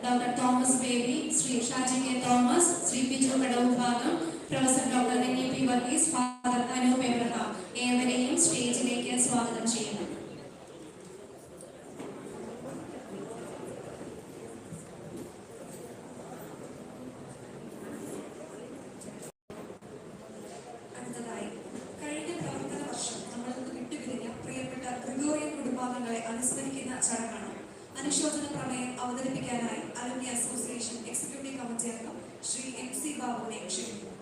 Dr. Thomas Baby, Sri Shaji K. Thomas, Sri Biju Kadavubhagam, Professor Dr. N.E.P. Varghese, Father Anup Abraham, ഏവരെയും സ്റ്റേജിലേക്ക് സ്വാഗതം ചെയ്യുന്നു. അടുത്തതായി കഴിഞ്ഞ പ്രവർത്തന വർഷം നമ്മൾക്ക് വിട്ടുപിരിഞ്ഞ പ്രിയപ്പെട്ട ഗ്രിഗോറിയൻ കുടുംബാംഗങ്ങളെ അനുസ്മരിക്കുന്ന ചടങ്ങാണ്. അനുശോചന പ്രമേയം അവതരിപ്പിക്കാനായി അലുമിനി അസോസിയേഷൻ എക്സിക്യൂട്ടീവ് കമ്മിറ്റി അംഗം ശ്രീ M.C. ബാബുവിനെ ക്ഷണിക്കുന്നു.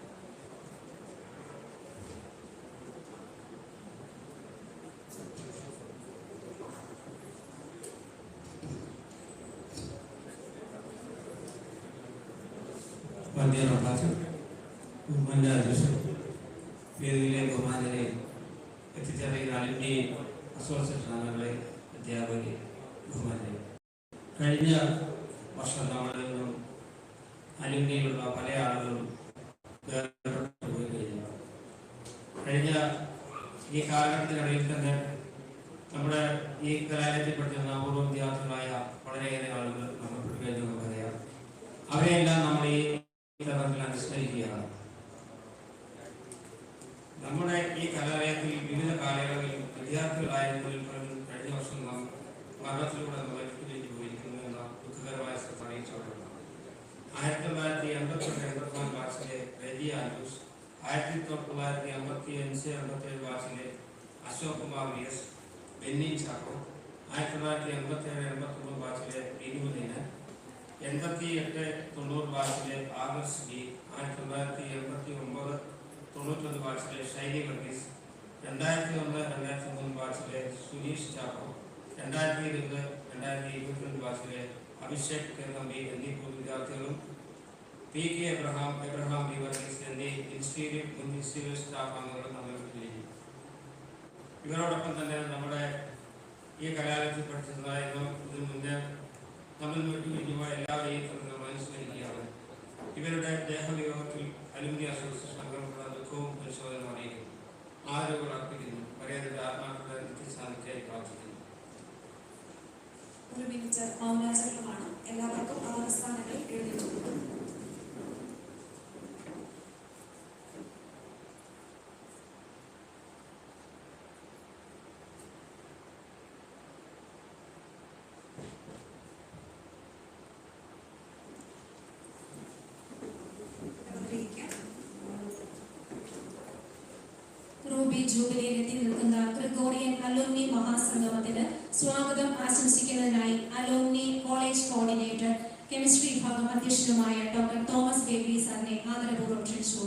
വേദിയിലെ ബഹുമാനരെ, എത്തിച്ചേർന്ന അലുമിനി അസോസിയേഷൻ അംഗങ്ങളെ, അധ്യാപകരെ, ബഹുമാനരെ, കഴിഞ്ഞ വർഷം നമ്മളിൽ നിന്നും അലുമിനിയിലുള്ള പല ആളുകളും വേർപെട്ടു പോയി കഴിഞ്ഞു. കഴിഞ്ഞ ഈ കാലഘട്ടത്തിനിടയിൽ തന്നെ നമ്മുടെ ഈ കലാലയത്തിൽ പഠിച്ചിരുന്ന അപൂർവ വിദ്യാർത്ഥികളായ വളരെയേറെ ആളുകൾ മരണപ്പെട്ടു കഴിഞ്ഞു എന്ന് പറയാം. അവരെയെല്ലാം നമ്മൾ ഈ തരത്തിൽ അനുസ്മരിക്കുകയാണ്. നമ്മുടെ ഈ കലാലയത്തിൽ വിവിധ കാലയളവിൽ വിദ്യാർത്ഥികളായവരിൽ കഴിഞ്ഞ വർഷം നാം മരണത്തിലൂടെ വൈദ്യുതിയിലേക്ക് പോയിരിക്കുന്നു എന്ന ദുഃഖകരമായ സ്ഥിതി അറിയിച്ചുകൊണ്ടാണ്. 1982-84 ബാച്ചിലെ റെജി ആൻഡ്രൂസ്, 1985-87 ബാച്ചിലെ അശോക് കുമാർ VS, ബെന്നി ചാക്കോ, 1987-89 ബാച്ചിലെ ബിനുവിന്, 88-90 ബാച്ചിലെ ആഗസ്റ്റ് B, 1989-91 ബാച്ചിലെ ഷൈനി വർഗീസ്, 2001-2003 ബാച്ചിലെ സുനീഷ് ചാക്കോ, 2020-2022 ബാച്ചിലെ അഭിഷേക് കെർനമ്പി എന്നീ പൂർവ്വ വിദ്യാർത്ഥികളും PK എബ്രഹാം ബി വർഗീസ് എന്നീ ഇൻസ്റ്റീരിയർ സ്റ്റാഫ് അംഗങ്ങളും നമ്മൾ വിട്ടുപിരിഞ്ഞു. ഇവരോടൊപ്പം തന്നെ നമ്മുടെ ഈ കലാലയത്തിൽ പഠിച്ചതായിരുന്നു ഇതിനു മുന്നേ നമ്മൾ വിട്ടുപിരിഞ്ഞുമ്പോൾ എല്ലാവരെയും നമ്മൾ അനുസ്മരിക്കുകയാണ്. ഇവരുടെ ദേഹവിയോഗത്തിൽ അലുമിനി അസോസിയേഷൻ അംഗങ്ങളുടെ ദുഃഖവും പരിശോധന അറിയിക്കുന്നു. ആദരവുകൾ അർപ്പിക്കുന്നു. പരേതന്റെ ആത്മാക്കളുടെ നിത്യശാന്തിക്കായി പ്രാർത്ഥിക്കുന്നു. ഒരു മിനിറ്റ് മൗനാചരണമാണ്. എല്ലാവർക്കും അവസ്ഥാനങ്ങൾ എഴുതിയിട്ടുണ്ട്. റൂബി ജൂബിലിയിൽ എത്തി നിൽക്കുന്ന ഗ്രിഗോറിയൻ അലുമിനി മഹാസംഗമത്തിന് സ്വാഗതം ആശംസിക്കുന്നതിനായി അലുമിനി കോളേജ് കോർഡിനേറ്റർ കെമിസ്ട്രി വിഭാഗം അധ്യക്ഷനുമായ ഡോക്ടർ തോമസ് ബേബി സാറിനെ ആദരപൂർവ്വം ക്ഷണിച്ചു.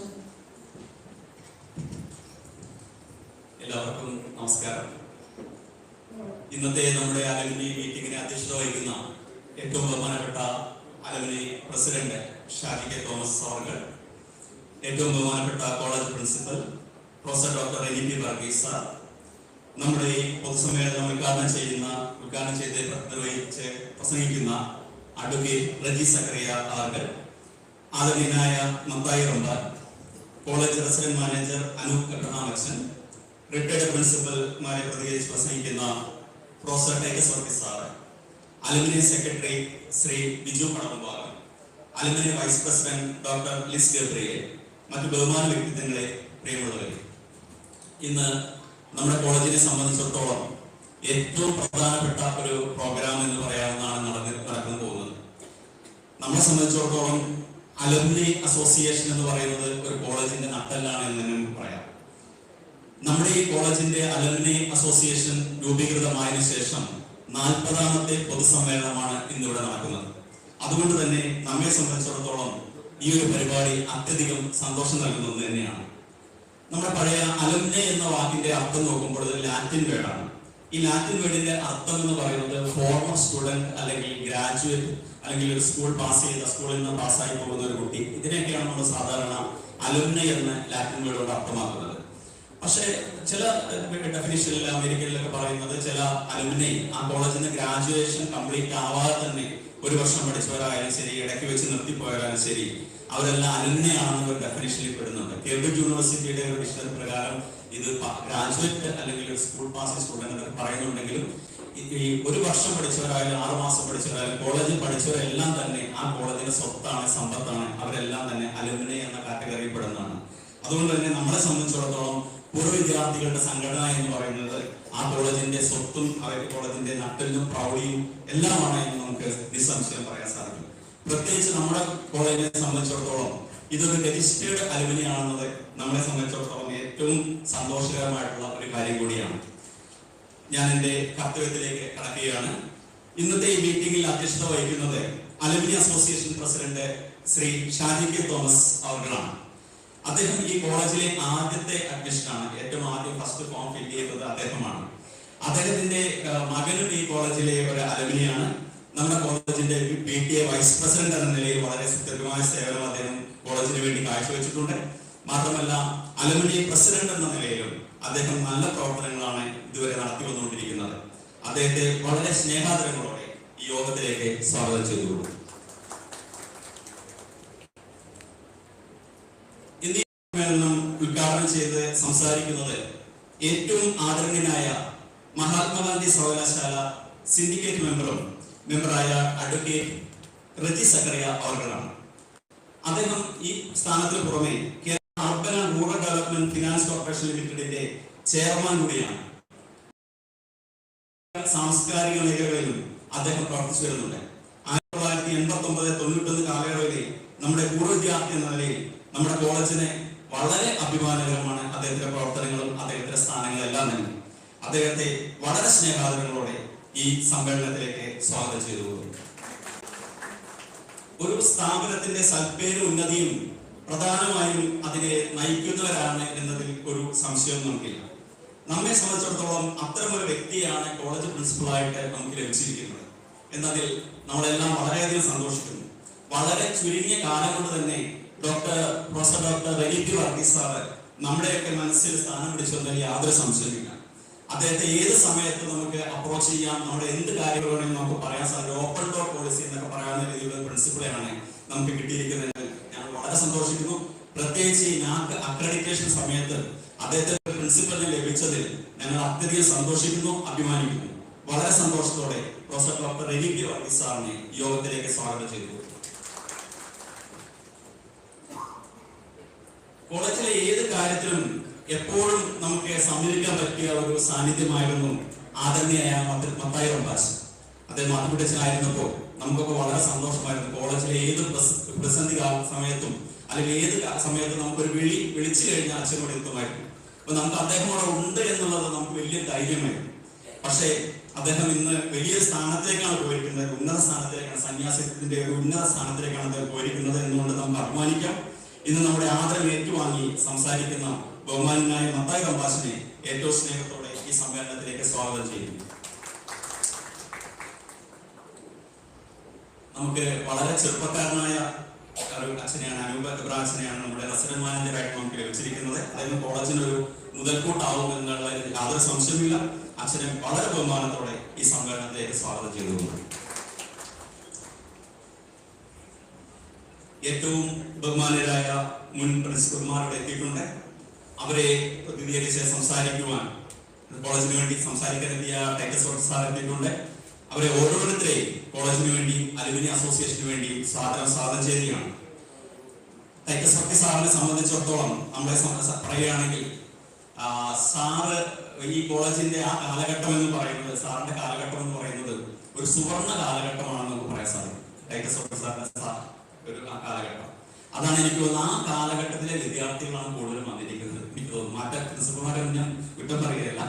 എല്ലാവർക്കും നമസ്കാരം. ഇന്നത്തെ നമ്മുടെ അലുമിനി മീറ്റിംഗിനെ അധ്യക്ഷത വഹിക്കുന്ന ഏറ്റവും ബഹുമാനപ്പെട്ട alumni president Shaji K Thomas അവർ, ഏറ്റവും ബഹുമാനപ്പെട്ട college principal professor doctor N.E.P. Varghese sir, നമ്മുടെ ഈ പൊതുസമ്മേളനം ഉദ്ഘാടനം ചെയ്ത് നിർവഹിച്ച് പ്രസംഗിക്കുന്ന അഡ്വക്കേറ്റ് റജി സക്കറിയ അവർ, ആദരണീയനായ Mathai Ramban, college resident manager Anoop Abraham അച്ഛൻ, റിട്ടയർഡ് പ്രിൻസിപ്പൽമാരെ പ്രതികരിച്ച് പ്രസംഗിക്കുന്ന professor Titus Varghese sir, alumni secretary Shri Biju Kadavumbhagam, alumni vice president doctor Liz Gabriel, മറ്റു ബഹുമാന വ്യക്തിത്വങ്ങളെ, പ്രിയമുള്ളവരെ, ഇന്ന് നമ്മുടെ കോളേജിനെ സംബന്ധിച്ചിടത്തോളം ഏറ്റവും പ്രധാനപ്പെട്ട ഒരു പ്രോഗ്രാം എന്ന് പറയാവുന്നതാണ് നടന്നു പോകുന്നത്. നമ്മളെ സംബന്ധിച്ചിടത്തോളം അലുമിനി അസോസിയേഷൻ എന്ന് പറയുന്നത് ഒരു കോളേജിന്റെ നട്ടെല്ലാണ് എന്ന് തന്നെ നമുക്ക് പറയാം. നമ്മുടെ ഈ കോളേജിന്റെ അലുമിനി അസോസിയേഷൻ രൂപീകൃതമായതിനു ശേഷം 40ാമത്തെ പൊതുസമ്മേളനമാണ് ഇന്നിവിടെ നടക്കുന്നത്. അതുകൊണ്ട് തന്നെ നമ്മെ സംബന്ധിച്ചിടത്തോളം ഈ ഒരു പരിപാടി അത്യധികം സന്തോഷം നൽകുന്നത് തന്നെയാണ്. നമ്മുടെ പഴയ അലുമിനി എന്ന വാക്കിന്റെ അർത്ഥം നോക്കുമ്പോൾ ഇത് ലാറ്റിൻ വേർഡാണ്. ഈ ലാറ്റിൻ വേർഡിന്റെ അർത്ഥം എന്ന് പറയുന്നത് ഫോർമർ സ്റ്റുഡന്റ് അല്ലെങ്കിൽ ഗ്രാജുവേറ്റ് അല്ലെങ്കിൽ ഒരു സ്കൂൾ പാസ് ചെയ്ത സ്കൂളിൽ നിന്ന് പാസ്സായി പോകുന്ന ഒരു കുട്ടി, ഇതിനെയൊക്കെയാണ് നമ്മൾ സാധാരണ അലുമിനി എന്ന ലാറ്റിൻ വേർഡോട് അർത്ഥമാക്കുന്നത്. പക്ഷേ ചില ഡെഫിനിഷനിൽ അമേരിക്കയിലൊക്കെ പറയുന്നത് ചില അലുമിനി ആ കോളേജിൽ നിന്ന് ഗ്രാജുവേഷൻ കംപ്ലീറ്റ് ആവാതെ തന്നെ ഒരു വർഷം പഠിച്ചവരായാലും ശരി, ഇടയ്ക്ക് വെച്ച് നിർത്തിപ്പോയാലും ശരി, അവരെല്ലാം അലുമിനി ആണെന്ന ഒരു ഡെഫിനിഷനിൽ പെടുന്നുണ്ട്. കേംബ്രിഡ്ജ് യൂണിവേഴ്സിറ്റിയുടെ ഒരു ഡിക്ഷണറി പ്രകാരം ഇത് ഗ്രാജുവേറ്റ് അല്ലെങ്കിൽ സ്കൂൾ പാസിംഗ് സ്റ്റുഡന്റ് എന്നൊക്കെ പറയുന്നുണ്ടെങ്കിലും ഈ ഒരു വർഷം പഠിച്ചവരായാലും 6 മാസം പഠിച്ചവരായാലും കോളേജിൽ പഠിച്ചവരെല്ലാം തന്നെ ആ കോളേജിന്റെ സ്വത്താണ്, സമ്പത്താണ്. അവരെല്ലാം തന്നെ അലുമിനി എന്ന കാറ്റഗറിയിൽ പെടുന്നതാണ്. അതുകൊണ്ട് തന്നെ നമ്മളെ സംബന്ധിച്ചിടത്തോളം പൂർവ്വ വിദ്യാർത്ഥികളുടെ സംഘടന എന്ന് പറയുന്നത് ആ കോളേജിന്റെ സ്വത്തും അവരുടെ കോളേജിന്റെ നട്ടലും പ്രൗഢിയും എല്ലാമാണ് എന്ന് നമുക്ക് നിസ്സംശയം പറയാൻ സാധിക്കും. പ്രത്യേകിച്ച് നമ്മുടെ കോളേജിനെ സംബന്ധിച്ചിടത്തോളം ഇതൊരു രജിസ്റ്റേർഡ് അലുമിനി ആണെന്നത് നമ്മളെ സംബന്ധിച്ചിടത്തോളം ഏറ്റവും സന്തോഷകരമായിട്ടുള്ള ഒരു കാര്യം കൂടിയാണ്. ഞാൻ എന്റെ കർത്തവ്യത്തിലേക്ക് കടക്കുകയാണ്. ഇന്നത്തെ ഈ മീറ്റിംഗിൽ അധ്യക്ഷത വഹിക്കുന്നത് alumni association president Shri Shaji K Thomas അവർകളാണ്. അദ്ദേഹം ഈ കോളേജിലെ ആദ്യത്തെ അഡ്മിഷനാണ്. ഏറ്റവും ആദ്യം ഫസ്റ്റ് ഫോം ഫിൽ ചെയ്തത് അദ്ദേഹമാണ്. അദ്ദേഹത്തിന്റെ മകനും ഈ കോളേജിലെ ഒരു അലുമിനിയാണ്. നമ്മുടെ കോളേജിന്റെ PTA വൈസ് പ്രസിഡന്റ് എന്ന നിലയിൽ വളരെ സുദീർഘമായ സേവനം അദ്ദേഹം കോളേജിന് വേണ്ടി കാഴ്ചവെച്ചിട്ടുണ്ട്. മാത്രമല്ല അലുമിനി പ്രസിഡന്റ് എന്ന നിലയിലും അദ്ദേഹം നല്ല പ്രവർത്തനങ്ങളാണ് ഇതുവരെ നടത്തി വന്നുകൊണ്ടിരിക്കുന്നത്. അദ്ദേഹത്തെ വളരെ സ്നേഹാദരങ്ങളോടെ ഈ യോഗത്തിലേക്ക് സ്വാഗതം ചെയ്തുകൊള്ളു. ഉദ്ഘാടനം ചെയ്ത് സംസാരിക്കുന്നത് ഏറ്റവും ആദരണീയനായ മഹാത്മാഗാന്ധി സർവകലാശാല സിൻഡിക്കേറ്റ് മെമ്പറായ അഡ്വക്കേറ്റ് റജി സക്കറിയ അവർകളാണ്. അദ്ദേഹം ഈ സ്ഥാനത്തിന് പുറമെ Kerala urban and rural development finance corporation ലിമിറ്റഡിന്റെ ചെയർമാൻ കൂടിയാണ്. സാംസ്കാരിക മേഖലകളിലും അദ്ദേഹം പ്രവർത്തിച്ചു വരുന്നുണ്ട്. 1989-91 കാലയളവിൽ നമ്മുടെ പൂർവ്വ വിദ്യാർത്ഥി എന്ന നിലയിൽ നമ്മുടെ കോളേജിനെ വളരെ അഭിമാനകരമാണ് അദ്ദേഹത്തിന്റെ പ്രവർത്തനങ്ങളും അദ്ദേഹത്തിന്റെ സ്ഥാനങ്ങളെല്ലാം തന്നെ. അദ്ദേഹത്തെ വളരെ സ്നേഹാദരങ്ങളോടെ ഈ സമ്മേളനത്തിലേക്ക് സ്വാഗതം ചെയ്തു. ഒരു സ്ഥാപനത്തിന്റെ സൽപ്പേരും ഉന്നതിയും പ്രധാനമായും അതിനെ നയിക്കുന്നവരാണ് എന്നതിൽ ഒരു സംശയവും നമുക്കില്ല. നമ്മെ സംബന്ധിച്ചിടത്തോളം അത്തരമൊരു വ്യക്തിയാണ് കോളേജ് പ്രിൻസിപ്പളായിട്ട് നമുക്ക് ലഭിച്ചിരിക്കുന്നത് എന്നതിൽ നമ്മളെല്ലാം വളരെയധികം സന്തോഷിക്കുന്നു. വളരെ ചുരുങ്ങിയ കാലം കൊണ്ട് തന്നെ professor doctor Reni P Varghese sir നമ്മുടെയൊക്കെ മനസ്സിൽ സ്ഥാനം പിടിച്ചതിൽ യാതൊരു സംശയമില്ല. അദ്ദേഹത്തെ ഏത് സമയത്ത് നമുക്ക് അപ്രോച്ച് ചെയ്യാം, നമ്മുടെ എന്ത് കാര്യങ്ങൾ വേണമെങ്കിൽ നമുക്ക് പറയാൻ സാധിക്കും. ഓപ്പൺ ഡോർ പോളിസി എന്നൊക്കെ പറയാവുന്ന രീതിയിലുള്ള പ്രിൻസിപ്പിളാണ് നമുക്ക് കിട്ടിയിരിക്കുന്നത്. ഞാൻ വളരെ സന്തോഷിക്കുന്നു. പ്രത്യേകിച്ച് ഈ NAAC അക്രഡിറ്റേഷൻ സമയത്ത് അദ്ദേഹത്തെ പ്രിൻസിപ്പലിന് ലഭിച്ചതിൽ ഞങ്ങൾ അത്യധികം സന്തോഷിക്കുന്നു, അഭിമാനിക്കുന്നു. വളരെ സന്തോഷത്തോടെ professor doctor Reni P Varghese സാറിനെ യോഗത്തിലേക്ക് സ്വാഗതം ചെയ്തു. കോളേജിലെ ഏത് കാര്യത്തിലും എപ്പോഴും നമുക്ക് സമീപിക്കാൻ പറ്റിയ ഒരു സാന്നിധ്യമായിരുന്നു ആദരണീയായ മത്തായി റംബാസ്. അദ്ദേഹം മാതൃപിടിച്ചനായിരുന്നപ്പോൾ നമുക്കൊക്കെ വളരെ സന്തോഷമായിരുന്നു. കോളേജിലെ ഏത് പ്രതിസന്ധി സമയത്തും അല്ലെങ്കിൽ ഏത് സമയത്തും നമുക്കൊരു വിളിച്ചു കഴിഞ്ഞാൽ അച്ഛനോട് എത്തുമായിരുന്നു. അപ്പൊ നമുക്ക് അദ്ദേഹം അവിടെ ഉണ്ട് എന്നുള്ളത് നമുക്ക് വലിയ ധൈര്യമായിരുന്നു. പക്ഷേ അദ്ദേഹം ഇന്ന് വലിയ സ്ഥാനത്തേക്കാണ് പോയിരിക്കുന്നത്, ഉന്നത സ്ഥാനത്തേക്കാണ്, സന്യാസത്തിന്റെ ഒരു ഉന്നത സ്ഥാനത്തേക്കാണ് അദ്ദേഹം പോയിരിക്കുന്നത് എന്നുകൊണ്ട് നമുക്ക് അഭിമാനിക്കാം. ഇന്ന് നമ്മുടെ ആദരം ഏറ്റുവാങ്ങി സംസാരിക്കുന്ന ബഹുമാനായ മത്തായി റംബാസിനെ ഏറ്റവും സ്നേഹത്തോടെ ഈ സമ്മേളനത്തിലേക്ക് സ്വാഗതം ചെയ്യുന്നു. നമുക്ക് വളരെ ചെറുപ്പക്കാരനായ ഒരു അച്ഛനെയാണ്, അനൂപ് അച്ഛനെയാണ് നമ്മുടെ റെസിഡന്റ് മാനേജറായിട്ട് നമുക്ക് ലഭിച്ചിരിക്കുന്നത്. അദ്ദേഹം കോളേജിനൊരു മുതൽക്കൂട്ടാവും എന്നുള്ള യാതൊരു സംശയമില്ല. അച്ഛനെ വളരെ ബഹുമാനത്തോടെ ഈ സമ്മേളനത്തിലേക്ക് സ്വാഗതം ചെയ്തു. ഏറ്റവും ബഹുമാനരായ മുൻ പ്രിൻസിപ്പൽമാരോട് എത്തിയിട്ടുണ്ട്. അവരെ പ്രതിനിധീകരിച്ച് സംസാരിക്കുവാൻ കോളേജിന് വേണ്ടി സംസാരിക്കാൻ എത്തിയ ടൈറ്റസ് സാർ എത്തിയിട്ടുണ്ട്. അവരെ ഓരോരുത്തരെയും കോളേജിന് വേണ്ടി അലുമിനി അസോസിയേഷന് വേണ്ടി സ്വാഗതം ചെയ്യുകയാണ്. ടൈറ്റസ് സാറിനെ സംബന്ധിച്ചിടത്തോളം നമ്മളെ പറയുകയാണെങ്കിൽ സാറ് ഈ കോളേജിന്റെ ആ കാലഘട്ടം എന്ന് പറയുന്നത്, സാറിന്റെ കാലഘട്ടം എന്ന് പറയുന്നത് ഒരു സുവർണ കാലഘട്ടമാണെന്ന് നമുക്ക് പറയാൻ സാധിക്കും. ടൈറ്റസ് സാറിന്റെ ഒരു ആ കാലഘട്ടം, അതാണ് എനിക്ക് തോന്നുന്നത്. ആ കാലഘട്ടത്തിലെ വിദ്യാർത്ഥികളാണ് കൂടുതലും വന്നിരിക്കുന്നത്. എനിക്ക് തോന്നുന്നു മറ്റേ പ്രിൻസിപ്പൽമാരെ ഞാൻ കുറ്റം പറയുകയല്ല,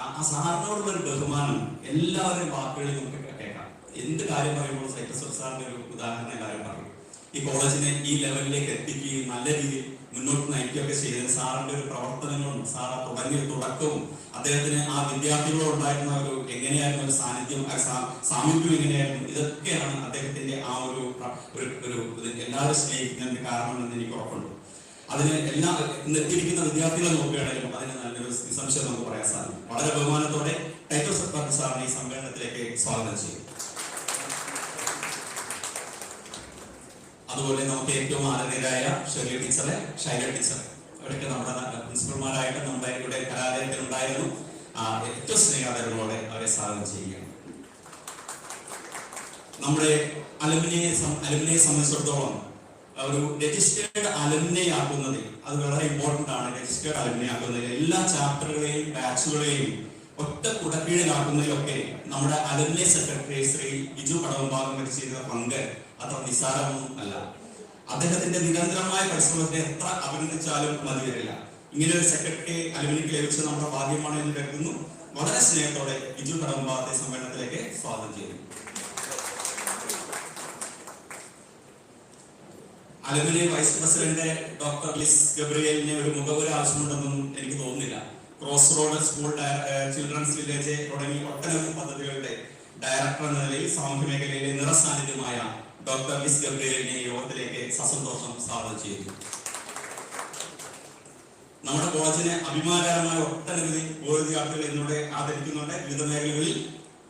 ആ സാറിനോടുള്ള ഒരു ബഹുമാനം എല്ലാവരുടെയും വാക്കുകളിൽ നമുക്ക് കേൾക്കാം. എന്ത് കാര്യം പറയുമ്പോൾ ടൈറ്റസ് സാറിന്റെ ഒരു ഉദാഹരണം എല്ലാവരും പറയും. ഈ കോളേജിനെ ഈ ലെവലിലേക്ക് എത്തിക്കുകയും നല്ല രീതിയിൽ മുന്നോട്ട് നയിക്കുകയൊക്കെ ചെയ്ത സാറിന്റെ ഒരു പ്രവർത്തനങ്ങളും സാർ തുടങ്ങിയ തുടക്കവും അദ്ദേഹത്തിന് ആ വിദ്യാർത്ഥികളോട് ഉണ്ടായിരുന്ന ഒരു എങ്ങനെയായിരുന്നു ഒരു സാന്നിധ്യം, സാമീപ്യം എങ്ങനെയായിരുന്നു, ഇതൊക്കെയാണ് അദ്ദേഹത്തിന്റെ ആ ഒരു എല്ലാവരും സ്നേഹിക്കുന്നതിന്റെ കാരണമെന്ന് എനിക്ക് ഉറപ്പുണ്ട്. അതിന് എല്ലാം എത്തിയിരിക്കുന്ന വിദ്യാർത്ഥികളെ നോക്കുകയാണെങ്കിലും അതിന് നല്ലൊരു നിസ്സംശയം നമുക്ക് പറയാൻ സാധിക്കും. വളരെ ബഹുമാനത്തോടെ ടൈറ്റസ് സാറിനെ ഈ സമ്മേളനത്തിലേക്ക് സ്വാഗതം ചെയ്യും. അതുപോലെ നമുക്ക് ഏറ്റവും ആദരണീയരായ ഷെർലി ടീച്ചറെ, ഷൈല ടീച്ചറെ, അവരൊക്കെ നമ്മുടെ പ്രിൻസിപ്പൽമാരായിട്ട് നമ്മുടെ ഇവിടെ കലാലയത്തിൽ ഉണ്ടായിരുന്നു. ഏറ്റവും സ്നേഹാദരങ്ങളോടെ അവരെ സ്വാഗതം ചെയ്യുകയാണ്. നമ്മുടെ അലുമിനിയെ സംബന്ധിച്ചിടത്തോളം ഒരു രജിസ്റ്റേർഡ് അലുമിനി ആക്കുന്നത് അത് വളരെ ഇമ്പോർട്ടന്റ് ആണ്. രജിസ്റ്റേർഡ് അലുമിനി ആക്കുന്നതിൽ എല്ലാ ചാപ്റ്ററുകളെയും ബാച്ചുകളെയും ഒറ്റ കുടക്കീഴിലാക്കുന്നതിലൊക്കെ നമ്മുടെ അലുമിനി സെക്രട്ടറി ശ്രീ ബിജു കടവമ്പാകം ചെയ്ത പങ്ക് അത്ര നിസ്സാരമൊന്നും അല്ല. അദ്ദേഹത്തിന്റെ നിരന്തരമായ പരിശ്രമത്തെ എത്ര അഭിനന്ദിച്ചാലും മതി വരില്ല. ഇങ്ങനെ ഒരു സെക്രട്ടറി അലുമിനിക്ക് ലഭിച്ചത് നമ്മുടെ ഭാഗ്യമാണ് എന്ന് കരുതുന്നു. വളരെ സ്നേഹത്തോടെ ബിജു കടവമ്പാകത്തെ സമ്മേളനത്തിലേക്ക് സ്വാഗതം ചെയ്യുന്നു. Alumni vice president doctor Liz ഗബ്രിയലിന് ഒരു മുഖവുര ആവശ്യമുണ്ടെന്നും എനിക്ക് തോന്നുന്നില്ല. Cross road school children's village തുടങ്ങി ഒട്ടനവധി പദ്ധതികളുടെ ഡയറക്ടർ എന്ന നിലയിൽ സാമൂഹ്യ മേഖലയിലെ നിറസാന്നിധ്യമായ ഡോക്ടർ ലിസ് ഗബ്രിയലിനെ യോഗത്തിലേക്ക് സസന്തോഷം സ്വാഗതം ചെയ്യുന്നു. നമ്മുടെ കോളേജിന് അഭിമാനകരമായ ഒട്ടനവധി വിദ്യാർത്ഥികൾ ഇന്നിവിടെ ആദരിക്കുന്നുണ്ട്. വിവിധ മേഖലകളിൽ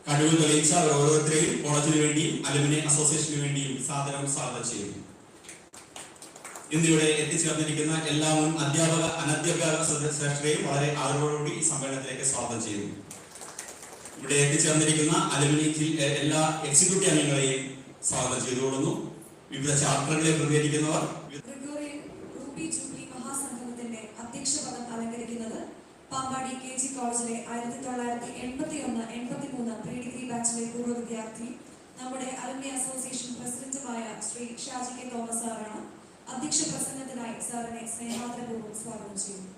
കഴിവ് തെളിയിച്ച ഓരോരുത്തരെയും കോളേജിന് വേണ്ടിയും അലുമിനി അസോസിയേഷന് വേണ്ടിയും സാദരം സ്വാഗതം ചെയ്യുന്നു. ഇന്നിവിടെ എത്തിച്ചേർന്നിരിക്കുന്ന എല്ലാ മുൻ അധ്യാപക അനധ്യാപക ശ്രേഷ്ഠരെയും വളരെ ആദരവോടുകൂടി ഈ സമ്മേളനത്തിലേക്ക് സ്വാഗതം ചെയ്യുന്നു. ഇവിടെ എത്തിച്ചേർന്നിരിക്കുന്ന അലുമിനി എല്ലാ എക്സിക്യൂട്ടീവ് അംഗങ്ങളെയും സ്വാഗതം ചെയ്തുകൊള്ളുന്നു. വിവിധ ചാപ്റ്ററുകളെ പ്രതികരിക്കുന്നവർ മഹാസംഗമത്തിന്റെ അധ്യക്ഷ പദം അലങ്കരിക്കുന്നത് പാമ്പാടി KG കോളേജിലെ 1981-83 പ്രീ ഡിഗ്രി ബാച്ചിലെ പൂർവ്വ വിദ്യാർത്ഥി നമ്മുടെ അലുമിനി അസോസിയേഷൻ പ്രസിഡന്റുമായ ശ്രീ ഷാജി കെ തോമസ് സാറാണ്. അധ്യക്ഷ പ്രസംഗത്തിനായി സാറിനെ സ്നേഹാദരപൂർവ്വം സ്വാഗതം ചെയ്യുന്നു.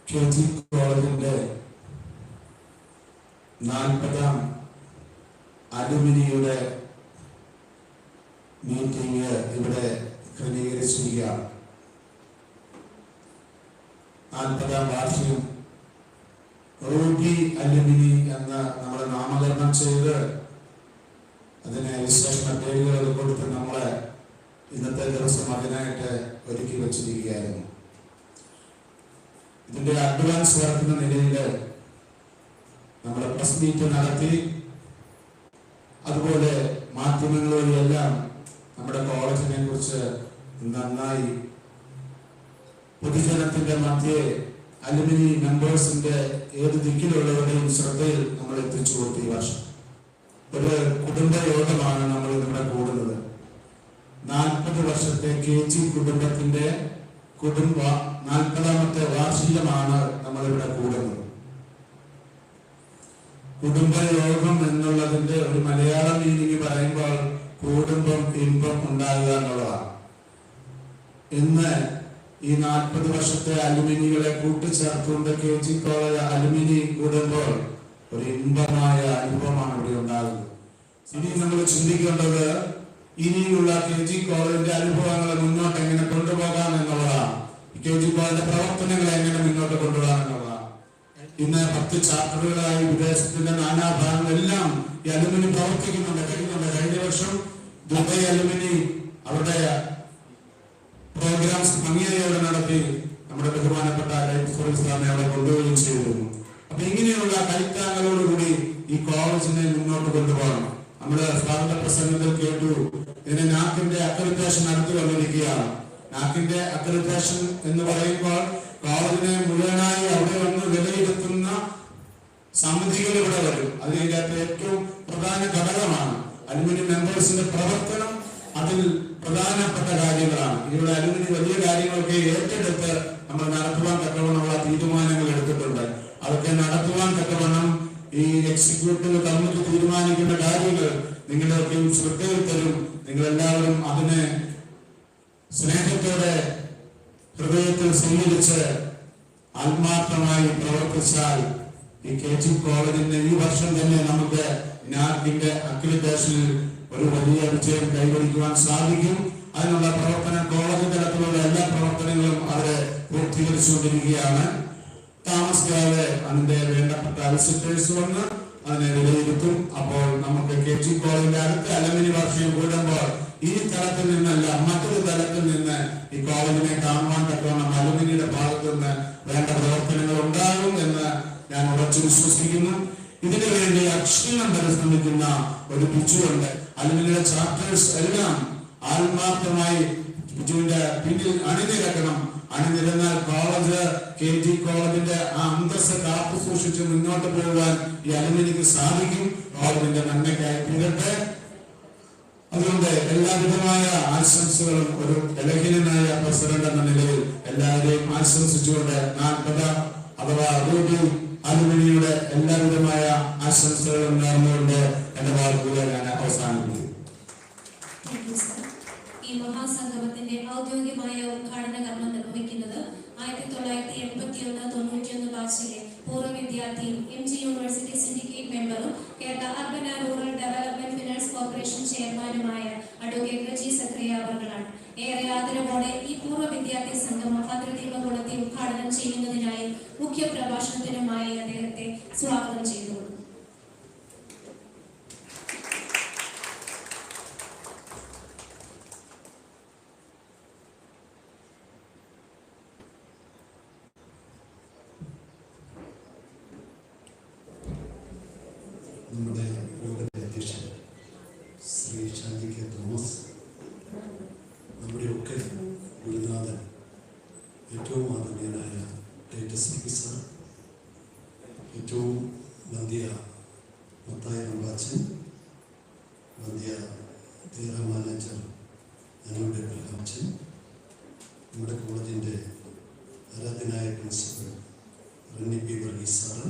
KG കോളേജിന്റെ 40ാം അലുമിനിയുടെ മീറ്റിംഗ് ഇവിടെ ക്രമീകരിച്ചിരിക്കുകയാണ്. 40ാം വാർഷികം റൂബി അലുമിനി എന്ന് നമ്മൾ നാമകരണം ചെയ്ത് അതിന് വിശേഷണ പേരുകൾ കൊടുത്ത് നമ്മളെ ഇന്നത്തെ ദിവസം അതിനായിട്ട് ഒരുക്കി വച്ചിരിക്കുകയായിരുന്നു. ഇതിന്റെ അഡ്വാൻസ് വർക്കുന്ന നിലയിൽ നമ്മൾ പ്രസ് മീറ്റ് നടത്തി. അതുപോലെ മാധ്യമങ്ങൾ വഴിയെല്ലാം നമ്മുടെ കോളേജിനെ കുറിച്ച് നന്നായി പൊതുജനത്തിന്റെ മധ്യേ അലുമിനി മെമ്പേഴ്സിന്റെ ഏത് ദിക്കിലുള്ളവരുടെയും ശ്രദ്ധയിൽ നമ്മൾ എത്തിച്ചു കൊടുത്തു. ഈ വർഷം ഒരു കുടുംബ യോഗമാണ് നമ്മൾ ഇവിടെ കൂടുന്നത്. 40 വർഷത്തെ KG കുടുംബത്തിന്റെ 40ാമത്തെ വാർഷികമാണ് നമ്മളിവിടെ കൂടുന്നത്. കുടുംബയോഗം എന്നുള്ളതിന്റെ ഒരു മലയാളം മീനിങ് പറയുമ്പോൾ കുടുംബം ഇമ്പം ഉണ്ടാകുക എന്നുള്ളതാണ്. ഇന്ന് ഈ 40 വർഷത്തെ അലുമിനികളെ കൂട്ടിച്ചേർത്തുകൊണ്ട് KG കോളേജ് അലുമിനി കൂടുമ്പോൾ ഒരു ഇമ്പമായ അനുഭവമാണ് ഇവിടെ ഉണ്ടാകുന്നത്. ഇനി നമ്മൾ ചിന്തിക്കേണ്ടത് ഇനിയുള്ള KG കോളേജിന്റെ അനുഭവങ്ങളെ മുന്നോട്ട് എങ്ങനെ കൊണ്ടുപോകാം എന്നുള്ളതാണ്. KG കോളേജിന്റെ പ്രവർത്തനങ്ങളെ എങ്ങനെ മുന്നോട്ട് കൊണ്ടുപോകാം എന്നുള്ളതാണ്. ഇന്ന് 10 ചാപ്റ്ററുകളായി വിദേശത്തിന്റെ നാനാഭാഗങ്ങളെല്ലാം ഈ അലുമിനി പ്രവർത്തിക്കുന്നുണ്ട്. കഴിഞ്ഞ വർഷം ദുബൈ അലുമിനി അവരുടെ പ്രോഗ്രാംസ് ഭംഗിയായി നടത്തി നമ്മുടെ ബഹുമാനപ്പെട്ട ഇസ്ലാമിനെ അവിടെ കൊണ്ടുപോവുകയും ചെയ്തിരുന്നു. അപ്പൊ ഇങ്ങനെയുള്ള കൈത്താങ്ങളോടുകൂടി ഈ കോളേജിനെ മുന്നോട്ട് കൊണ്ടുപോകണം. നമ്മുടെ സ്വാഗത പ്രസംഗത്തിൽ കേട്ടു ഇതിന് നാക്കിന്റെ അക്രഡിറ്റേഷൻ നടത്തി വന്നിരിക്കുകയാണ്. നാക്കിന്റെ അക്രഡിറ്റേഷൻ എന്ന് പറയുമ്പോൾ കോളേജിനെ മുഴുവനായി അവിടെ വന്ന് വിലയിരുത്തുന്ന സമിതികൾ ഇവിടെ വരും. അതിനകത്ത് ഏറ്റവും പ്രധാന ഘടകമാണ് അലുമിനി മെമ്പേഴ്സിന്റെ പ്രവർത്തനം. അതിൽ പ്രധാനപ്പെട്ട കാര്യങ്ങളാണ്. ഇവിടെ അലുമിനി വലിയ കാര്യങ്ങളൊക്കെ ഏറ്റെടുത്ത് നമ്മൾ നടത്തുവാൻ തക്കവണ്ണമുള്ള തീരുമാനങ്ങൾ എടുത്തിട്ടുണ്ട്. അതൊക്കെ നടത്തുവാൻ തക്കവണ്ണം ഈ എക്സിക്യൂട്ടീവ് കമ്മിറ്റി തീരുമാനിക്കുന്ന കാര്യങ്ങൾ നിങ്ങളുടെയൊക്കെയും ശ്രദ്ധയിൽ തരും. നിങ്ങളെല്ലാവരും അതിനെ സ്നേഹത്തോടെ ഹൃദയത്തിൽ സ്വീകരിച്ച് ആത്മാർത്ഥമായി പ്രവർത്തിച്ചാൽ ഈ KG കോളേജിന്റെ ഈ വർഷം തന്നെ നമുക്ക് നാക്കിന്റെ അക്രിഡിറ്റേഷനിൽ ഒരു വലിയ വിജയം കൈവരിക്കുവാൻ സാധിക്കും. അതിനുള്ള പ്രവർത്തനം കോളേജ് തലത്തിലുള്ള എല്ലാ പ്രവർത്തനങ്ങളും അവരെ പൂർത്തീകരിച്ചുകൊണ്ടിരിക്കുകയാണ്. താമസിക്കാതെ അതിന്റെ വേണ്ടപ്പെട്ട വിസിറ്റേഴ്സ് വന്ന് അതിനെ വിലയിരുത്തും. അപ്പോൾ നമുക്ക് KG കോളേജിന്റെ അടുത്ത അലുമിനി വാർഷികം കൂടുമ്പോൾ ഈ തലത്തിൽ നിന്നല്ല മറ്റൊരു തലത്തിൽ നിന്ന് ഈ കോളേജിനെ കാണുവാൻ തക്കവണ്ണം അലുമിനിയുടെ ഭാഗത്തു നിന്ന് വേണ്ട പ്രവർത്തനങ്ങൾ ഉണ്ടാകും എന്ന് ഞാൻ ഉറച്ചു വിശ്വസിക്കുന്നു. ഇതിനു വേണ്ടി അക്ഷീണം പരിശ്രമിക്കുന്ന ഒരു ബിജുവുണ്ട്. അലുമിനിയുടെ ചാപ്റ്റേഴ്സ് എല്ലാം ആത്മാർത്ഥമായി ബിജുവിന്റെ പിന്നിൽ അണിനിരക്കണം. അണിനിരന്നാൽ കോളേജ് KG കോളേജിന്റെ ആ അന്തസ്സ് കാത്തു സൂക്ഷിച്ച് മുന്നോട്ട് പോകുവാൻ ഈ അലുമിനിക്ക് സാധിക്കും. കോളേജിന്റെ നന്മയ്ക്കായി തീരട്ടെ. അതുകൊണ്ട് എല്ലാവിധമായ ആശംസകളും ഒരു ഇലഹിനായ പ്രസിഡന്റ് എന്ന നിലയിൽ എല്ലാവരെയും ആശംസിച്ചുകൊണ്ട് അഥവാ റൂബി അലുമിനിയുടെ എല്ലാവിധമായ ആശംസകളും നേർന്നുകൊണ്ട് എന്റെ വാക്കുകളെ ഞാൻ അവസാനിപ്പിക്കും. ഈ മഹാസംഗമത്തിന്റെ ഔദ്യോഗികമായ ഉദ്ഘാടന കർമ്മം നിർവഹിക്കുന്നത് 1981-91 ബാച്ചിലെ പൂർവ്വ വിദ്യാർത്ഥിയും MG യൂണിവേഴ്സിറ്റി സിൻഡിക്കേറ്റ് മെമ്പറും Kerala urban and rural development finance corporation ചെയർമാനുമായ അഡ്വക്കേറ്റ് റജി സക്രിയ അവർകളാണ്. ഏറെ ആദരവോടെ ഈ പൂർവ്വ വിദ്യാർത്ഥി സംഗമം ഭദ്രദീപകുളത്തെ ഉദ്ഘാടനം ചെയ്യുന്നതിനായി മുഖ്യ പ്രഭാഷണത്തിനുമായി അദ്ദേഹത്തെ സ്വാഗതം ചെയ്തു. നമ്മുടെ യോഗത്തിന്റെ അധ്യക്ഷൻ ശ്രീ ഷാജി കെ തോമസ്, നമ്മുടെയൊക്കെ ഗുരുനാഥൻ, ഏറ്റവും ആദരണീയനായ ടൈറ്റസ് ഓഫീസർ, ഏറ്റവും വന്ധ്യ മത്തായ റമ്പാച്ചൻ, വന്ധ്യ തീറ മാനേജർ ഞങ്ങളുടെ പ്രകാശൻ, നമ്മുടെ കോളേജിൻ്റെ ആരാധ്യനായ principal Renny P Varghese sir,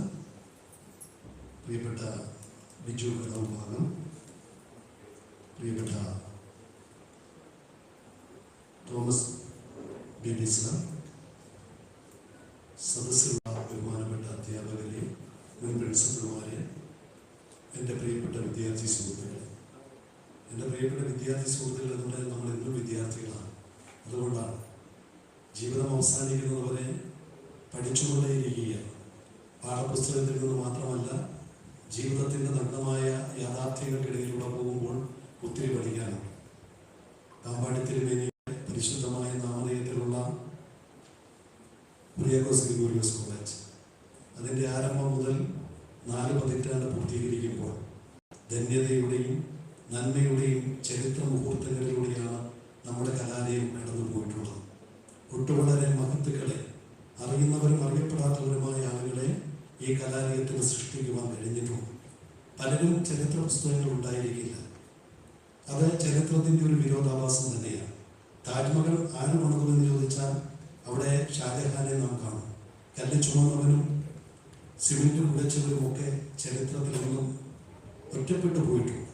പ്രിയപ്പെട്ട ബിജു കടവുഭാഗം, പ്രിയപ്പെട്ട തോമസ് BD സാർ, സദസ്സിലുള്ള ബഹുമാനപ്പെട്ട അധ്യാപകരെ, മുൻ പ്രിൻസിപ്പൽമാരെ, എൻ്റെ പ്രിയപ്പെട്ട വിദ്യാർത്ഥി സുഹൃത്തുക്കളെ. എൻ്റെ പ്രിയപ്പെട്ട വിദ്യാർത്ഥി സുഹൃത്തുക്കൾ എന്ന് പറഞ്ഞാൽ നമ്മൾ എന്നും വിദ്യാർത്ഥികളാണ്. അതുകൊണ്ടാണ് ജീവിതം അവസാനിക്കുന്നതുവരെ പഠിച്ചുകൊണ്ടേയിരിക്കുക. പാഠപുസ്തകത്തിൽ നിന്ന് മാത്രമല്ല, ജീവിതത്തിൻ്റെ നഗ്നമായ യാഥാർത്ഥ്യങ്ങൾക്കിടയിലൂടെ പോകുമ്പോൾ ഒത്തിരി പഠിക്കാനുണ്ട്. പാമ്പാടി തിരുമേനിയുടെ പരിശുദ്ധമായ നാമധേയത്തിലുള്ള കുര്യാക്കോസ് ഗ്രിഗോറിയോസ് കോളേജ് അതിൻ്റെ ആരംഭം മുതൽ 4 പതിറ്റാണ്ട് പൂർത്തീകരിക്കുമ്പോൾ ധന്യതയുടെയും നന്മയുടെയും ചരിത്ര മുഹൂർത്തങ്ങളിലൂടെയാണ് നമ്മുടെ കലാലയം കടന്നു പോയിട്ടുള്ളത്. ഒട്ടുവളരെ മഹത്തുക്കളെ, അറിയുന്നവരും അറിയപ്പെടാത്തവരുമായ ആളുകളെ ഈ കലാലയത്തിൽ സൃഷ്ടിക്കുവാൻ കഴിഞ്ഞിട്ടുണ്ട്. പലരും ചരിത്ര പുസ്തകങ്ങൾ ഉണ്ടായിരിക്കില്ല. അത് ചരിത്രത്തിൻ്റെ ഒരു വിരോധാഭാസം തന്നെയാണ്. താജ്മഹൽ ആര് പണിതുവെന്ന് ചോദിച്ചാൽ അവിടെ ഷാജഹാനെ നാം കാണും. കല്ല് ചുമന്നവനും സിമെന്റ് കുഴച്ചവരും ഒക്കെ ചരിത്രത്തിൽ നിന്നും ഒറ്റപ്പെട്ടു പോയിട്ടുണ്ട്.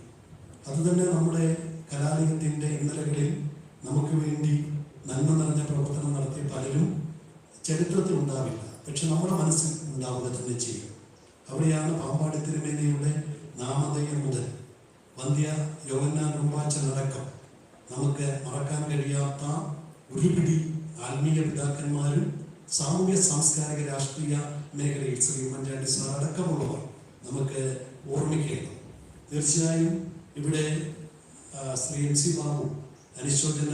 അതുതന്നെ നമ്മുടെ കലാലയത്തിൻ്റെ ഇന്നലകളിൽ നമുക്ക് വേണ്ടി നന്മ നിറഞ്ഞ പ്രവർത്തനം നടത്തിയ പലരും ചരിത്രത്തിൽ ഉണ്ടാവില്ല, പക്ഷെ നമ്മുടെ മനസ്സിൽ ഉണ്ടാവുക തന്നെ ചെയ്യും. അവിടെയാണ് പാമ്പാടി തിരുമേനിയുടെ നാമധേയം മുതൽ വന്ധ്യ യോഹന്നാൻ റമ്പാച്ചനടക്കം നമുക്ക് മറക്കാൻ കഴിയാത്ത ഒരുപിടി ആത്മീയ പിതാക്കന്മാരും സാമൂഹ്യ സാംസ്കാരിക രാഷ്ട്രീയ മേഖലയിൽ ശ്രീ ഉമ്മൻചാണ്ടി സാർ അടക്കമുള്ളവർ നമുക്ക് ഓർമ്മിക്കണം. തീർച്ചയായും ഇവിടെ ശ്രീ MC ബാബു അനുശോചന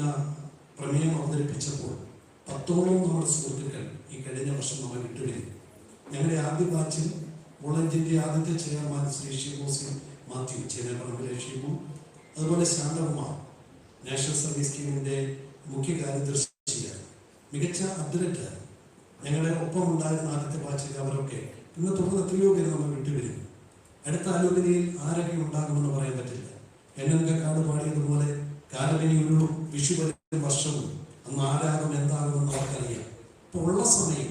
പ്രമേയം അവതരിപ്പിച്ചപ്പോൾ 10ഓളം നമ്മുടെ സുഹൃത്തുക്കൾ ഈ കഴിഞ്ഞ വർഷം നമ്മൾ വിട്ടുപിരിഞ്ഞു. ഞങ്ങളുടെ ആദ്യ ബാച്ചിൽ വോളന്റിയറിന്റെ ആദ്യത്തെ ചെയർമാൻ ശ്രീ ഷിബോസി മാത്യു, ചേനപ്പറമ്പിലെ ഷിബു, അതുപോലെ ശാന്തകുമാർ നാഷണൽ സർവീസ് സ്കീമിന്റെ മുഖ്യ കാര്യദർശിയാണ്. മികച്ച അത്ലറ്റ് ഞങ്ങളുടെ ഒപ്പം ഉണ്ടായിരുന്ന ആദ്യത്തെ ബാച്ചിൽ അവരൊക്കെ ഇന്ന് തുടർന്ന് എത്രയോ പേര് നമ്മൾ വിട്ടുപിരിഞ്ഞു. അടുത്ത അലുമിനിയിൽ ആരൊക്കെ ഉണ്ടാകുമെന്ന് പറയാൻ പറ്റില്ല. NN കക്കാട് പാടിയതുപോലെ കാരണം ഇനി ഒരു വിഷു വരുന്ന വർഷവും അന്ന് ആരാകും എന്താകുമെന്ന് അവർക്കറിയാം. അപ്പോൾ ഉള്ള സമയം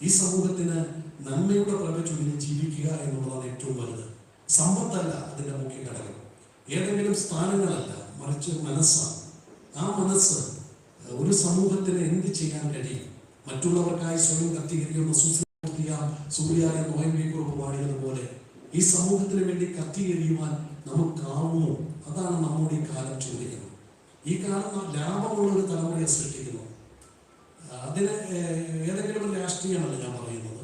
ഈ സമൂഹത്തിന് നന്മയുടെ പ്രഭ ചൊല്ലി ജീവിക്കുക എന്നുള്ളതാണ് ഏറ്റവും വലുത്. സമ്പത്തല്ല അതിൻ്റെ മുഖ്യ ഘടകം, ഏതെങ്കിലും സ്ഥാനങ്ങളല്ല, മറിച്ച് മനസ്സാണ്. ആ മനസ്സ് ഒരു സമൂഹത്തിന് എന്ത് ചെയ്യാൻ കഴിയും? മറ്റുള്ളവർക്കായി സ്വയം കത്തികരിക്കുന്ന സൂര്യായ നോയമ്പിക്കുറിപ്പ് പാടിയതുപോലെ ഈ സമൂഹത്തിന് വേണ്ടി കത്തികരിയുവാൻ നമുക്കാവുമോ? അതാണ് നമ്മുടെ ഈ കാലം ചോദിക്കുന്നത്. ഈ കാലം ലാഭമുള്ള ഒരു തലമുറയെ സൃഷ്ടിക്കുന്നു. അതിന് ഏതെങ്കിലും ഒരു രാഷ്ട്രീയമല്ല ഞാൻ പറയുന്നത്.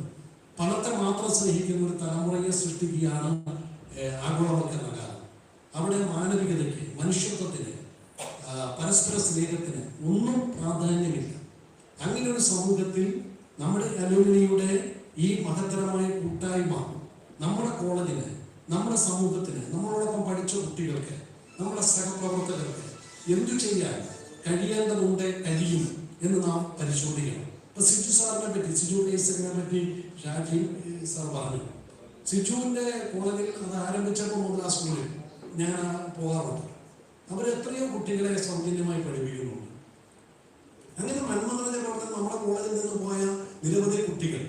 പണത്തെ മാത്രം സ്നേഹിക്കുന്ന ഒരു തലമുറയെ സൃഷ്ടിക്കുകയാണ് ആഗോളവൽക്കരണ കാലം. അവിടെ മാനവികതയ്ക്ക്, മനുഷ്യത്വത്തിന്, പരസ്പര സ്നേഹത്തിന് ഒന്നും പ്രാധാന്യമില്ല. അങ്ങനെ ഒരു സമൂഹത്തിൽ നമ്മുടെ അലുമിനിയുടെ ഈ മഹത്തരമായ കൂട്ടായ്മ നമ്മുടെ കോളേജിന്, നമ്മുടെ സമൂഹത്തിന്, നമ്മളോടൊപ്പം പഠിച്ച കുട്ടികൾക്ക്, നമ്മുടെ സഹപ്രവർത്തകർക്ക് എന്തു ചെയ്യാൻ കഴിയേണ്ടതുണ്ട്, കഴിയും എന്ന് നാം പരിശോധിക്കണം. ഇപ്പൊ സിജു സാറിനെ പറ്റി, സിജു കേസിനെ പറ്റി ഷാജി സാർ പറഞ്ഞു. സിജുവിന്റെ കോളേജിൽ അത് ആരംഭിച്ചപ്പോൾ മുതൽ ആ സ്കൂളിൽ ഞാൻ പോകാറുണ്ട്. അവരെത്രയോ കുട്ടികളെ സൗജന്യമായി പഠിപ്പിക്കുന്നുണ്ട്. അങ്ങനെ നന്മ നിറഞ്ഞ പ്രവർത്തനം നമ്മുടെ കോളേജിൽ നിന്ന് പോയ നിരവധി കുട്ടികൾ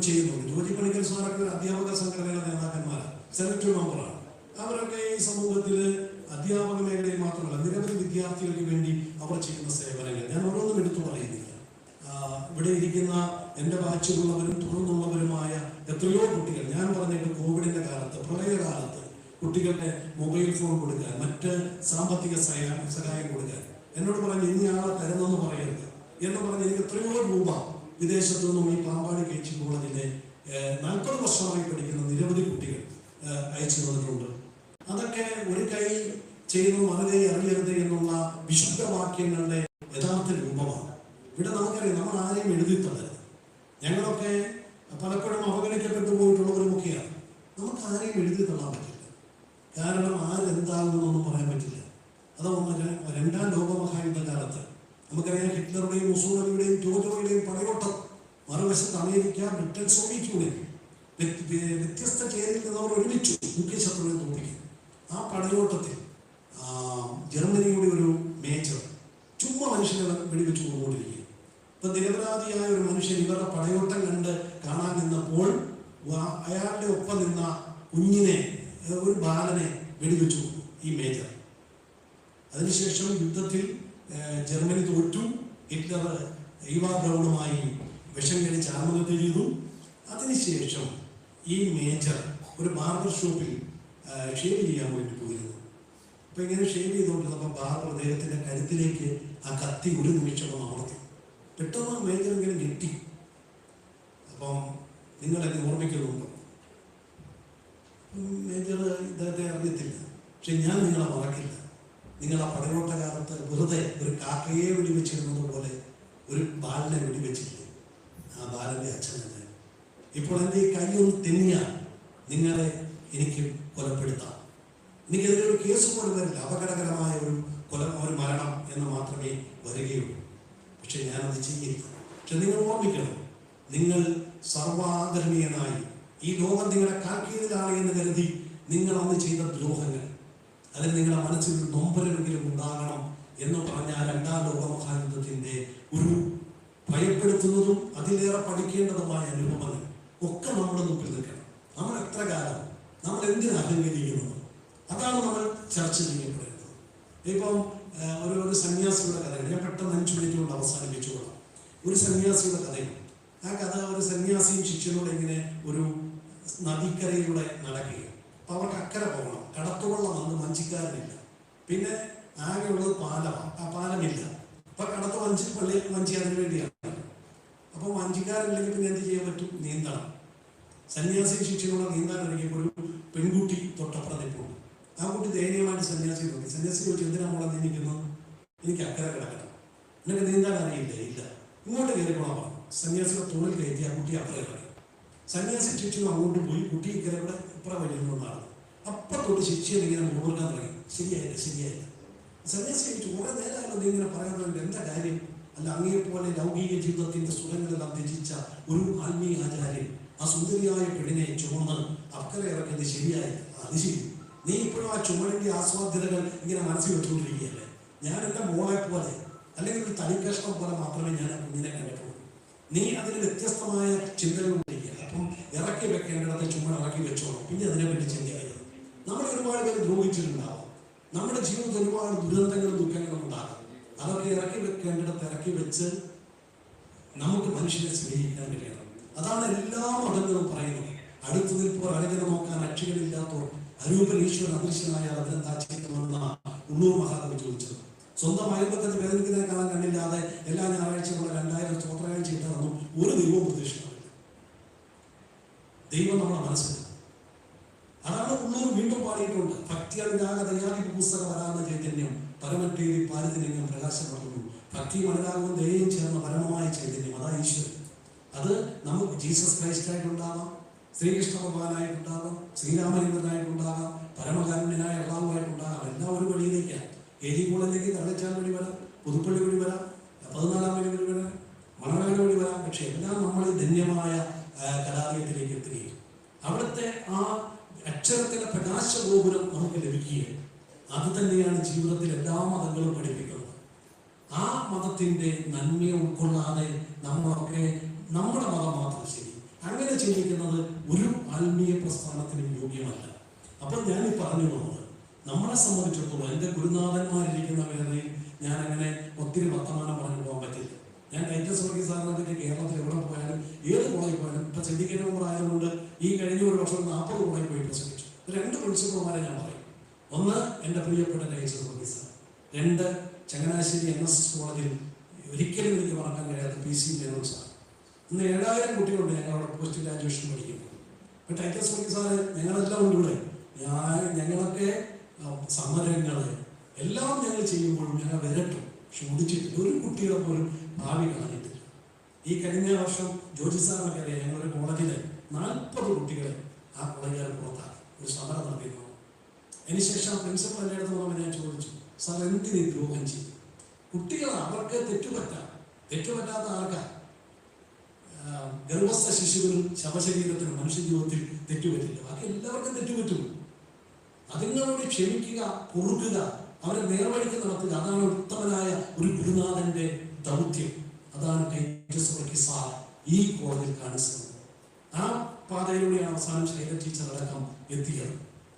ചെയ്യുന്നുണ്ട്. ജോജി പണിക്കൽ സാറൊക്കെ അധ്യാപക സംഘടനയുടെ നേതാക്കന്മാരാണ്, സെലക്ടീവ് മെമ്പറാണ്. അവരൊക്കെ ഈ സമൂഹത്തിൽ അധ്യാപക മേഖലയിൽ മാത്രമല്ല നിരവധി വിദ്യാർത്ഥികൾക്ക് വേണ്ടി അവർ ചെയ്യുന്ന സേവനങ്ങൾ ഞാൻ ഓരോന്നും എടുത്തു പറയുന്നില്ല. ഇവിടെ ഇരിക്കുന്ന എൻ്റെ ബാച്ചിലുള്ളവരും തുടർന്നുള്ളവരുമായ എത്രയോ കുട്ടികൾ, ഞാൻ പറഞ്ഞിട്ട് കോവിഡിന്റെ കാലത്ത്, പ്രളയകാലത്ത് കുട്ടികളുടെ മൊബൈൽ ഫോൺ കൊടുക്കാൻ, മറ്റ് സാമ്പത്തിക സഹായം കൊടുക്കാൻ എന്നോട് പറഞ്ഞ് ഇനി ആളെ തരുന്നെന്ന് പറയരുത് എന്ന് പറഞ്ഞ് എനിക്ക് എത്രയോ രൂപ വിദേശത്തു നിന്നും ഈ പാമ്പാടി കേച്ചി കോളേജിലെ 40 വർഷമായി പഠിക്കുന്ന നിരവധി കുട്ടികൾ അയച്ചു തന്നിട്ടുണ്ട്. അതൊക്കെ ഒരു കൈ ചെയ്യുന്നു മറുകൈ അറിയരുത് എന്നുള്ള വിശുദ്ധ വാക്യങ്ങളുടെ യഥാർത്ഥ രൂപമാണ്. ഇവിടെ നമുക്കറിയാം, നമ്മൾ ആരെയും എഴുതി തള്ളരുത്. ഞങ്ങളൊക്കെ പലപ്പോഴും അവഗണിക്കപ്പെട്ടു പോയിട്ടുള്ളവരുമൊക്കെയാണ്. നമുക്ക് ആരെയും എഴുതി തള്ളാൻ പറ്റില്ല. കാരണം ആരെന്താകുമെന്നൊന്നും പറയാൻ പറ്റില്ല. അതൊന്ന് രണ്ടാം ലോകമഹായുദ്ധ കാലത്ത് നമുക്കറിയാം, ഹിറ്റ്ലറുടെയും മുസോളിനിയുടെയും ജോജോയുടെയും പടയോട്ടം, മറുവശത്ത് അമേരിക്ക, ബ്രിട്ടൻ, സോവിയറ്റ് യൂണിയൻ, വ്യത്യസ്ത ചേരിയിൽ നിന്നവർ ഒരുമിച്ചു മുഖ്യ ശത്രുവിനെ തോൽപ്പിക്കും. ആ പടയോട്ടത്തിൽ ജർമ്മനിയുടെ ഒരു മേജർ ചുമ്മാ മനുഷ്യനെ വെടിവെച്ചു കൊണ്ടുകൊണ്ടിരിക്കുക. ഇപ്പൊ നിരപരാധിയായ ഒരു മനുഷ്യൻ ഇവരുടെ പടയോട്ടം കണ്ട് കാണാൻ നിന്നപ്പോൾ അയാളുടെ ഒപ്പം നിന്ന കുഞ്ഞിനെ, ഒരു ബാലനെ വെടിവെച്ചു ഈ മേജർ. അതിനുശേഷം യുദ്ധത്തിൽ ജർമ്മനി തോറ്റു. ഹിറ്റ്ലർ ഈവാ ബ്രൗണുമായി വിഷം കഴിച്ച് ആത്മഹത്യ ചെയ്തു. അതിനുശേഷം ഈ മേജർ ഒരു ബാർബർ ഷോപ്പിൽ ഷേവ് ചെയ്യാൻ വേണ്ടി പോയിരുന്നു. അപ്പൊ ഇങ്ങനെ ഷേവ് ചെയ്തുകൊണ്ടിരുന്നപ്പോൾ ബാർബർ അദ്ദേഹത്തിന്റെ കരുത്തിലേക്ക് ആ കത്തി ഒരു നിമിഷം അമർത്തി. പെട്ടെന്ന് മേജർ ഇങ്ങനെ ഞെട്ടി. അപ്പം നിങ്ങളെന്നെ ഓർമ്മിക്കുന്നുണ്ടോ? മേജർ ഇദ്ദേഹത്തെ അറിയത്തില്ല. പക്ഷെ ഞാൻ നിങ്ങളെ മറക്കില്ല. നിങ്ങൾ ആ പടയോട്ട കാലത്ത് വെറുതെ ഒരു കാക്കയെ വെടിവെച്ചിരുന്നത് പോലെ ഒരു ബാലനെ വെടിവെച്ചില്ലേ? ആ ബാലന്റെ അച്ഛൻ തന്നെ. ഇപ്പോൾ എൻ്റെ ഈ കൈയൊന്ന് തെന്നിയാൽ നിങ്ങളെ എനിക്ക് കൊലപ്പെടുത്താം. എനിക്കെതിരെ ഒരു കേസ് പോലും വരില്ല. അപകടകരമായ ഒരു മരണം എന്ന് മാത്രമേ വരികയുള്ളൂ. പക്ഷെ ഞാനത് ചെയ്യില്ല. പക്ഷെ നിങ്ങൾ ഓർമ്മിക്കണം, നിങ്ങൾ സർവാദരണീയനായി ഈ ലോകം നിങ്ങളുടെ കാൽക്കീഴിലാണ് എന്ന് കരുതി നിങ്ങൾ അന്ന് ചെയ്ത ദ്രോഹങ്ങൾ, അതിന് നിങ്ങളുടെ മനസ്സിൽ നൊമ്പരമെങ്കിലും ഉണ്ടാകണം എന്ന് പറഞ്ഞ രണ്ടാം ലോകമഹായുദ്ധത്തിന്റെ ഒരു ഭയപ്പെടുത്തുന്നതും അതിലേറെ പഠിക്കേണ്ടതുമായ അനുഭവങ്ങൾ ഒക്കെ നമ്മുടെ മുമ്പിൽ നിൽക്കണം. നമ്മൾ എത്ര കാലം നമ്മൾ എന്തിനു അഹങ്കരിക്കുന്നത്? അതാണ് നമ്മൾ ചർച്ച ചെയ്യപ്പെടുന്നത്. ഇപ്പം ഒരു സന്യാസിയുടെ കഥയാണ്. ഞാൻ പെട്ടെന്ന് 5 മിനിറ്റ് കൊണ്ട് അവസാനിപ്പിച്ചുകൊള്ളാം. ഒരു സന്യാസിയുടെ കഥയാണ്. ആ കഥ ഒരു സന്യാസിയും ശിഷ്യനോട് ഇങ്ങനെ ഒരു നദിക്കരയിലൂടെ നടക്കുകയാണ്. അപ്പൊ അവർക്ക് അക്കരെ പോകണം. കടത്തുവള്ളം വന്ന് വഞ്ചിക്കാരനില്ല. പിന്നെ ആകെയുള്ളത് പാലമാണ്. ആ പാലമില്ല. അപ്പൊ കടത്ത് വഞ്ചി അതിനു വേണ്ടിയാണ്. അപ്പൊ വഞ്ചിക്കാരില്ലെങ്കിൽ പിന്നെ എന്ത് ചെയ്യാൻ പറ്റും? നീന്തണം. സന്യാസി ശിക്ഷയോടെ നീന്താൻ ഇറങ്ങിയപ്പോൾ ഒരു പെൺകുട്ടി തൊട്ടപ്പുറം നിൽപ്പുണ്ട്. ആ കുട്ടി ദയനീയമായിട്ട് സന്യാസി നോക്കി. സന്യാസി ചോദിച്ചു, എന്തിനാ മോളെ നീന്തിക്കുന്നത്? എനിക്ക് അക്കരെ കിടക്കണം. നിനക്ക് നീന്താൻ അറിയില്ല? ഇല്ല. ഇങ്ങോട്ട് കയറിക്കോളാം പറഞ്ഞു. സന്യാസിയുടെ തുണിൽ കയറ്റി ആ കുട്ടി അക്കരെ കിടക്കും. സന്യാസി ശിക്ഷ അങ്ങോട്ട് പോയി. കുട്ടി ഇക്കരെ കൂടെ ഇപ്പുറം വരുന്നതാണ്. അപ്പൊ തൊട്ട് ശിക്ഷയിൽ ഇങ്ങനെ മുഴുവൻ തുടങ്ങി. ശരിയായില്ല. സന്യാസി ചോദിച്ചു, കുറെ നേരമല്ലോ നീ ഇങ്ങനെ പറയാൻ എന്താ കാര്യം? അല്ല, അങ്ങേപോലെ ലൗകിക ജീവിതത്തിന്റെ സുഖങ്ങളെല്ലാം ത്യജിച്ച ഒരു ആത്മീയ ആചാര്യൻ ആ സുന്ദരിയായ പെണ്ണിനെ ചുമന്ന് അക്കരെ ഇറക്കിയത് ശരിയായില്ല. അത് ശരി. നീ ഇപ്പോഴും ആ ചുമടിന്റെ ആസ്വാദ്യതകൾ ഇങ്ങനെ മനസ്സിൽ വെച്ചുകൊണ്ടിരിക്കുകയല്ലേ? ഞാൻ എൻ്റെ മോളെ പോലെ അല്ലെങ്കിൽ ഒരു തനിക്കഷ്ണം പോലെ മാത്രമേ ഞാൻ കുഞ്ഞിനെ കണ്ടിട്ടുള്ളൂ. നീ അതിന് വ്യത്യസ്തമായ ചിന്തകളുണ്ടിരിക്കുക. അപ്പം ഇറക്കി വെക്കേണ്ടിടത്ത് ചുമ്മാ ഇറക്കി വെച്ചോളൂ, പിന്നെ അതിനെപ്പറ്റി ചിന്തിക്കരുത്. നമ്മൾ ഒരുപാട് പേര് ദ്രോഹിച്ചിട്ടുണ്ടാവും. നമ്മുടെ ജീവിതത്തിൽ ഒരുപാട് ദുരന്തങ്ങളും ദുഃഖങ്ങളും ഉണ്ടാകും. അതൊക്കെ ഇറക്കി വെക്കേണ്ടിടത്ത് ഇറക്കി വെച്ച് നമുക്ക് മനുഷ്യനെ സ്നേഹിക്കാൻ കഴിയണം. അതാണ് എല്ലാ മതങ്ങളും പറയുന്നത്. അടുത്തു നിൽപ്പോർ അഴകിനെ നോക്കാൻ അക്ഷികളില്ലാത്തോർ അരൂപൻ ഈശ്വരൻ അദൃശ്യനായ അതിനെന്താ ചെയ്യുമെന്ന ഉള്ളൂർ മഹാകവി ചോദിച്ചത്. സ്വന്തം അയൽപക്കത്ത് വേദനിക്കുന്നതിനെ കാണാൻ കണ്ടില്ലാതെ എല്ലാ ഞായറാഴ്ചയുള്ള 2000 സ്തോത്രങ്ങൾ ചെയ്താണെന്നും ഒരു ദൈവവും പ്രതീക്ഷിക്കുന്നില്ല. ദൈവം നമ്മുടെ മനസ്സിൽ. അതാണ് ഉള്ളൂർ വീണ്ടും പാടിയിട്ടുണ്ട്. ഭക്തിയാതി പുസ്തകം വരാവുന്ന ചൈതന്യം പരമറ്റേരി പാരിതിനെയും പ്രകാശം പകർന്നു. ഭക്തി മനരാകും ദയയും ചേർന്ന പരമമായ ചൈതന്യം, അതാ ഈശ്വരൻ. അത് നമുക്ക് ജീസസ് ക്രൈസ്റ്റായിട്ടുണ്ടാകാം, ശ്രീകൃഷ്ണ ഭഗവാനായിട്ടുണ്ടാകാം, ശ്രീരാമചന്ദ്രനായിട്ടുണ്ടാകാം, പരമകാരുണ്യനായ അള്ളാഹുവായിട്ടുണ്ടാകാം. എല്ലാം ഒരു വഴിയിലേക്കാണ്. KG കോളേജിലേക്ക് തലച്ചാൽ വഴി വരാം, പുതുപ്പള്ളി വഴി വരാം, 14 മൈൽ വഴി വരാം, മണവേല വഴി വരാം. പക്ഷെ എല്ലാം നമ്മൾ ധന്യമായ കലാലയത്തിലേക്ക് എത്തുകയും അവിടുത്തെ ആ അക്ഷരത്തിലെ പ്രകാശഗോപുരം നമുക്ക് ലഭിക്കുകയും അത് തന്നെയാണ് ജീവിതത്തിൽ എല്ലാ മതങ്ങളും പഠിപ്പിക്കുന്നത്. ആ മതത്തിന്റെ നന്മയെ ഉൾക്കൊള്ളാതെ നമ്മളൊക്കെ നമ്മുടെ മതം മാത്രം ശരി, അങ്ങനെ ചിന്തിക്കുന്നത് ഒരു ആത്മീയ പ്രസ്ഥാനത്തിനും യോഗ്യമല്ല. അപ്പോൾ ഞാൻ ഈ പറഞ്ഞു പോകുന്നത്, നമ്മളെ സംബന്ധിച്ചിടത്തോളം എൻ്റെ ഗുരുനാഥന്മാരിരിക്കുന്ന വേളയിൽ ഞാൻ അങ്ങനെ ഒത്തിരി വർത്തമാനം പറഞ്ഞു പോകാൻ പറ്റില്ല. ഞാൻ ടൈറ്റസ് വർഗീസ് സാറിനെ പറ്റി കേരളത്തിൽ എവിടെ പോയാലും ഏത് കോളേജിൽ പോയാലും ഇപ്പം സിൻഡിക്കേറ്റ് മെമ്പർ ആയതുകൊണ്ട് ഈ കഴിഞ്ഞ ഒരു വർഷം 40 കോളേജിൽ പോയി പ്രസംഗിച്ചു. 2 പ്രിൻസിപ്പൽമാരെ ഞാൻ പറയും. ഒന്ന് എൻ്റെ പ്രിയപ്പെട്ട Titus Varghese sir, 2 Changanassery NSS കോളേജിൽ ഒരിക്കലും എനിക്ക് മറക്കാൻ കഴിയാത്ത PC മേനോൻ സാർ. ഇന്ന് 7000 കുട്ടികളുണ്ട് ഞങ്ങളവിടെ പോസ്റ്റ് ഗ്രാജുവേഷൻ പഠിക്കുന്നു. ഇപ്പം ടൈറ്റസ് വർഗീസ് സാറ് ഞങ്ങളെല്ലാം ഉണ്ട് ഇവിടെ. ഞങ്ങളൊക്കെ സമരങ്ങൾ എല്ലാം ഞങ്ങൾ ചെയ്യുമ്പോഴും ഞങ്ങൾ വിരട്ടും, ചോദിച്ചിട്ടില്ല. ഒരു കുട്ടികളെ പോലും ഭാവി കാണിട്ടില്ല. ഈ കഴിഞ്ഞ വർഷം ജോജി സാറിനൊക്കെ അറിയാം, ഞങ്ങളൊരു കോളേജിലെ 40 കുട്ടികളെ ആ കോളേജുകാർ പുറത്താക്കി ഒരു സമരം നടത്തിയിരുന്നു. അതിനുശേഷം പ്രിൻസിപ്പൽ എൻ്റെ അടുത്ത് വന്നപ്പോൾ ഞാൻ ചോദിച്ചു, സാർ എന്തിനീ ദ്രോഹം ചെയ്തു? കുട്ടികൾ അവർക്ക് തെറ്റുപറ്റാത്ത ആൾക്കാർ. ഗർഭസ്ഥ ശിശുവിനും ശവശരീരത്തിനും മനുഷ്യ ജീവിതത്തിൽ തെറ്റുപറ്റില്ല. ബാക്കി എല്ലാവർക്കും തെറ്റുപറ്റും. അതുങ്ങളോട് ക്ഷമിക്കുക, പൊറുക്കുക, അവരെ നേർവഴിക്ക് നടത്തുക. അതാണ് ഉത്തമനായ ഒരു ഗുരുനാഥന്റെ ദൗത്യം. അതാണ് ടൈറ്റസ് വർഗീസ് സാർ ഈ കോളേജിൽ കാണിച്ചത്. ആ പാതയിലൂടെയാണ് അവസാനം ശൈല ടീച്ചർ അടക്കം എത്തിയത്.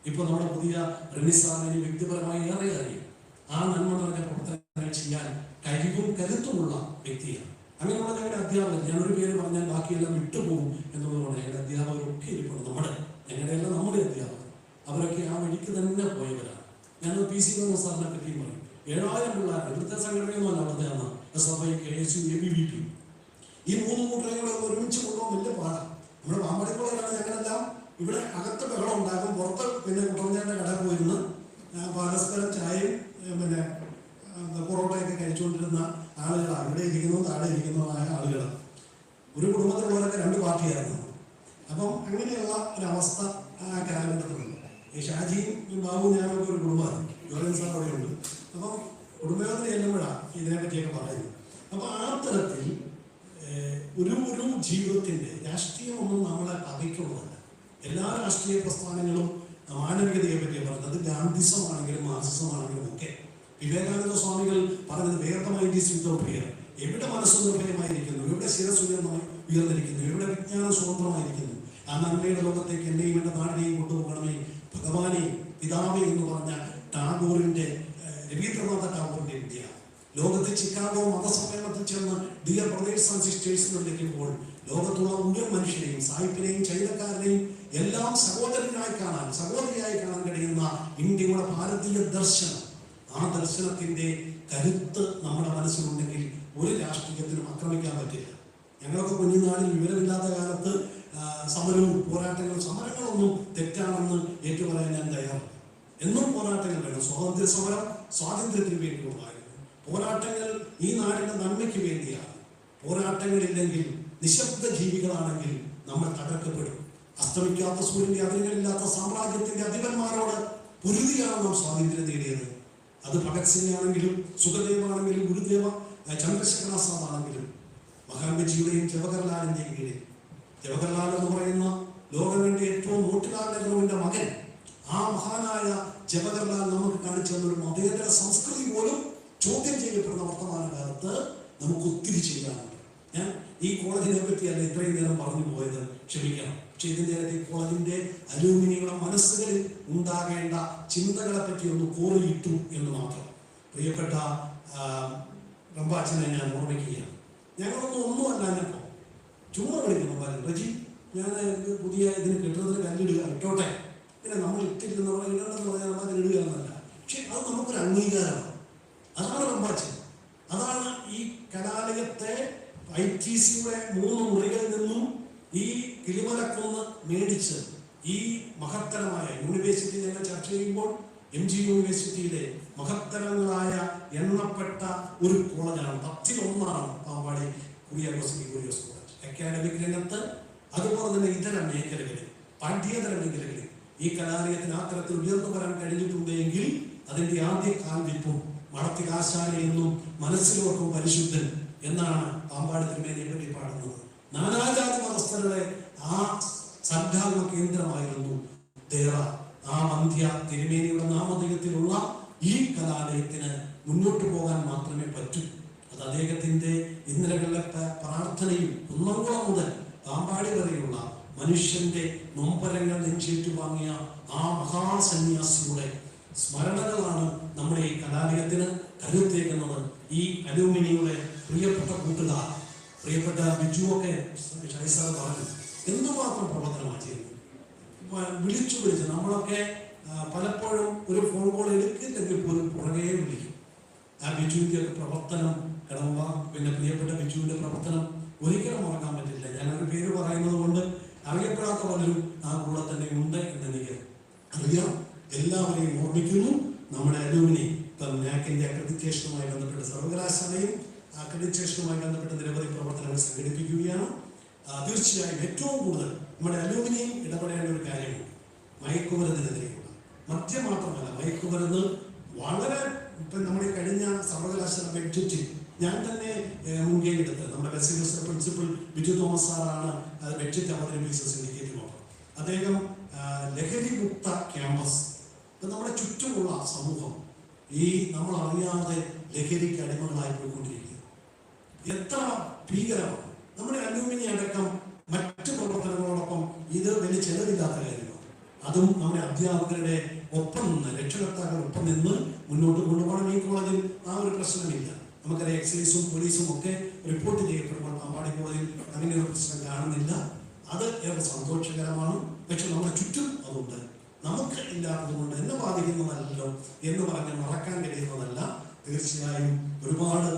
ഇപ്പൊ നമ്മുടെ പുതിയ റെനി സാറിനെ വ്യക്തിപരമായി ഏറെ അറിയും. ആ നന്മ നിറഞ്ഞ പ്രവർത്തനങ്ങൾ ചെയ്യാൻ കഴിവും കരുത്തുമുള്ള വ്യക്തിയാണ്. അങ്ങനെയുള്ള ഞങ്ങളുടെ അധ്യാപകർ, ഞാനൊരു പേര് പറഞ്ഞാൽ ബാക്കിയെല്ലാം വിട്ടുപോകും എന്നുള്ളതുകൊണ്ട് ഞങ്ങളുടെ അധ്യാപകരൊക്കെ ഇരിപ്പുണ്ട്. ഞങ്ങളുടെ എല്ലാം നമ്മുടെ അധ്യാപകർ അവരൊക്കെ ആ വഴിക്ക് തന്നെ പോയവരാണ്. ഞാൻ PC മേനോൻ സാറിനെ പറ്റിയും പറയും. 7000 പിള്ളേർ ഇവിടുത്തെ സംഘടനയൊന്നും അല്ല, അവിടുത്തെ SFI, KSU, ABVP ഈ 3 കൂട്ടരെയും കൂടെ ഒരുമിച്ച് കൊണ്ടുപോകാൻ വലിയ പാടാണ്. നമ്മുടെ പാമ്പാടിക്കുളയിലാണ് ഞങ്ങളെല്ലാം. ഇവിടെ അകത്ത് ബഹളം ഉണ്ടാകും, പുറത്ത് പിന്നെ കുട്ടവഞ്ചാന്റെ കടയിൽ പോയിരുന്ന് പരസ്പരം ചായയും പിന്നെ പൊറോട്ടയൊക്കെ കഴിച്ചുകൊണ്ടിരുന്ന ആളുകളാണ്. ഇവിടെ ഇരിക്കുന്നതും താഴെ ഇരിക്കുന്നതുമായ ആളുകൾ. ഒരു കുടുംബത്തിലുള്ളവരൊക്കെ 2 പാർട്ടിയായിരുന്നു. അപ്പം അങ്ങനെയുള്ള ഒരവസ്ഥ ആ കാലഘട്ടത്തിലുണ്ട്. ഈ ഷാജിയും ബാബു ഞാനൊക്കെ ഒരു കുടുംബമാണ്. ജോലൻ സാർ അവിടെയുണ്ട്. അപ്പം കുടുംബയോഗത്തിന് ചെല്ലുമ്പോഴാണ് ഇതിനെപ്പറ്റിയൊക്കെ പറയുന്നത്. അപ്പം ആ തരത്തിൽ ഒരു ജീവിതത്തിന്റെ രാഷ്ട്രീയമൊന്നും നമ്മളെ പകയ്ക്കുള്ളതല്ല. എല്ലാ രാഷ്ട്രീയ പ്രസ്ഥാനങ്ങളും മാനവികതയെ പറ്റിയാണ് പറഞ്ഞത്. അത് ഗാന്ധിസമാണെങ്കിലും മാർക്സിസമാണെങ്കിലും ഒക്കെ. വിവേകാനന്ദ സ്വാമികൾ പറഞ്ഞത് വേർത മൈൻഡ് ഈസ് വിത്തൗട്ട് ഫിയർ. എവിടെ മനസ്സ് നിർഭയമായിരിക്കുന്നു, എവിടെ ശിരസ് ഉയർന്നിരിക്കുന്നു, എവിടെ വിജ്ഞാനം സ്വതന്ത്രമായിരിക്കുന്നു, ആ നന്മയുടെ ലോകത്തേക്ക് എന്നെയും എൻ്റെ നാടിനെയും കൊണ്ടുപോകണമേ ഭഗവാനെ പിതാവേ എന്ന് പറഞ്ഞ ടാഗോറിന്റെ, രവീന്ദ്രനാഥ ടാഗോറിന്റെ ഇന്ത്യ. ലോകത്തെ ചിക്കാഗോ മതസമ്മേളനത്തിൽ ചെന്ന് ഡിയർ ബ്രദേഴ്സ് ആൻഡ് സിസ്റ്റേഴ്സ് വിളിക്കുമ്പോൾ ലോകത്തുള്ള മുഴുവൻ മനുഷ്യരെയും, സായിപ്പിനെയും ചൈനക്കാരനെയും എല്ലാം സഹോദരനായി കാണാൻ, സഹോദരിയായി കാണാൻ കഴിയുന്ന ഇന്ത്യയുടെ ഭാരതീയ ദർശനം, ആ ദർശനത്തിന്റെ കരുത്ത് നമ്മുടെ മനസ്സിലുണ്ടെങ്കിൽ ഒരു രാഷ്ട്രീയത്തിനും ആക്രമിക്കാൻ പറ്റില്ല. ഞങ്ങളൊക്കെ കുഞ്ഞുനാളിൽ വിവരമില്ലാത്ത കാലത്ത് സമരങ്ങളൊന്നും തെറ്റാണെന്ന് ഏറ്റുപറയാൻ ഞാൻ തയ്യാറാണ്. എന്നും പോരാട്ടങ്ങൾ വേണം. സ്വാതന്ത്ര്യ സമരം സ്വാതന്ത്ര്യത്തിന് വേണ്ടിയുള്ളതായിരുന്നു. പോരാട്ടങ്ങൾ ഈ നാടിന്റെ നന്മയ്ക്ക് വേണ്ടിയാണ്. പോരാട്ടങ്ങളില്ലെങ്കിൽ, നിശബ്ദ ജീവികളാണെങ്കിൽ നമ്മൾ തകർക്കപ്പെടും. അസ്തമിക്കാത്ത സൂര്യന്റെ അതിരുകളില്ലാത്ത സാമ്രാജ്യത്തിന്റെ അധിപന്മാരോട് പൊരുതിയാണ് നാം സ്വാതന്ത്ര്യം നേടിയത്. അത് ഭഗത് സിംഗ് ആണെങ്കിലും, സുഖദേവാണെങ്കിലും, ഗുരുദേവ ചന്ദ്രശേഖർ ആസാദ് ആണെങ്കിലും, മഹാത്മജിയുടെയും ജവഹർലാലിന്റെയും കീഴിൽ. ജവഹർലാൽ എന്ന് പറയുന്ന ലോകത്തിന്റെ ഏറ്റവും മോട്ടിലാൽ നെഹ്റുവിന്റെ മകൻ, ആ മഹാനായ ജവഹർലാൽ നമുക്ക് കാണിച്ചു തന്നൊരു മതേതര സംസ്കൃതി പോലും ചോദ്യം ചെയ്യപ്പെടുന്ന വർത്തമാനകാലത്ത് നമുക്ക് ഒത്തിരി ചെയ്യാനുണ്ട്. ഞാൻ ഈ കോളേജിനെ പറ്റിയല്ല ഇത്രയും നേരം പറഞ്ഞു പോയത്, ക്ഷമിക്കണം. പക്ഷെ ഇതിൻ്റെ ഈ കോളേജിന്റെ അലൂമിനിയുടെ മനസ്സുകളിൽ ഉണ്ടാകേണ്ട ചിന്തകളെ പറ്റി ഒന്ന് കോറിയിട്ടു എന്ന് മാത്രം. പ്രിയപ്പെട്ട റംബാച്ചനെ ഞാൻ ഓർമ്മിക്കുകയാണ്. ഞങ്ങളൊന്നും അല്ലാഞ്ഞപ്പോ ചുമ്മാ വിളിക്കുന്നു പറഞ്ഞു, റജി ഞാൻ പുതിയ ഇതിന് കെട്ടുന്നതിന് കല്ലിടുക, ഇട്ടോട്ടെ. പിന്നെ നമ്മൾ ഇട്ടിരുന്ന ഇടണമെന്ന് പറഞ്ഞാൽ നമ്മൾ അതിൽ ഇടുക എന്നല്ല. പക്ഷെ അത് നമുക്കൊരു അംഗീകാരമാണ്. അതാണ് റംബാച്ചൻ. അതാണ് ഈ കലാലയത്തെ ITCയുടെ 3 മുറികളിൽ നിന്നും ഈ കിളിമലക്കുന്ന് മേടിച്ച് ഈ മഹത്തരമായ യൂണിവേഴ്സിറ്റി ഞങ്ങൾ ചർച്ച ചെയ്യുമ്പോൾ MG യൂണിവേഴ്സിറ്റിയിലെ മഹത്തരങ്ങളായ എണ്ണപ്പെട്ട ഒരു കോളേജാണ്. 10-1 പാമ്പാടി കുര്യാക്കോസ് കോളേജ്. അക്കാഡമിക് രംഗത്ത് അതുപോലെ തന്നെ ഇതര മേഖലകളിൽ, പാഠ്യേതര മേഖലകളിൽ ഈ കലാലയത്തിന് ആ തരത്തിൽ ഉയർന്നു വരാൻ കഴിഞ്ഞിട്ടുണ്ടെങ്കിൽ അതിന്റെ ആദ്യ കാൽവിപ്പും മടത്തികാശാലയെന്നും മനസ്സിലോർക്കും പരിശുദ്ധൻ എന്നാണ് പാമ്പാടി തിരുമേനിയെ പറ്റി പാടുന്നത്. നാനാജാതി മതസ്ഥരുടെ ആ സദ്ധാത്മ കേന്ദ്രമായിരുന്നു ദേറ. ആ വന്ധ്യ തിരുമേനിയുടെ നാമധേയത്തിലുള്ള ഈ കലാലയത്തിന് മുന്നോട്ട് പോകാൻ മാത്രമേ പറ്റൂ. അത് അദ്ദേഹത്തിന്റെ ഇന്നലകളിലെ പ്രാർത്ഥനയും കുന്നംകുളം മുതൽ പാമ്പാടി വരെയുള്ള മനുഷ്യന്റെ നൊമ്പരങ്ങൾ നെഞ്ചേറ്റു വാങ്ങിയ ആ മഹാസന്യാസിയുടെ സ്മരണകളാണ് നമ്മുടെ ഈ കലാലയത്തിന് കരുത്തേക്കുന്നത്. ഈ അലൂമിനിയുടെ പ്രിയപ്പെട്ട കൂട്ടുകാർ, പ്രിയപ്പെട്ട ബിജുവൊക്കെ ഷൈസാർ പറഞ്ഞു എന്തുമാത്രം പ്രവർത്തനമാണ് ചെയ്യുന്നത്. വിളിച്ചു നമ്മളൊക്കെ പലപ്പോഴും ഒരു ഫോൺ കോൾ എടുക്കില്ലെങ്കിൽ പോലും പുറകെ വിളിക്കും. ആ ബിജുവിന്റെ പ്രവർത്തനം കടമ്പ, പിന്നെ പ്രിയപ്പെട്ട ബിജുവിന്റെ പ്രവർത്തനം ഒരിക്കലും മറക്കാൻ പറ്റില്ല. ഞാനൊരു പേര് പറയുന്നത് കൊണ്ട് അറിയപ്പെടാത്ത പലരും ആ കൂടെ തന്നെ ഉണ്ട് എന്നെനിക്ക് അറിയാം. എല്ലാവരെയും ഓർമ്മിക്കുന്നു. നമ്മുടെ അലൂമിനി ഇപ്പം നാക്കിന്റെ അക്രഡിറ്റേഷനുമായി ബന്ധപ്പെട്ട് സർവകലാശാലയും അക്രഡിറ്റേഷനുമായി ബന്ധപ്പെട്ട് നിരവധി പ്രവർത്തനങ്ങൾ സംഘടിപ്പിക്കുകയാണ്. തീർച്ചയായും ഏറ്റവും കൂടുതൽ നമ്മുടെ അലൂമിനിയം ഇടപെടേണ്ട ഒരു കാര്യമുണ്ട്, മയക്കുമരുന്നിനെതിരെയുള്ള. മദ്യം മാത്രമല്ല, മയക്കുമരുന്ന് വളരെ ഇപ്പം നമ്മുടെ കഴിഞ്ഞ സർവകലാശാല ബഡ്ജറ്റിൽ ഞാൻ തന്നെ മുൻകൈ എടുത്ത് നമ്മുടെ ബെസിലിയസ് പ്രിൻസിപ്പൽ ബിജു തോമസ് സാറാണ് അത് ബഡ്ജറ്റ് അവതരിപ്പിച്ച സിൻഡിക്കേറ്റ് മോഡൽ. അദ്ദേഹം ലഹരി മുക്ത ക്യാമ്പസ്, നമ്മുടെ ചുറ്റുമുള്ള സമൂഹം ഈ നമ്മൾ അറിയാതെ ലഹരിക്ക് അടിമകളായി പോയിക്കൊണ്ടിരിക്കുക. എത്ര ഭീകരമാണ്. നമ്മുടെ അലൂമിനി അടക്കം മറ്റു പ്രവർത്തനങ്ങളോടൊപ്പം ഇത് വലിയ ചെലവില്ലാത്ത കാര്യമാണ്. അതും നമ്മുടെ അധ്യാപകരുടെ ഒപ്പം നിന്ന്, രക്ഷകർത്താക്കളുടെ ഒപ്പം നിന്ന് മുന്നോട്ട് കൊണ്ടുപോകണം. ഈ കോളേജിൽ ആ ഒരു പ്രശ്നമില്ല. നമുക്കറിയാം എക്സൈസും പോലീസും ഒക്കെ റിപ്പോർട്ട് ചെയ്യപ്പെടുമ്പോൾ പാമ്പാടി കോളേജിൽ അങ്ങനെ ഒരു പ്രശ്നം കാണുന്നില്ല. അത് ഏറെ സന്തോഷകരമാണ്. പക്ഷെ നമ്മുടെ ചുറ്റും അതുണ്ട്. നമുക്ക് ഇല്ലാത്തത് കൊണ്ട് എന്നെ ബാധിക്കുന്നതല്ലോ എന്ന് പറഞ്ഞ് മറക്കാൻ കഴിയുന്നതല്ല. തീർച്ചയായും ഒരുപാട്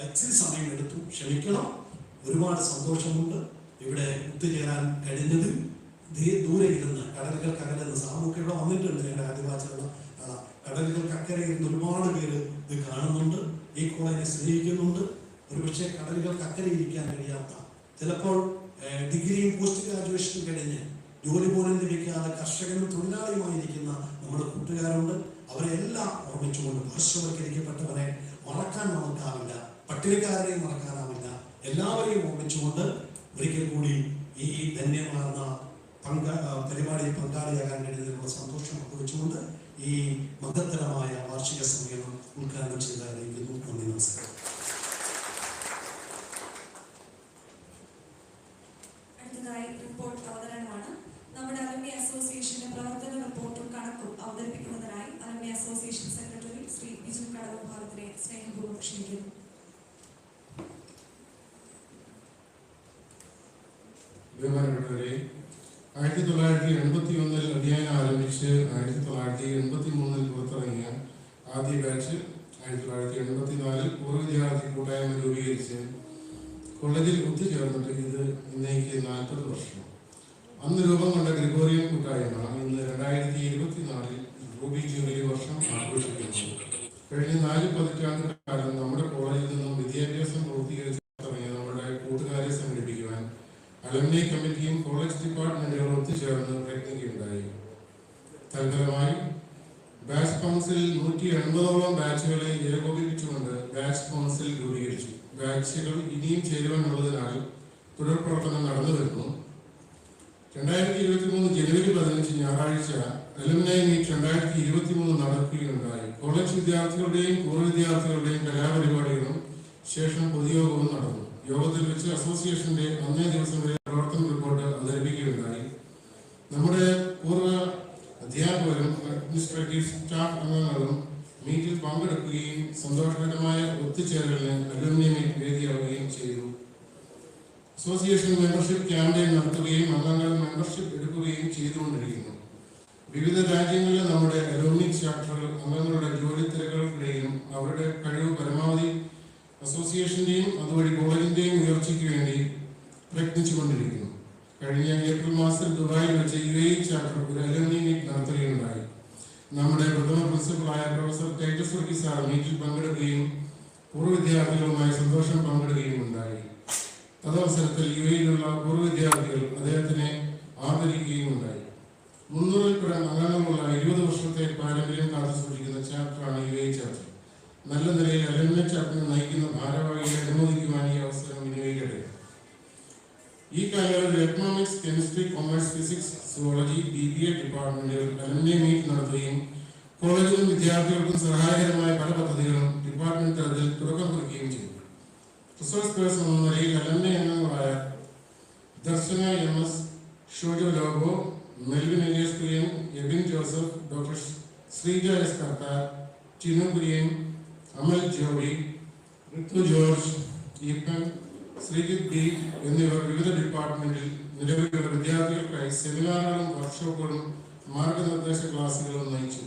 ഇച്ചിരി സമയം എടുത്തു, ക്ഷമിക്കണം. ഒരുപാട് സന്തോഷമുണ്ട് ഇവിടെ ഒത്തുചേരാൻ കഴിഞ്ഞതിൽ. ദൂരെ ഇരുന്ന് കടലുകൾക്കകലെന്ന് സാമൂഹ്യം ഇവിടെ വന്നിട്ടുണ്ട്. ഞങ്ങളുടെ ആദിവാസികളുടെ കടലുകൾക്കക്കരെ ഇരുന്ന് ഒരുപാട് പേര് ഇത് കാണുന്നുണ്ട്, ഈ കോളേജിനെ സ്നേഹിക്കുന്നുണ്ട്. ഒരുപക്ഷെ കടലുകൾക്കക്കരെ ഇരിക്കാൻ കഴിയാത്ത, ചിലപ്പോൾ ഡിഗ്രിയും പോസ്റ്റ് ഗ്രാജുവേഷനും കഴിഞ്ഞ് ജോലി പോലും ലഭിക്കാതെ കർഷകനും തൊഴിലാളിയുമായിരിക്കുന്ന നമ്മുടെ കൂട്ടുകാരുണ്ട്. അവരെ എല്ലാം ഓർമ്മിച്ചുകൊണ്ട് പാർശ്വവൽക്കരിക്കപ്പെട്ടവരെ മറക്കാൻ നമുക്കാവില്ല, പട്ടിണിക്കാരെയും മറക്കാനാവില്ല. എല്ലാവരെയും ഓർമ്മിച്ചുകൊണ്ട് ഒരിക്കൽ കൂടി ഈ ധന്യമാർന്ന പരിപാടിയിൽ പങ്കാളിയാകാൻ കഴിഞ്ഞതിനുള്ള സന്തോഷം പങ്കുവെച്ചുകൊണ്ട് ഈ മഹത്തരമായ വാർഷിക സമ്മേളനം ഉദ്ഘാടനം ചെയ്തായിരിക്കുന്നു. നന്ദി, നമസ്കാരം. അടുത്തതായി റിപ്പോർട്ട് അവതരണമാണ്. നമ്മുടെ അലുമിനി അസോസിയേഷന്റെ പ്രവർത്തന റിപ്പോർട്ടും കണക്കും അവതരിപ്പിക്കുന്നതിനായി alumni association secretary Shri Biju കടവഭാഗത്തിനെ സ്നേഹപൂർവ്വം ക്ഷണിക്കുന്നു. ബഹുമാനപ്പെട്ടവരെ, 1981 അധ്യയനം ആരംഭിച്ച് 1983 പുറത്തിറങ്ങിയ ആദ്യ ബാച്ച് 1984 പൂർവ്വ വിദ്യാർത്ഥി കൂട്ടായ്മ രൂപീകരിച്ച് കോളേജിൽ ഒത്തുചേർന്നിട്ട് ഇത് ഇന്നേക്ക് 40 വർഷം. അന്ന് രൂപം കൊണ്ട ഗ്രിഗോറിയൻ കൂട്ടായ്മ ഇന്ന് 2024 റൂബി ജൂബിലി വർഷം ആഘോഷിക്കുന്നു. കഴിഞ്ഞ 4 പതിറ്റാണ്ട് കാലം നമ്മുടെ കോളേജിൽ നിന്നും വിദ്യാഭ്യാസം പൂർത്തീകരിച്ച് തുടങ്ങിയ നമ്മുടെ കൂട്ടുകാരെ സംഘടിപ്പിക്കുവാൻ അലുമിനി കമ്മിറ്റിയും കോളേജ് ഡിപ്പാർട്ട്മെന്റുകളും ഒത്തുചേർന്ന് പ്രയത്നിക്കുകയുണ്ടായി. തൽഫലമായി ബാച്ച് കൗൺസിൽ 180ഓളം ബാച്ചുകളെ ഏകോപിപ്പിച്ചുകൊണ്ട് ബാച്ച് കൗൺസിൽ രൂപീകരിച്ചു. ബാച്ചുകൾ ഇനിയും ചേരുവാനുള്ളതിനാൽ തുടർ പ്രവർത്തനം നടന്നു വരുന്നു. 2023 ജനുവരി 15 ഞായറാഴ്ച അലുമിനി മീറ്റ് 2023 നടക്കുകയുണ്ടായി. കോളേജ് വിദ്യാർത്ഥികളുടെയും പൂർവ്വ വിദ്യാർത്ഥികളുടെയും കലാപരിപാടികളും ശേഷം പൊതുയോഗവും നടന്നു. യോഗത്തിൽ വെച്ച് അസോസിയേഷന്റെ അന്നേ ദിവസം വരെ പ്രവർത്തന റിപ്പോർട്ട് അവതരിപ്പിക്കുകയുണ്ടായി. നമ്മുടെ പൂർവ്വ അധ്യാപകരും അഡ്മിനിസ്ട്രേറ്റീവ് സ്റ്റാഫ് അംഗങ്ങളും മീറ്റിൽ പങ്കെടുക്കുകയും സന്തോഷകരമായ ഒത്തുചേരലിന് അലുമിനി മീറ്റ് വേദിയാവുകയും ചെയ്തു. അസോസിയേഷൻ മെമ്പർഷിപ്പ് ക്യാമ്പയിൻ നടത്തുകയും അംഗങ്ങൾ മെമ്പർഷിപ്പ് എടുക്കുകയും ചെയ്തുകൊണ്ടിരിക്കുന്നു. വിവിധ രാജ്യങ്ങളിലെ നമ്മുടെ അലുമിനി ചാപ്റ്ററുകൾ അംഗങ്ങളുടെ ജോലി തിരക്കുകൾക്കിടയിലും അവരുടെ കഴിവ് പരമാവധി അസോസിയേഷന്റെയും അതുവഴി കോളേജിന്റെയും ഉയർച്ചയ്ക്ക് വേണ്ടി പ്രയത്നിച്ചുകൊണ്ടിരിക്കുന്നു. കഴിഞ്ഞ ഏപ്രിൽ മാസത്തിൽ ദുബായിൽ വെച്ച് UAE ചാപ്റ്റർ ഒരു അലുമിനി മീറ്റ് നടത്തുകയുണ്ടായി. നമ്മുടെ പ്രഥമ പ്രിൻസിപ്പളായ പ്രൊഫസർ ടൈറ്റസ് വർഗീസ് സാർ മീറ്റിൽ പങ്കെടുക്കുകയും പൂർവ്വ വിദ്യാർത്ഥികളുമായി സന്തോഷം പങ്കെടുക്കുകയും ഉണ്ടായി. തദവസരത്തിൽ UAEയിലുള്ള പൂർവ്വ വിദ്യാർത്ഥികൾ അദ്ദേഹത്തിനെ ആദരിക്കുകയും ഉണ്ടായി. 300-ൽ പരം അംഗങ്ങളുള്ള 20 വർഷത്തെ പാരമ്പര്യം കാത്തു സൂക്ഷിക്കുന്ന ചാപ്റ്ററാണ് UAE ചാപ്റ്റർ. നല്ല നിലയിൽ അലുമിനി ചാപ്റ്ററിനെ നയിക്കുന്ന ഭാരവാഹികളെ അനുമോദിക്കുവാൻ ഈ അവസരം വിനിയോഗിക്കട്ടെ. ഈ കാലയളവിൽ economics, chemistry, commerce, physics, zoology, BBA ഡിപ്പാർട്ട്മെന്റുകൾ അലുമിനി മീറ്റ് നടത്തുകയും കോളേജിലും വിദ്യാർത്ഥികൾക്കും സഹായകരമായ പല പദ്ധതികളും ഡിപ്പാർട്ട്മെന്റ് തലത്തിൽ തുടക്കം കുറിക്കുകയും ചെയ്തു. റിസോഴ്സ് പേഴ്സൺ എന്ന നിലയിൽ അലുമിനി അംഗങ്ങളായ Darshana MS, Shojo Lobo, Melvin Elias Kurian, Ebin Joseph, doctor Sreeja S. Karthar, Tinu Kurian, Amal Joby, Ritu George, Eapen, Sreejith D എന്നിവർ വിവിധ ഡിപ്പാർട്ട്മെന്റിൽ നിലവിലുള്ള വിദ്യാർത്ഥികൾക്കായി സെമിനാറുകളും വർക്ക്ഷോപ്പുകളും മാർഗനിർദ്ദേശ ക്ലാസുകളും നയിച്ചു.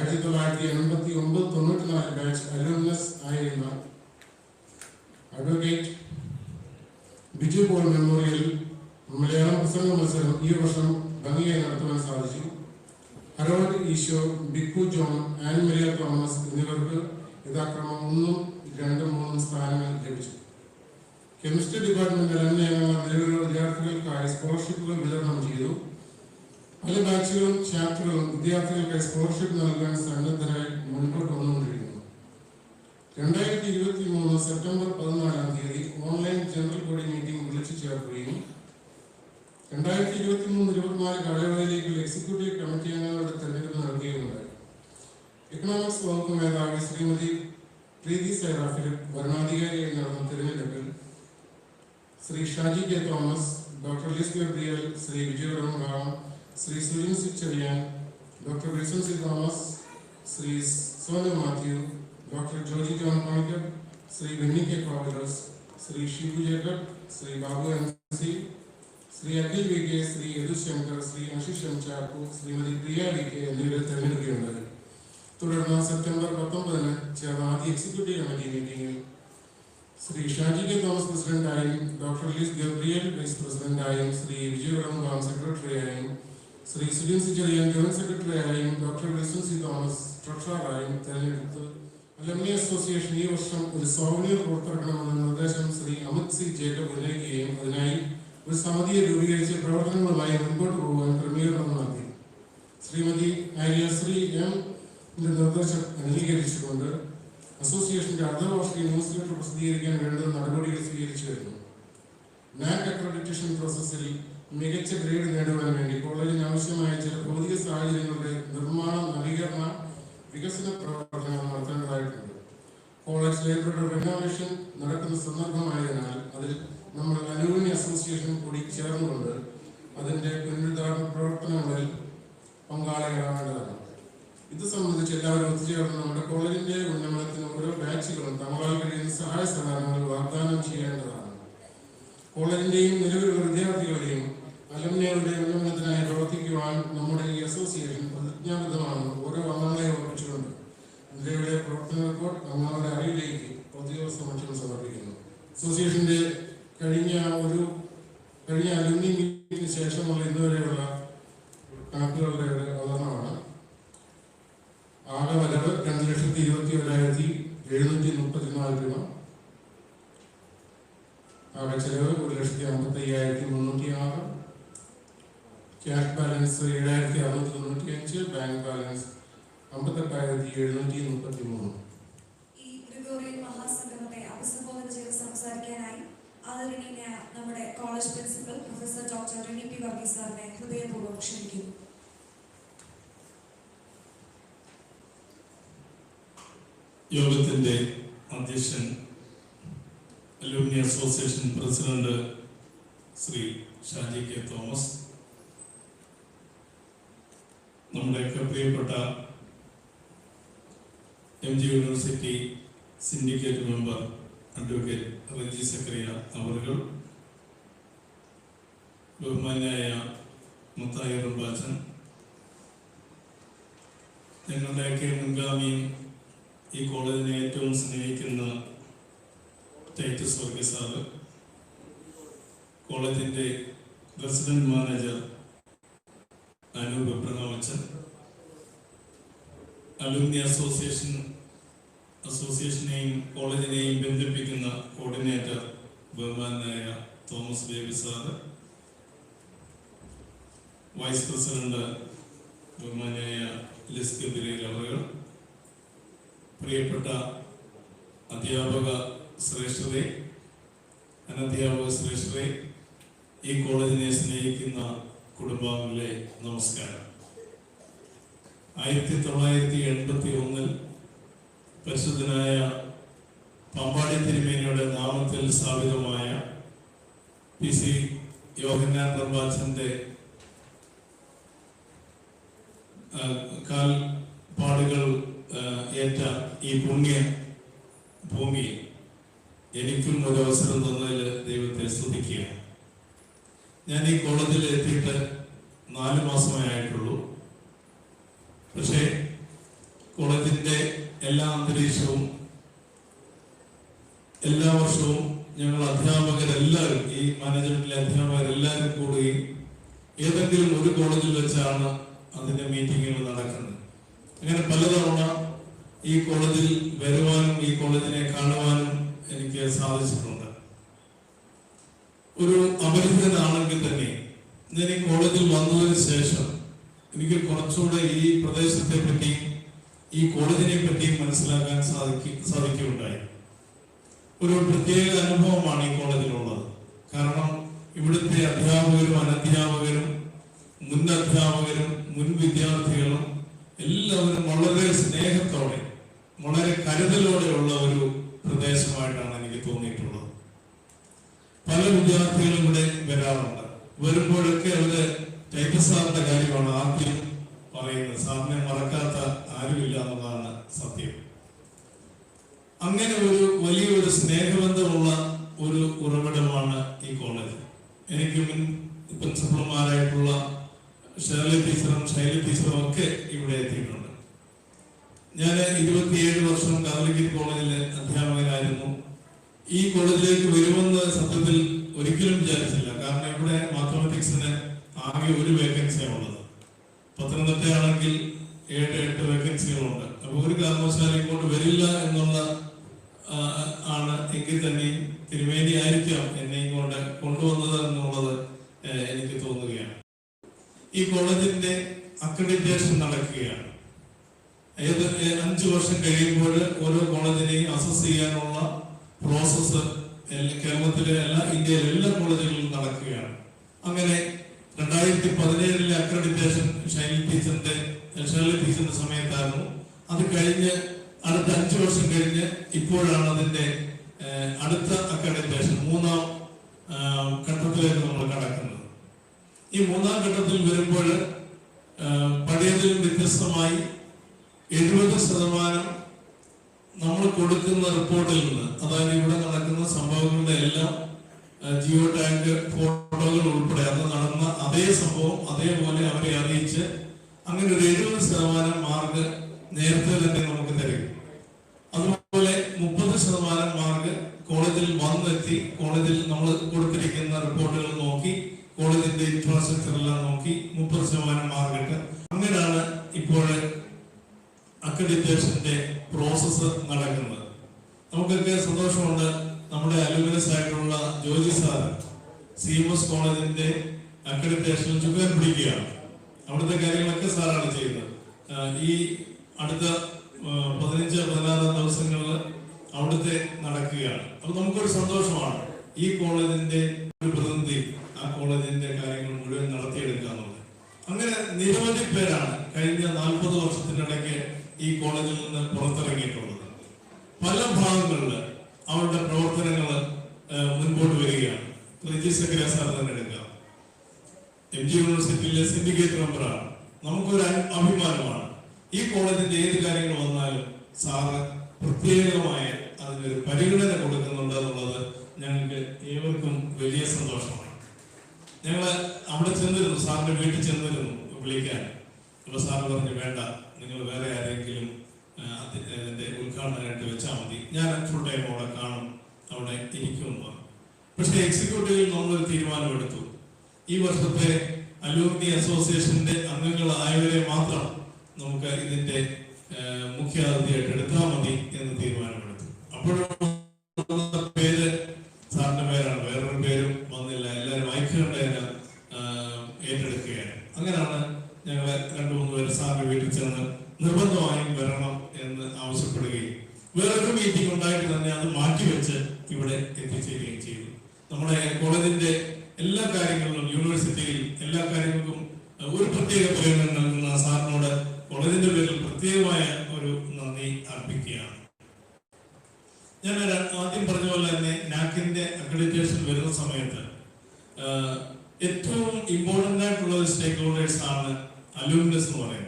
1989-94 ബാച്ച് അലൂമിനസ് ആയിരുന്ന അഡ്വക്കേറ്റ് ബിജു പോൾ മെമ്മോറിയൽ മലയാളം പ്രസംഗ മത്സരം ഈ വർഷം ഭംഗിയായി നടത്തുവാൻ സാധിച്ചു. ഹരോൾഡ് ഈശോ, ബിക്കു ജോൺ, ആൻ മരിയ തോമസ് എന്നിവർക്ക് യഥാക്രമം 1, 2, 3 സ്ഥാനങ്ങൾ ലഭിച്ചു. കെമിസ്ട്രി ഡിപ്പാർട്ട്മെന്റ് അലുമിനി അംഗങ്ങൾ നിലവിലുള്ള വിദ്യാർത്ഥികൾക്കായി സ്കോളർഷിപ്പുകൾ വിതരണം ചെയ്തു. പല ബാച്ചുകളും ചാപ്റ്ററുകളും വിദ്യാർത്ഥികൾക്കായി സ്കോളർഷിപ്പ് നൽകാൻ സന്നദ്ധരായി മുൻപോട്ട് വന്നുകൊണ്ടിരിക്കുന്നു. 2023 September 14 online general body meeting വിളിച്ചു ചേർക്കുകയും 2023-24 കാലയളവിലേക്കുള്ള എക്സിക്യൂട്ടീവ് കമ്മിറ്റി അംഗങ്ങളുടെ തെരഞ്ഞെടുപ്പ് നടത്തുകയുണ്ടായി. എക്കണോമിക്സ് വകുപ്പ് മേധാവി ശ്രീമതി പ്രീതി സൈറ ഫിലിപ്പ് ഭരണാധികാരിയായി നടന്ന തെരഞ്ഞെടുപ്പിൽ Shri Shaji K. Thomas, doctor Liz Gabriel, Shri Vijaya Ram, Shri Sujin C Cherian, doctor Wilson C Thomas, Shri Sonu Mathew, doctor Joji John Panicker, Shri Benny K. Kovalas, Shri Shibu Jacob, Shri Babu MC, Shri Akhil VK, Shri Yadu Shankar, Shri Ashish M. Chacko, Shrimati Priya VK എന്നിവരെ തെരഞ്ഞെടുക്കുകയുണ്ടായി. തുടർന്ന് സെപ്റ്റംബർ 19 ചേർന്ന ആദ്യ എക്സിക്യൂട്ടീവ് കമ്മിറ്റി മീറ്റിംഗിൽ ശ്രീ ഷാജി K. തോമസ് പ്രസിഡന്റായും ഡോക്ടർ ലിസ് ഗബ്രിയൽ വൈസ് പ്രസിഡന്റായും ശ്രീ വിജയ റാം സെക്രട്ടറിയായും ശ്രീ സുജിൻ സി ചെറിയാൻ ജോയിന്റ് സെക്രട്ടറിയായും ഡോക്ടർ വിൽസൺ സി തോമസ് ട്രഷററായും തെരഞ്ഞെടുത്ത് അലുമിനി അസോസിയേഷൻ ഈ വർഷം ഒരു സോവനിയർ പുറത്തിറക്കണമെന്ന നിർദ്ദേശം ശ്രീ അമിത് സി ജേക്കബ് ഉന്നയിക്കുകയും അതിനായി ഒരു സമിതിയെ രൂപീകരിച്ച് പ്രവർത്തനങ്ങളുമായി മുൻപോട്ട് പോകുവാൻ ക്രമീകരണം നടത്തി. ശ്രീമതി ആര്യശ്രീ M. നിർദ്ദേശം അംഗീകരിച്ചുകൊണ്ട് അസോസിയേഷന്റെ അർദ്ധവാർഷിക ന്യൂസ് ലെറ്റർ പ്രസിദ്ധീകരിക്കാൻ വേണ്ട നടപടികൾ സ്വീകരിച്ചു വരുന്നു. NAAC അക്രഡിറ്റേഷൻ പ്രോസസ്സിൽ മികച്ച ഗ്രേഡ് നേടുവാൻ വേണ്ടി കോളേജിന് ആവശ്യമായ ചില ഭൗതിക സാഹചര്യങ്ങളുടെ നിർമ്മാണ, നവീകരണ, വികസന പ്രവർത്തനങ്ങൾ നടത്തേണ്ടതായിട്ടുണ്ട്. കോളേജ് ലൈബ്രറിയുടെ റിനോവേഷൻ നടക്കുന്ന സന്ദർഭമായതിനാൽ അതിൽ നമ്മൾ അലുമിനി അസോസിയേഷൻ കൂടി ചേർന്നുകൊണ്ട് അതിന്റെ പുനരുദ്ധാരണ പ്രവർത്തനങ്ങളിൽ പങ്കാളികളാവേണ്ടതാണ്. ഇത് സംബന്ധിച്ച് എല്ലാവരും ഒത്തുചേർന്ന് നമ്മുടെ കോളേജിന്റെ ഉന്നമനത്തിന് ഓരോ ബാച്ചുകളും തങ്ങളാൽ കഴിയുന്ന സഹായ സഹകരണങ്ങൾ വാഗ്ദാനം ചെയ്യേണ്ടതാണ്. കോളേജിന്റെയും നിലവിലുള്ള വിദ്യാർത്ഥികളുടെയും അലുമിനികളുടെ ഉന്നമനത്തിനായി പ്രവർത്തിക്കുവാൻ നമ്മുടെ ഈ അസോസിയേഷൻ പ്രതിജ്ഞാബദ്ധമാണെന്ന് ഓരോ അംഗങ്ങളെ ഓർമ്മിച്ചുകൊണ്ട് നിലവിലെ പ്രവർത്തന റിപ്പോർട്ട് അംഗങ്ങളുടെ അറിവിലേക്ക് പൊതുജന സമക്ഷം സമർപ്പിക്കുന്നു. അസോസിയേഷന്റെ കഴിഞ്ഞ അലുമിനി മീറ്റിന് ശേഷമുള്ള ഇന്നുവരെയുള്ള കണക്കുകളുടെ ഒരു അവതരണമാണ്. ആകെ വരവ് 2,21,734 രൂപ. ആകെ ചെലവ് 1,55,306. Cash balance 7,695. Bank balance 58,733. ഈ ഗ്രിഗോറിയൻ മഹാസംഗമത്തെ അഭിസംബോധന ചെയ്ത് സംസാരിക്കാനായി ആദരണീയനായ നമ്മുടെ college principal professor doctor Rini P. Varghese സാറിനെ യോഗത്തിൻ്റെ അധ്യക്ഷൻ alumni association president Shri Shaji K Thomas, നമ്മുടെയൊക്കെ പ്രിയപ്പെട്ട MG university syndicate member advocate Reji Zachariah അവറുകൾ, ബഹുമാന്യായ മുത്തായി റംബാച്ചൻ, ഞങ്ങളുടെയൊക്കെ മുൻഗാമിയും ഈ കോളേജിനെ ഏറ്റവും സ്നേഹിക്കുന്ന ടൈറ്റസ് വർഗീസ് സാറ്, കോളേജിൻ്റെ റെസിഡന്റ് മാനേജർ അനൂപ് എബ്രഹാമച്ചൻ, അലുമിനി അസോസിയേഷനെയും കോളേജിനെയും ബന്ധിപ്പിക്കുന്ന കോർഡിനേറ്റർ ബഹുമാനായ Thomas Baby sir, vice president ബഹുമാനായ ലിസ്കി ബിരേൽ അവറുകൾ, പ്രിയപ്പെട്ട അധ്യാപക ശ്രേഷ്ഠരെ, അനധ്യാപക ശ്രേഷ്ഠരെ, ഈ കോളേജിനെ സ്നേഹിക്കുന്ന കുടുംബാംഗങ്ങളെ നമസ്കാരം. 1981 പരിശുദ്ധനായ പാമ്പാടി തിരുമേനിയുടെ നാമത്തിൽ സ്ഥാപിതമായ PC യോഹന്നാൻ റംബാച്ചന്റെ കാൽപ്പാടുകൾ ഏറ്റ ഈ പുണ്യ ഭൂമിയിൽ എനിക്കും ഒരു അവസരം തന്നതിൽ ദൈവത്തെ സ്തുതിക്കുകയാണ്. ഞാൻ ഈ കോളേജിൽ എത്തിയിട്ട് 4 മാസമേ ആയിട്ടുള്ളൂ. പക്ഷേ കോളേജിന്റെ എല്ലാ അന്തരീക്ഷവും എല്ലാ വർഷവും ഞങ്ങൾ അധ്യാപകരെല്ലാവരും, ഈ മാനേജ്മെന്റിലെ അധ്യാപകരെല്ലാവരും കൂടുകയും ഏതെങ്കിലും ഒരു കോളേജിൽ വെച്ചാണ് അതിന്റെ മീറ്റിങ്ങുകൾ നടക്കുന്നത്. അങ്ങനെ പലതവണ ഈ കോളേജിൽ വരുവാനും ഈ കോളേജിനെ കാണുവാനും എനിക്ക് സാധിച്ചിട്ടുണ്ട്. ഒരു അപരിചിതനാണെങ്കിൽ തന്നെ ഞാൻ ഈ കോളേജിൽ വന്നതിന് ശേഷം എനിക്ക് കുറച്ചുകൂടെ ഈ പ്രദേശത്തെ പറ്റിയും ഈ കോളേജിനെ പറ്റിയും മനസ്സിലാക്കാൻ സാധിക്കുകയുണ്ടായി. ഒരു പ്രത്യേക അനുഭവമാണ് ഈ കോളേജിലുള്ളത്. കാരണം ഇവിടുത്തെ അധ്യാപകരും അനധ്യാപകരും മുൻ അധ്യാപകരും മുൻ വിദ്യാർത്ഥികളും എല്ലാവരും വളരെ സ്നേഹത്തോടെ വളരെ കരുതലോടെയുള്ള ഒരു പ്രദേശമായിട്ടാണ് എനിക്ക് തോന്നിയിട്ടുള്ളത്. പല വിദ്യാർത്ഥികളും ഇവിടെ വരാറുണ്ട്. വരുമ്പോഴൊക്കെ അവര് ടൈറ്റസ് സാറിന്റെ കാര്യമാണ് ആദ്യം പറയുന്നത്. സാറിനെ മറക്കാത്ത ആരുമില്ല എന്നുള്ളതാണ് സത്യം. അങ്ങനെ ഒരു വലിയൊരു സ്നേഹബന്ധമുള്ള ഒരു ഉറവിടമാണ് ഈ കോളേജ്. എനിക്ക് മുൻ പ്രിൻസിപ്പൽമാരായിട്ടുള്ള ഷേർലി ടീച്ചറും ശൈലി ടീച്ചറും ഒക്കെ ഇവിടെ എത്തിയിട്ടുണ്ട്. ഞാൻ 27 വർഷം കാതലിക് കോളേജിലെ അധ്യാപകനായിരുന്നു. ഈ കോളേജിലേക്ക് വരുമെന്ന് സത്യത്തിൽ ഒരിക്കലും വിചാരിച്ചില്ല. കാരണം ഇവിടെ മാത്തമാറ്റിക്സിന് ആകെ ഒരു വേക്കൻസിയാണ് ഉള്ളത്. പത്തനംതിട്ടയാണെങ്കിൽ 7-8 വേക്കൻസികളുണ്ട്. അപ്പൊ ഒരു കാരണവശാലും ഇങ്ങോട്ട് വരില്ല എന്നുള്ള ആണ് എങ്കിൽ തന്നെയും തിരുമേനി ആയിരിക്കാം എന്നെ ഇങ്ങോട്ട് കൊണ്ടുവന്നത് എന്നുള്ളത് എനിക്ക് തോന്നുകയാണ്. ഈ കോളേജിന്റെ അക്രഡിറ്റേഷൻ നടക്കുകയാണ്. 5 വർഷം കഴിയുമ്പോൾ ഓരോ കോളേജിനെയും അസസ് ചെയ്യാനുള്ള പ്രോസസ്സ് കേരളത്തിലെ ഇന്ത്യയിലെ എല്ലാ കോളേജുകളിലും നടക്കുകയാണ്. അങ്ങനെ 2017 അക്രഡിറ്റേഷൻ ഷൈലി ടീച്ചറിന്റെ സമയത്തായിരുന്നു. അത് കഴിഞ്ഞ് അടുത്ത 5 വർഷം കഴിഞ്ഞ് ഇപ്പോഴാണ് അതിന്റെ അടുത്ത അക്രഡിറ്റേഷൻ 3ാം ഘട്ടത്തിലേക്ക് നമ്മൾ കടക്കുന്നത്. ഈ 3ാം ഘട്ടത്തിൽ വരുമ്പോൾ പഴയതിലും വ്യത്യസ്തമായി 70% നമ്മൾ കൊടുക്കുന്ന റിപ്പോർട്ടിൽ നിന്ന്, അതായത് ഇവിടെ നടക്കുന്ന സംഭവങ്ങളുടെ എല്ലാം ജിയോ ടാങ്ക് ഫോട്ടോകൾ ഉൾപ്പെടെ അന്ന് നടന്ന അതേ സംഭവം അതേപോലെ അവരെ അറിയിച്ച് അങ്ങനെ ഒരു 70% മാർക്ക് നേരത്തെ തന്നെ നമുക്ക് തരും. അതുപോലെ 30% മാർക്ക് കോളേജിൽ വന്നെത്തി കോളേജിൽ നമ്മൾ കൊടുത്തിരിക്കുന്ന റിപ്പോർട്ടുകൾ നോക്കി കോളേജിന്റെ ഇൻഫ്രാസ്ട്രക്ചർ എല്ലാം നോക്കി 30% മാർക്ക്. അങ്ങനെയാണ് ഇപ്പോൾ അക്രഡിറ്റേഷന്റെ പ്രോസസ്സ് നടക്കുന്നത്. നമുക്കൊക്കെ സന്തോഷമുണ്ട്. നമ്മുടെ അലുമിനസ് ആയിട്ടുള്ള ജോജി സാർ CMS കോളേജിന്റെ അക്രഡിറ്റേഷനിൽ ചുക്കാൻ പിടിക്കുകയാണ്. അവിടുത്തെ കാര്യങ്ങളൊക്കെ സാറാണ് ചെയ്യുന്നത്. ഈ അടുത്ത 15-16 ദിവസങ്ങളിൽ അവിടുത്തെ നടക്കുകയാണ്. അപ്പൊ നമുക്കൊരു സന്തോഷമാണ് ഈ കോളേജിന്റെ ഒരു പ്രതിനിധി ആ കോളേജിന്റെ കാര്യങ്ങൾ മുഴുവൻ നടത്തിയെടുക്കുക എന്നുള്ളത്. അങ്ങനെ നിരവധി പേരാണ് കഴിഞ്ഞ 40 വർഷത്തിനിടയ്ക്ക് ഈ കോളേജിൽ നിന്ന് പുറത്തിറങ്ങിയിട്ടുള്ളത്. പല ഭാഗങ്ങളിൽ അവരുടെ പ്രവർത്തനങ്ങൾ മുൻപോട്ട് വരികയാണ്. റെജി സക്രിയ സാർ തന്നെ എടുക്കാം. MG യൂണിവേഴ്സിറ്റിയിലെ സിൻഡിക്കേറ്റ് മെമ്പറാണ്. നമുക്കൊരു അഭിമാനമാണ്. ഈ കോളേജിന്റെ ഏത് കാര്യങ്ങൾ വന്നാലും സാറ് പ്രത്യേകമായ അതിനൊരു പരിഗണന കൊടുക്കുന്നുണ്ട് എന്നുള്ളത് ഞങ്ങൾക്ക് ഏവർക്കും വലിയ സന്തോഷമാണ്. ഞങ്ങൾ അവിടെ ചെന്നിരുന്നു, സാറിന്റെ വീട്ടിൽ ചെന്നിരുന്നു വിളിക്കാൻ. അപ്പോൾ സാറ് പറഞ്ഞു, വേണ്ട, നിങ്ങൾ വേറെ ആരെങ്കിലും അതിന്റെ ഉദ്ഘാടനമായിട്ട് വെച്ചാൽ മതി, ഞാൻ ഫുൾ ടൈം അവിടെ കാണും, അവിടെ ഇരിക്കുമെന്ന് പറഞ്ഞു. പക്ഷെ എക്സിക്യൂട്ടീവിൽ നമ്മളൊരു തീരുമാനമെടുത്തു. ഈ വർഷത്തെ അലൂമിനി അസോസിയേഷന്റെ അംഗങ്ങളായവരെ മാത്രം നമുക്ക് ഇതിന്റെ മുഖ്യ അതിഥിയായിട്ട് എടുത്താൽ മതി എന്ന് തീരുമാനമെടുത്തു. അപ്പോഴും പേര് സാറിന്റെ പേരാണ്, വേറൊരു പേരും വന്നില്ല. എല്ലാവരും ഐക്യകണ്ഠേന ഏറ്റെടുക്കുകയാണ്. അങ്ങനെയാണ് ഞങ്ങളെ 2-3 പേര് സാറിന്റെ വീട്ടിൽ ചെന്ന് നിർബന്ധമായും വരണം എന്ന് ആവശ്യപ്പെടുകയും വേറൊരു മീറ്റിംഗ് ഉണ്ടായിട്ട് തന്നെ അത് മാറ്റിവെച്ച് ഇവിടെ എത്തിച്ചേരുകയും ചെയ്തു. നമ്മുടെ കോളേജിന്റെ എല്ലാ കാര്യങ്ങളിലും, യൂണിവേഴ്സിറ്റിയിൽ എല്ലാ കാര്യങ്ങൾക്കും ഒരു പ്രത്യേക പരിഗണന നൽകുന്ന സാറിനോട് കോളേജിന്റെ പേരിൽ പ്രത്യേകമായ ഒരു നന്ദി അർപ്പിക്കുകയാണ്. ഞാൻ ആദ്യം പറഞ്ഞ പോലെ തന്നെ നാക്കിന്റെ അക്രഡിറ്റേഷൻ വരുന്ന സമയത്ത് ഏറ്റവും ഇമ്പോർട്ടന്റ് ആയിട്ടുള്ള ഒരു സ്റ്റേക്ക് ഹോൾഡേഴ്സ് ആണ് അലൂമിനസ് എന്ന് പറയുന്നത്.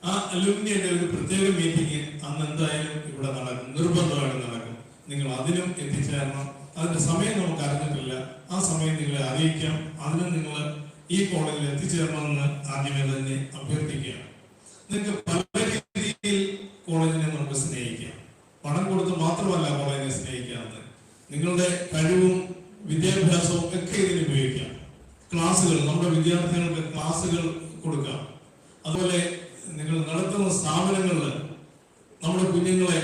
ആ അലൂമിനിയുടെ ഒരു പ്രത്യേക മീറ്റിംഗ് അന്ന് എന്തായാലും ഇവിടെ നടക്കും, നിർബന്ധമായിട്ട് നടക്കും. നിങ്ങൾ അതിനും എത്തിച്ചേരണം. അതിന്റെ സമയം നമുക്ക് അറിഞ്ഞിട്ടില്ല, ആ സമയം നിങ്ങളെ അറിയിക്കാം. അതിന് നിങ്ങൾ ഈ കോളേജിൽ എത്തിച്ചേരണമെന്ന് ആദ്യമേ തന്നെ അഭ്യർത്ഥിക്കുകയാണ്. നിങ്ങൾക്ക് പല രീതിയിൽ കോളേജിനെ നമുക്ക് സ്നേഹിക്കാം. പണം കൊടുത്ത് മാത്രമല്ല കോളേജിനെ സ്നേഹിക്കാവുന്നത്. നിങ്ങളുടെ കഴിവും വിദ്യാഭ്യാസവും ഒക്കെ ഇതിന് ഉപയോഗിക്കാം. ക്ലാസ്സുകൾ, നമ്മുടെ വിദ്യാർത്ഥികൾക്ക് ക്ലാസ്സുകൾ കൊടുക്കാം. അതുപോലെ നിങ്ങൾ നടത്തുന്ന സ്ഥാപനങ്ങളിൽ നമ്മുടെ കുഞ്ഞുങ്ങളെ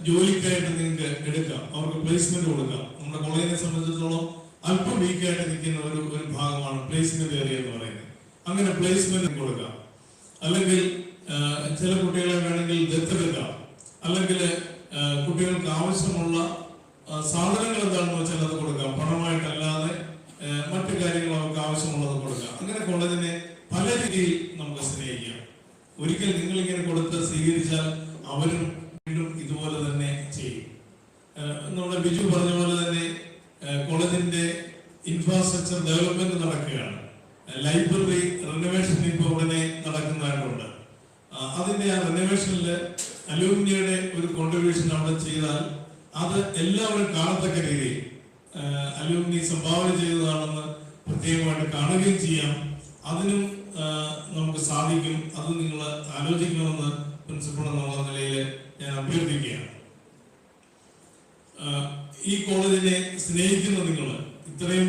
ജോലിക്കായിട്ട് നിങ്ങൾക്ക് എടുക്കാം, അവർക്ക് പ്ലേസ്മെന്റ് കൊടുക്കാം. നമ്മുടെ കോളേജിനെ സംബന്ധിച്ചിടത്തോളം അല്പം വീക്കായിട്ട് നിൽക്കുന്ന ഒരു ഭാഗമാണ് പ്ലേസ്മെന്റ് ഏരിയ എന്ന് പറയുന്നത്. അങ്ങനെ പ്ലേസ്മെന്റ് കൊടുക്കാം. അല്ലെങ്കിൽ ചില കുട്ടികളെ വേണമെങ്കിൽ ദത്തെടുക്കാം. അല്ലെങ്കിൽ കുട്ടികൾക്ക് ആവശ്യമുള്ള സാധനങ്ങൾ എന്താണെന്ന് വെച്ചാൽ അത് കൊടുക്കാം. പണമായിട്ടല്ലാതെ മറ്റു കാര്യങ്ങൾ അവർക്ക് ആവശ്യമുള്ളത് കൊടുക്കാം. അങ്ങനെ കോളേജിനെ പല രീതിയിൽ നമുക്ക് സ്നേഹിക്കാം. ഒരിക്കൽ നിങ്ങൾ ഇങ്ങനെ കൊടുത്ത് സ്വീകരിച്ചാൽ അവരും വീണ്ടും ഇതുപോലെ തന്നെ ചെയ്യും. നമ്മുടെ ബിജു പറഞ്ഞ പോലെ തന്നെ കോളേജിന്റെ ഇൻഫ്രാസ്ട്രക്ചർ ഡെവലപ്മെന്റ് നടക്കുകയാണ്. ലൈബ്രറി റിനോവേഷൻ ഇപ്പോൾ ഉടനെ നടക്കുന്നതായിട്ടുണ്ട്. അതിന്റെ ആ റിനോവേഷനിൽ അലൂമിനിയുടെ ഒരു കോൺട്രിബ്യൂഷൻ അവിടെ ചെയ്താൽ അത് എല്ലാവരും കാണത്തക്ക രീതിയിൽ അലൂമിനി സംഭാവന ചെയ്തതാണെന്ന് പ്രത്യേകമായിട്ട് കാണുകയും ചെയ്യാം. അതിനും നമുക്ക് സാധിക്കും. അത് നിങ്ങൾ ആലോചിക്കണമെന്ന് പ്രിൻസിപ്പൾ എന്നുള്ള നിലയിൽ ഞാൻ അഭ്യർത്ഥിക്കുകയാണ്. ഈ കോളേജിനെ സ്നേഹിക്കുന്ന നിങ്ങൾ ഇത്രയും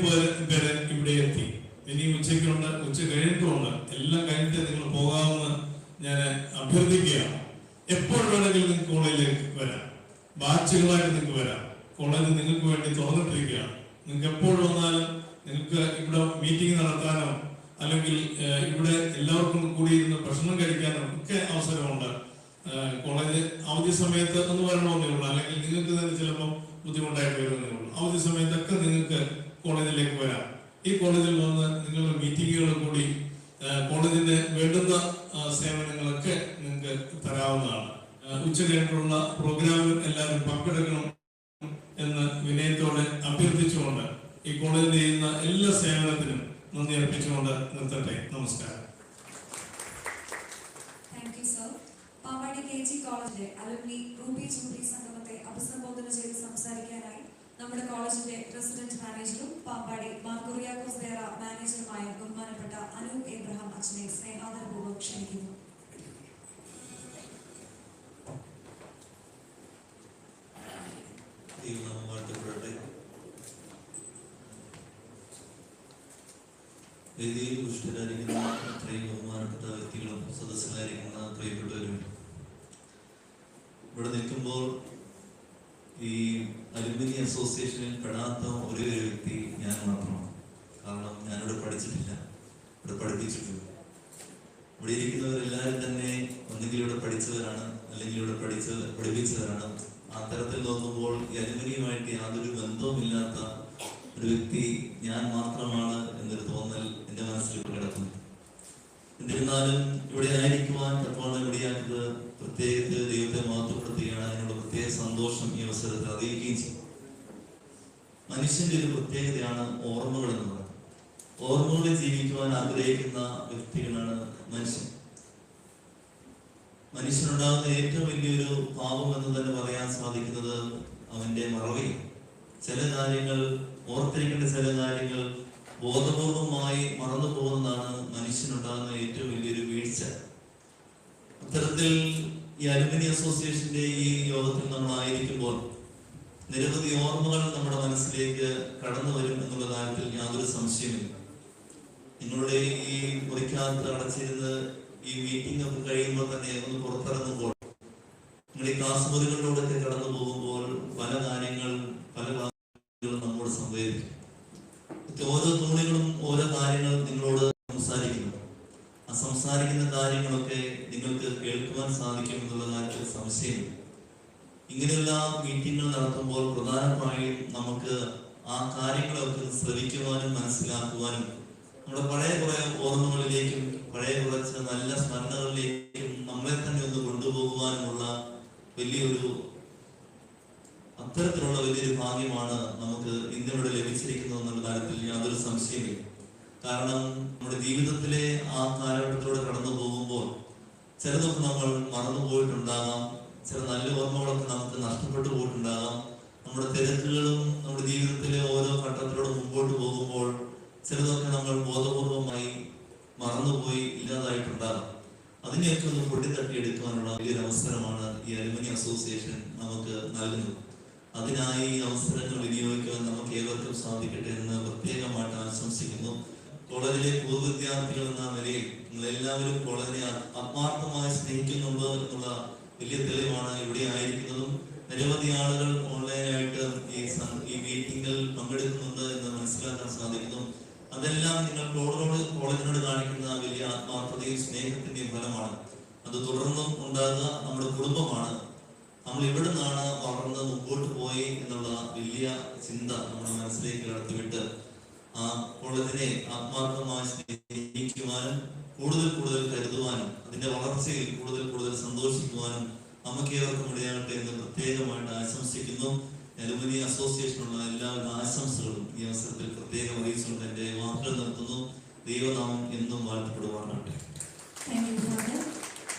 പേര് ഇവിടെ എത്തി. ഇനി ഉച്ചയ്ക്കുണ്ട്, ഉച്ച കഴിഞ്ഞിട്ടുമുണ്ട്. എല്ലാം കഴിഞ്ഞിട്ട് നിങ്ങൾ പോകാമെന്ന് ഞാൻ അഭ്യർത്ഥിക്കുകയാണ്. എപ്പോൾ വേണമെങ്കിലും നിങ്ങൾക്ക് കോളേജിലേക്ക് വരാം, ബാച്ചുകളായിട്ട് നിങ്ങൾക്ക് വരാം. കോളേജ് നിങ്ങൾക്ക് വേണ്ടി തുറന്നിട്ടിരിക്കുകയാണ്. നിങ്ങൾക്ക് എപ്പോൾ വന്നാലും നിങ്ങൾക്ക് ഇവിടെ മീറ്റിംഗ് നടത്താനോ അല്ലെങ്കിൽ ഇവിടെ എല്ലാവർക്കും കൂടി ഇരുന്ന് ഭക്ഷണം കഴിക്കാനോ ഒക്കെ അവസരമുണ്ട്. കോളേജ് അവധി സമയത്ത് ഒന്ന് വരണമെന്നേ ഉള്ളൂ, അല്ലെങ്കിൽ നിങ്ങൾക്ക് തന്നെ ചിലപ്പോൾ ബുദ്ധിമുട്ടായിട്ട് വരുമെന്നേ ഉള്ളൂ. അവധി സമയത്തൊക്കെ നിങ്ങൾക്ക് കോളേജിലേക്ക് വരാം. ഈ കോളേജിൽ വന്ന് നിങ്ങളുടെ മീറ്റിങ്ങുകൾ കൂടി കോളേജിന് വേണ്ടുന്ന സേവനങ്ങളൊക്കെ നിങ്ങൾക്ക് തരാവുന്നതാണ്. ഉച്ച കഴിഞ്ഞിട്ടുള്ള പ്രോഗ്രാമിൽ എല്ലാവരും പങ്കെടുക്കണം എന്ന് വിനയത്തോടെ അഭ്യർത്ഥിച്ചുകൊണ്ട് ഈ കോളേജിൽ ചെയ്യുന്ന എല്ലാ സേവനത്തിനും നന്ദി അർപ്പിച്ചുകൊണ്ട് നിർത്തട്ടെ. നമസ്കാരം. Thank you sir. Pampady KG കോളേജിലെ അലുമിനി റൂബി ജൂബിലി സംഗമത്തെ അഭിസംബോധന ചെയ്ത് സംസാരിക്കാനായി നമ്മുടെ കോളേജിന്റെ റെസിഡന്റ് മാനേജറും പാമ്പാടി മാർ കുറിയാക്കോസ് ദേറ മാനേജറുമായ ബഹുമാനപ്പെട്ട അനൂപ് എബ്രഹാം അച്ഛനെ സ്നേഹാദരപൂർവ്വം ക്ഷണിക്കുന്നു. വേദിയിൽ പുഷ്ടിലായിരിക്കുന്ന അത്രയും ബഹുമാനപ്പെട്ട വ്യക്തികളും സദസ്യരായിരിക്കുന്ന പ്രിയപ്പെട്ടവരും ഇവിടെ നിൽക്കുമ്പോൾ ഈ അലുമിനി അസോസിയേഷനിൽ പെടാത്ത ഒരേ ഒരു വ്യക്തി ഞാൻ മാത്രമാണ്. കാരണം ഞാനിവിടെ പഠിച്ചിട്ടില്ല, ഇവിടെ പഠിപ്പിച്ചിട്ടില്ല. ഇവിടെ ഇരിക്കുന്നവരെല്ലാവരും തന്നെ ഒന്നുകിൽ ഇവിടെ പഠിച്ചവരാണ്, അല്ലെങ്കിൽ ഇവിടെ പഠിപ്പിച്ചവരാണ്. ആ തരത്തിൽ നോക്കുമ്പോൾ ഈ അലുമിനിയുമായിട്ട് യാതൊരു ബന്ധവുമില്ലാത്ത ഒരു വ്യക്തി ഞാൻ മാത്രമാണ് എന്നൊരു തോന്നൽ എൻ്റെ മനസ്സിൽ കിടക്കുന്നു. എന്നിരുന്നാലും ഇവിടെ ആയിരിക്കുവാൻ തപ്പാണ് ഇവിടെയാക്കിയത് പ്രത്യേകിച്ച് ദൈവത്തെ മഹത്വപ്പെടുത്തുകയാണ്. അതിനുള്ള സന്തോഷം ഈ അവസരത്തിൽ അറിയിക്കുകയും ചെയ്യും. മനുഷ്യന്റെ ഒരു പ്രത്യേകതയാണ് ഓർമ്മകൾ എന്ന് പറയുന്നത്. ഓർമ്മകളിൽ ജീവിക്കുവാൻ ആഗ്രഹിക്കുന്ന വ്യക്തികളാണ് മനുഷ്യൻ. മനുഷ്യനുണ്ടാകുന്ന ഏറ്റവും വലിയൊരു പാപം എന്ന് തന്നെ പറയാൻ സാധിക്കുന്നത് അവന്റെ മറവി. ചില കാര്യങ്ങൾ, ഓർത്തിരിക്കേണ്ട ചില കാര്യങ്ങൾ ബോധപൂർവമായി മറന്നു പോകുന്നതാണ് മനുഷ്യനുണ്ടാകുന്ന ഏറ്റവും വലിയൊരു വീഴ്ച. അത്തരത്തിൽ ഈ അലുമിനി അസോസിയേഷന്റെ ഈ യോഗത്തിൽ നമ്മൾ ആയിരിക്കുമ്പോൾ നിരവധി ഓർമ്മകൾ നമ്മുടെ മനസ്സിലേക്ക് കടന്നു വരും എന്നുള്ള കാര്യത്തിൽ യാതൊരു സംശയമില്ല. നിങ്ങളുടെ ഈ മുറിക്കകത്ത് അടച്ചിരുന്ന് ഈ മീറ്റിംഗ് ഒക്കെ കഴിയുമ്പോൾ തന്നെ ഒന്ന് പുറത്തിറങ്ങുമ്പോൾ, നിങ്ങൾ ഈ ക്ലാസ് മുറികളിലൂടെ കടന്നു പോകുമ്പോൾ പല കാര്യങ്ങളും നമ്മോട് സംവേദിക്കും. ഓരോ തൂണുകളും ഓരോ കാര്യങ്ങൾ നിങ്ങളോട് സംസാരിക്കുന്നു. ആ സംസാരിക്കുന്ന കാര്യങ്ങളൊക്കെ നിങ്ങൾക്ക് കേൾക്കുവാൻ സാധിക്കും എന്നുള്ള കാര്യത്തിൽ സംശയമില്ല. ഇങ്ങനെയുള്ള മീറ്റിങ്ങുകൾ നടത്തുമ്പോൾ പ്രധാനമായും നമുക്ക് ആ കാര്യങ്ങളൊക്കെ ശ്രവിക്കുവാനും മനസ്സിലാക്കുവാനും നമ്മുടെ പഴയ കുറെ ഓർമ്മകളിലേക്കും പഴയ കുറച്ച് നല്ല സ്മരണകളിലേക്കും നമ്മളെ തന്നെ ഒന്ന് കൊണ്ടുപോകുവാനുമുള്ള വലിയൊരു അത്തരത്തിലുള്ള വലിയൊരു ഭാഗ്യമാണ് നമുക്ക് ഇന്നിവിടെ ലഭിച്ചിരിക്കുന്നത് എന്നുള്ള കാര്യത്തിൽ യാതൊരു സംശയമില്ല. കാരണം നമ്മുടെ ജീവിതത്തിലെ ആ കാലഘട്ടത്തിലൂടെ കടന്നു പോകുമ്പോൾ ചിലതൊക്കെ നമ്മൾ മറന്നു പോയിട്ടുണ്ടാകാം, ചില നല്ല ഓർമ്മകളൊക്കെ നമുക്ക് നഷ്ടപ്പെട്ടു പോയിട്ടുണ്ടാകാം. നമ്മുടെ തിരക്കുകളും നമ്മുടെ ജീവിതത്തിലെ ഓരോ ഘട്ടത്തിലൂടെ മുമ്പോട്ട് പോകുമ്പോൾ ചിലതൊക്കെ നമ്മൾ ബോധപൂർവമായി മറന്നുപോയി ഇല്ലാതായിട്ടുണ്ടാകാം. അതിനെയൊക്കെ ഒന്ന് പൊട്ടിത്തട്ടിയെടുക്കാനുള്ള വലിയൊരു അവസരമാണ് ഈ അലുമിനി അസോസിയേഷൻ നമുക്ക് നൽകുന്നത്. അതിനായി അവസരങ്ങൾ വിനിയോഗിക്കുവാൻ നമുക്ക് ഏവർക്കും സാധിക്കട്ടെ എന്ന് പ്രത്യേകമായിട്ട് ആശംസിക്കുന്നു. കോളേജിലെ പൂർവ്വ വിദ്യാർത്ഥികൾ എന്ന നിലയിൽ നിങ്ങൾ എല്ലാവരും കോളേജിനെ ആത്മാർത്ഥമായി സ്നേഹിക്കുന്നുണ്ട് എന്നുള്ള വലിയ തെളിവാണ് ഇവിടെ ആയിരിക്കുന്നതും. നിരവധി ആളുകൾ ഓൺലൈനായിട്ട് ഈ മീറ്റിംഗിൽ പങ്കെടുക്കുന്നുണ്ട് എന്ന് മനസ്സിലാക്കാൻ സാധിക്കുന്നു. അതെല്ലാം നിങ്ങൾ കോളേജിനോട് കാണിക്കുന്ന വലിയ ആത്മാർത്ഥതയും സ്നേഹത്തിന്റെയും ഫലമാണ്. അത് തുടർന്നും ഉണ്ടാകുക നമ്മുടെ കുടുംബമാണ്. നമ്മൾ ഇവിടെ നിന്നാണ് വളർന്ന് മുമ്പോട്ട് പോയി എന്നുള്ള വലിയ ചിന്ത നമ്മുടെ മനസ്സിലേക്ക് കടത്തിവിട്ട് ആ കോളേജിനെ ആത്മാർത്ഥമായി സ്നേഹിക്കുവാനും കൂടുതൽ കരുതുവാനും അതിന്റെ വളർച്ചയിൽ കൂടുതൽ സന്തോഷിക്കുവാനും നമുക്ക് ഏവർക്കും ഇടയാകട്ടെ എന്ന് പ്രത്യേകമായിട്ട് ആശംസിക്കുന്നു. അലുമിനി അസോസിയേഷനുള്ള എല്ലാവിധ ആശംസകളും ഈ അവസരത്തിൽ പ്രത്യേകം അറിയിച്ചുകൊണ്ട് എന്റെ വാക്കുകൾ നിർത്തുന്നു. ദൈവനാമം എന്നും വാഴ്ത്തപ്പെടുവാനാകട്ടെ.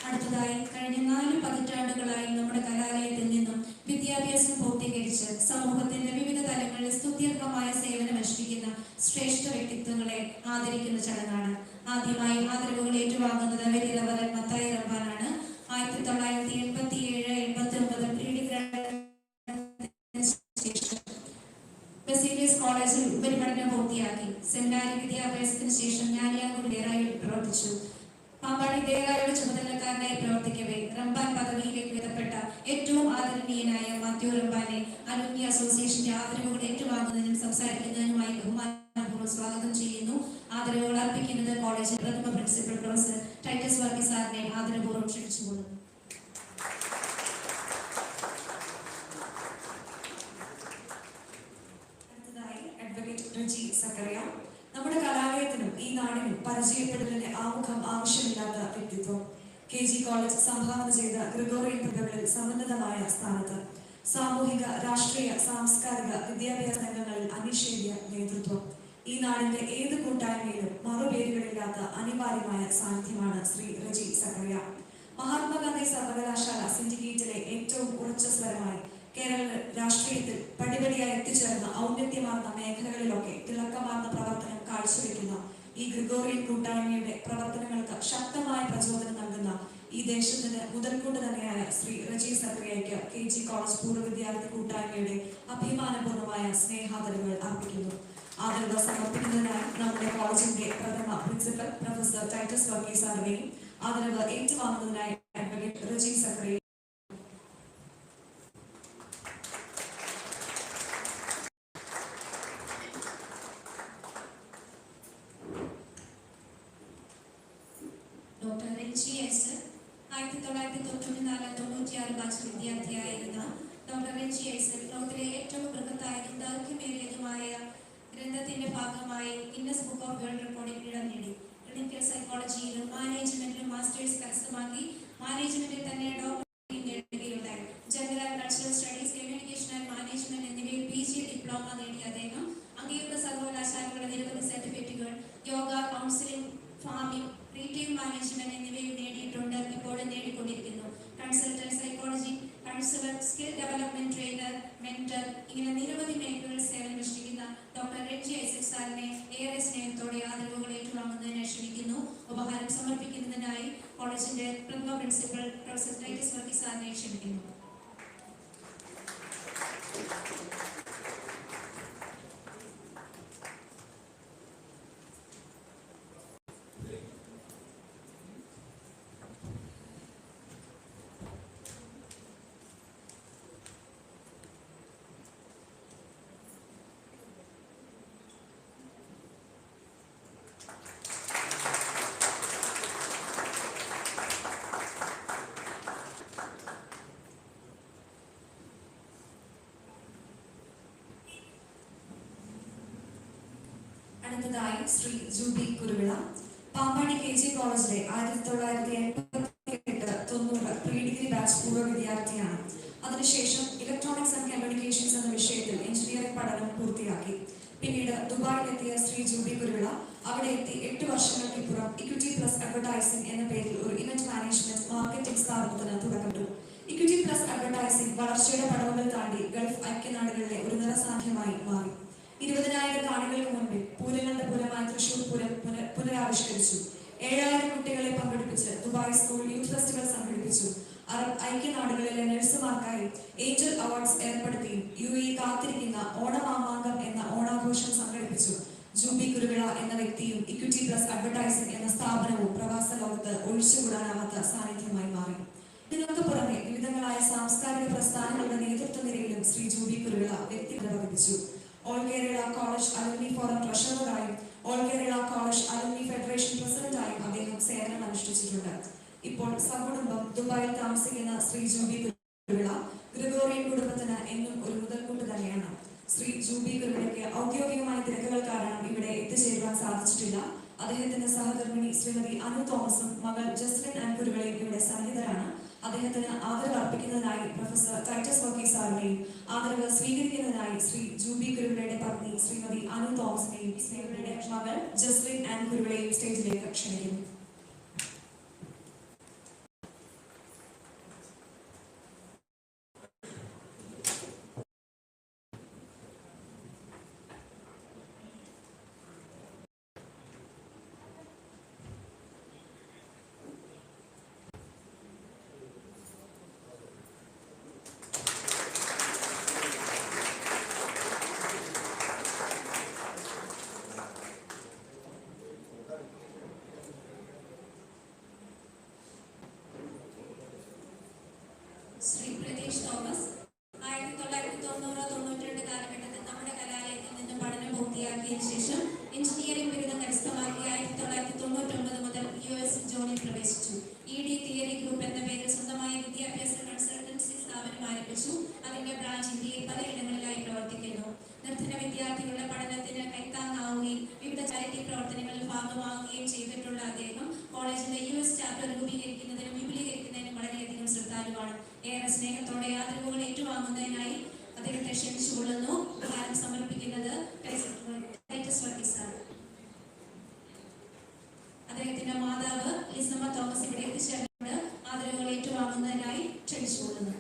അടുത്തതായി കഴിഞ്ഞ 4 പതിറ്റാണ്ടുകളായി നമ്മുടെ കലാലയത്തിൽ നിന്നും വിദ്യാഭ്യാസം പൂർത്തീകരിച്ച് സമൂഹത്തിന്റെ വിവിധ തലങ്ങളിൽ സ്തുത്യർഹമായ സേവനമനുഷ്ഠിക്കുന്ന ശ്രേഷ്ഠ വ്യക്തിത്വങ്ങളെ ആദരിക്കുന്ന ചടങ്ങാണ്. ആദ്യമായി ആദരവുകൾ ഏറ്റുവാങ്ങുന്നത് വലിയ റവറൻ മത്തായി റബ്ബാനാണ്. 1987-89 ബസേലിയസ് കോളേജിൽ ഉപരിപഠനം പൂർത്തിയാക്കി. സെമിനാരി വിദ്യാഭ്യാസത്തിന് ശേഷം ഞാനിയാങ്കുടി ദേറായിൽ പ്രവർത്തിച്ചു. പാമ്പാടി ദേറായുടെ ചുമതലക്കാരനായി പ്രവർത്തിക്കവേ റംബാൻ പദവിയിലേക്ക് എത്തപ്പെട്ട ഏറ്റവും ആദരണീയനായ മാത്യു റംബാനെ അലുമിനി അസോസിയേഷന്റെ ആദരവുകൾ ഏറ്റുവാങ്ങുന്നതിനും സംസാരിക്കുന്നതിനുമായി ബഹുമാനപൂർവ്വം സ്വാഗതം ചെയ്യുന്നു. ആദരവുകൾ അർപ്പിക്കുന്നത് കോളേജ് പ്രഥമ പ്രിൻസിപ്പൽ പ്രൊഫസർ ടൈറ്റസ് വർഗീസ് സാറിനെ ആദരപൂർവ്വം ക്ഷണിച്ചുകൊള്ളുന്നു. നമ്മുടെ കലാലയത്തിനും ഈ നാടിനും പരിചയപ്പെടുന്നതിന് ആമുഖം ആവശ്യമില്ലാത്ത വ്യക്തിത്വം. KG കോളേജ് സംഭാവന ചെയ്ത ഗ്രിഗോറിയൻ പ്രതിഭകളിൽ സമുന്നതമായ സ്ഥാനത്ത് സാമൂഹിക, രാഷ്ട്രീയ, സാംസ്കാരിക, വിദ്യാഭ്യാസ രംഗങ്ങളിൽ അനിഷേധ്യ നേതൃത്വം. ഈ നാടിന്റെ ഏത് കൂട്ടായ്മയിലും മറുപേരുകളില്ലാത്ത അനിവാര്യമായ സാന്നിധ്യമാണ് ശ്രീ റജി സക്കറിയ. മഹാത്മാഗാന്ധി സർവകലാശാല സിൻഡിക്കേറ്റിലെ ഏറ്റവും ഉറച്ച സ്വരമായി കേരള രാഷ്ട്രീയത്തിൽ പടിപടിയായി എത്തിച്ചേർന്ന ഔന്നത്യമാർന്ന മേഖലകളിലൊക്കെ തിളക്കമാർന്ന പ്രവർത്തനം കാഴ്ചവെക്കുന്ന ഈ ഗ്രിഗോറിയൻ കൂട്ടായ്മയുടെ പ്രവർത്തനങ്ങൾക്ക് ശക്തമായ പ്രചോദനം നൽകുന്ന ഈ ദേശത്തിന് മുതൽക്കൂട്ട് തന്നെയായ ശ്രീ റജി സക്കറിയയ്ക്ക് KG കോളേജ് പൂർവ്വ വിദ്യാർത്ഥി കൂട്ടായ്മയുടെ അഭിമാനപൂർണമായ സ്നേഹാദരവുകൾ അർപ്പിക്കുന്നു. ആദരവ് സമർപ്പിക്കുന്നതിനായി നമ്മുടെ കോളേജിന്റെ പ്രഥമ പ്രിൻസിപ്പൽ പ്രൊഫസർ ടൈറ്റസ് വർഗീസ് സാറിനെയും ആദരവ് ഏറ്റുവാങ്ങുന്നതിനായി advocate Reji Zachariah doctor Richie S 1994-96 batch വിദ്യാർത്ഥിയായിരുന്ന ഡോക്ടർ റിച്ചി എസ് ലോകത്തിലെ ഏറ്റവും ബൃഹത്തായതും ദൈർഘ്യമേറിയതുമായ ഗ്രന്ഥത്തിന്റെ ഭാഗമായി ഗിന്നസ് ബുക്ക് ഓഫ് വേൾഡ് റെക്കോർഡിൽ ഇടം നേടി. ക്ലിനിക്കൽ സൈക്കോളജിയിലും മാനേജ്മെന്റിലും മാസ്റ്റേഴ്സ് കരസ്ഥമാക്കി. മാനേജ്മെന്റിൽ തന്നെ ഡോക്ടറേറ്റ് നേടുകയുണ്ടായി. General cultural studies counsellor, skill development trainer, mentor, ഇങ്ങനെ നിരവധി മേഖലകളിൽ സേവനമനുഷ്ഠിക്കുന്ന ഡോക്ടർ രഞ്ജി ഐസക് സാറിനെ ഏറെ സ്നേഹത്തോടെ ആദരവുകൾ ഏറ്റുവാങ്ങുന്നതിനായി ക്ഷണിക്കുന്നു. ഉപഹാരം സമർപ്പിക്കുന്നതിനായി കോളേജിന്റെ പ്രഥമ പ്രിൻസിപ്പൽ പ്രൊഫസർ ടൈറ്റസ് വർഗീസ് സാറിനെ ക്ഷണിക്കുന്നു. അടുത്തതായി ശ്രീ ജൂബി കുരുവിള, പാമ്പാടി KG കോളേജിലെ 1988-90 പ്രീ ഡിഗ്രി ബാച്ച് പൂർവ്വ വിദ്യാർത്ഥിയാണ്. അതിനുശേഷം ഇലക്ട്രോണിക്സ് ആൻഡ് കമ്മ്യൂണിക്കേഷൻസ് എന്ന വിഷയത്തിൽ എഞ്ചിനീയറിംഗ് പഠനം പൂർത്തിയാക്കി. പിന്നീട് ദുബായിലെത്തിയ ശ്രീ ജൂബി കുരുവിള അവിടെ എത്തി 8 വർഷങ്ങൾക്കിപ്പുറം ഇക്വിറ്റി പ്ലസ് അഡ്വർടൈസിംഗ് എന്ന പേരിൽ ഒരു ഇവന്റ് മാനേജ്മെന്റ് മാർക്കറ്റിംഗ് സ്ഥാപനത്തിന് തുടക്കമിട്ടു. ഇക്വിറ്റി പ്ലസ് അഡ്വർടൈസിംഗ് വളർച്ചയുടെ പടവുകൾ താണ്ടി ഗൾഫ് ഐക്യനാടുകളിലെ ഒരു നിറസാധ്യമായി മാറി. 20,000 കാണികൾക്ക് മുൻപിൽ പൂരങ്ങളുടെ പൂരമായി തൃശൂർ പൂരം പുനരാവിഷ്കരിച്ചു. 7,000 കുട്ടികളെ പങ്കെടുപ്പിച്ച് ദുബായ് സ്കൂൾ യൂത്ത് ഫെസ്റ്റിവൽ സംഘടിപ്പിച്ചു. അറബ് ഐക്യനാടുകളിലെ നഴ്സുമാർക്കായി ഏഞ്ചൽ അവാർഡ്സ് ഏർപ്പെടുത്തിയും UAE കാത്തിരിക്കുന്ന ഓണമാമാങ്കം എന്ന ഓണാഘോഷം സംഘടിപ്പിച്ചു. ജൂബി കുരുവിള എന്ന വ്യക്തിയും ഇക്വിറ്റി പ്ലസ് അഡ്വർടൈസിംഗ് എന്ന സ്ഥാപനവും പ്രവാസ ലോകത്ത് ഒഴിച്ചുകൂടാനാവാത്ത സാന്നിധ്യമായി മാറി. ഇതിനൊക്കെ പുറമെ വിവിധങ്ങളായ സാംസ്കാരിക പ്രസ്ഥാനങ്ങളുടെ നേതൃത്വ നിരയിലും ശ്രീ ജൂബി കുരുവിള വ്യക്തിഗത പതിപ്പിച്ചു. All Kerala college alumni forum ട്രഷററായും all Kerala college alumni federation പ്രസിഡന്റായും അദ്ദേഹം സേവനം അനുഷ്ഠിച്ചിട്ടുണ്ട്. ഇപ്പോൾ സകുടുംബം ദുബായിൽ താമസിക്കുന്ന ശ്രീ ജൂബി കുരുവിള ഗ്രിഗോറിയൻ കുടുംബത്തിന് എന്നും ഒരു മുതൽക്കൂട്ട് തന്നെയാണ്. ശ്രീ ജൂബി കുരുവിളയ്ക്ക് ഔദ്യോഗികമായ തിരക്കുകൾ കാരണം ഇവിടെ എത്തിച്ചേരുവാൻ സാധിച്ചിട്ടില്ല. അദ്ദേഹത്തിന്റെ സഹധർമ്മിണി ശ്രീമതി അനു തോമസും മകൾ ജസ്ലിൻ ആൻഡ് കുരുവിളയും ഇവിടെ സന്നിഹിതരാണ്. അദ്ദേഹത്തിന് ആദരവ് അർപ്പിക്കുന്നതിനായി പ്രൊഫസർ ടൈറ്റസ് വർഗീസ് സാറിനെയും ആദരവ് സ്വീകരിക്കുന്നതിനായി ശ്രീ ജൂബി കുരുവിളയുടെ പത്നി ശ്രീമതി അനു തോമസിനെയും സ്നേഹിതരുടെ മകൾ ജസ്ലിൻ ആൻഡ് കുരുവിളയും സ്റ്റേജിലേക്ക് ക്ഷണിക്കുന്നു. ശ്രീ പ്രതീഷ് തോമസ് 1990-92 കാലഘട്ടത്തിൽ നമ്മുടെ കലാലയത്തിൽ നിന്ന് പഠനം പൂർത്തിയാക്കിയതിനു ശേഷം എഞ്ചിനീയറിംഗ് ബിരുദം കരസ്ഥമാക്കി 1999 മുതൽ US ജോലിയിൽ പ്രവേശിച്ചു. ED തിയറി ഗ്രൂപ്പ് എന്ന പേരിൽ സ്വന്തമായ വിദ്യാഭ്യാസ കൺസൾട്ടൻസി സ്ഥാപനം ആരംഭിച്ചു. അതിന്റെ ബ്രാഞ്ച് ഇന്ത്യയിൽ പലയിടങ്ങളിലായി പ്രവർത്തിക്കുന്നു. നിർധന വിദ്യാർത്ഥികളുടെ പഠനത്തിന് കൈത്താങ്ങാവുകയും വിവിധ ചാരിറ്റി പ്രവർത്തനങ്ങളിൽ ഭാഗമാവുകയും ചെയ്തിട്ടുള്ള അദ്ദേഹം കോളേജിന്റെ US ചാപ്റ്റർ രൂപീകരിക്കുന്നതിനും വിപുലീകരിക്കുന്നതിനും വളരെയധികം ശ്രദ്ധാലുവാണ്. ഏറെ സ്നേഹത്തോടെ ആദരവുകൾ ഏറ്റുവാങ്ങുന്നതിനായി അദ്ദേഹത്തെ ക്ഷണിച്ചുകൊള്ളുന്നു. ഉപഹാരം സമർപ്പിക്കുന്നത് ടൈറ്റസ് വർഗീസ് സാർ. അദ്ദേഹത്തിന്റെ മാതാവ് ലിസമ്മ തോമസ് ഇവിടെ എത്തിച്ചേർന്നുകൊണ്ട് ആദരവുകൾ ഏറ്റുവാങ്ങുന്നതിനായി ക്ഷണിച്ചുകൊള്ളുന്നു.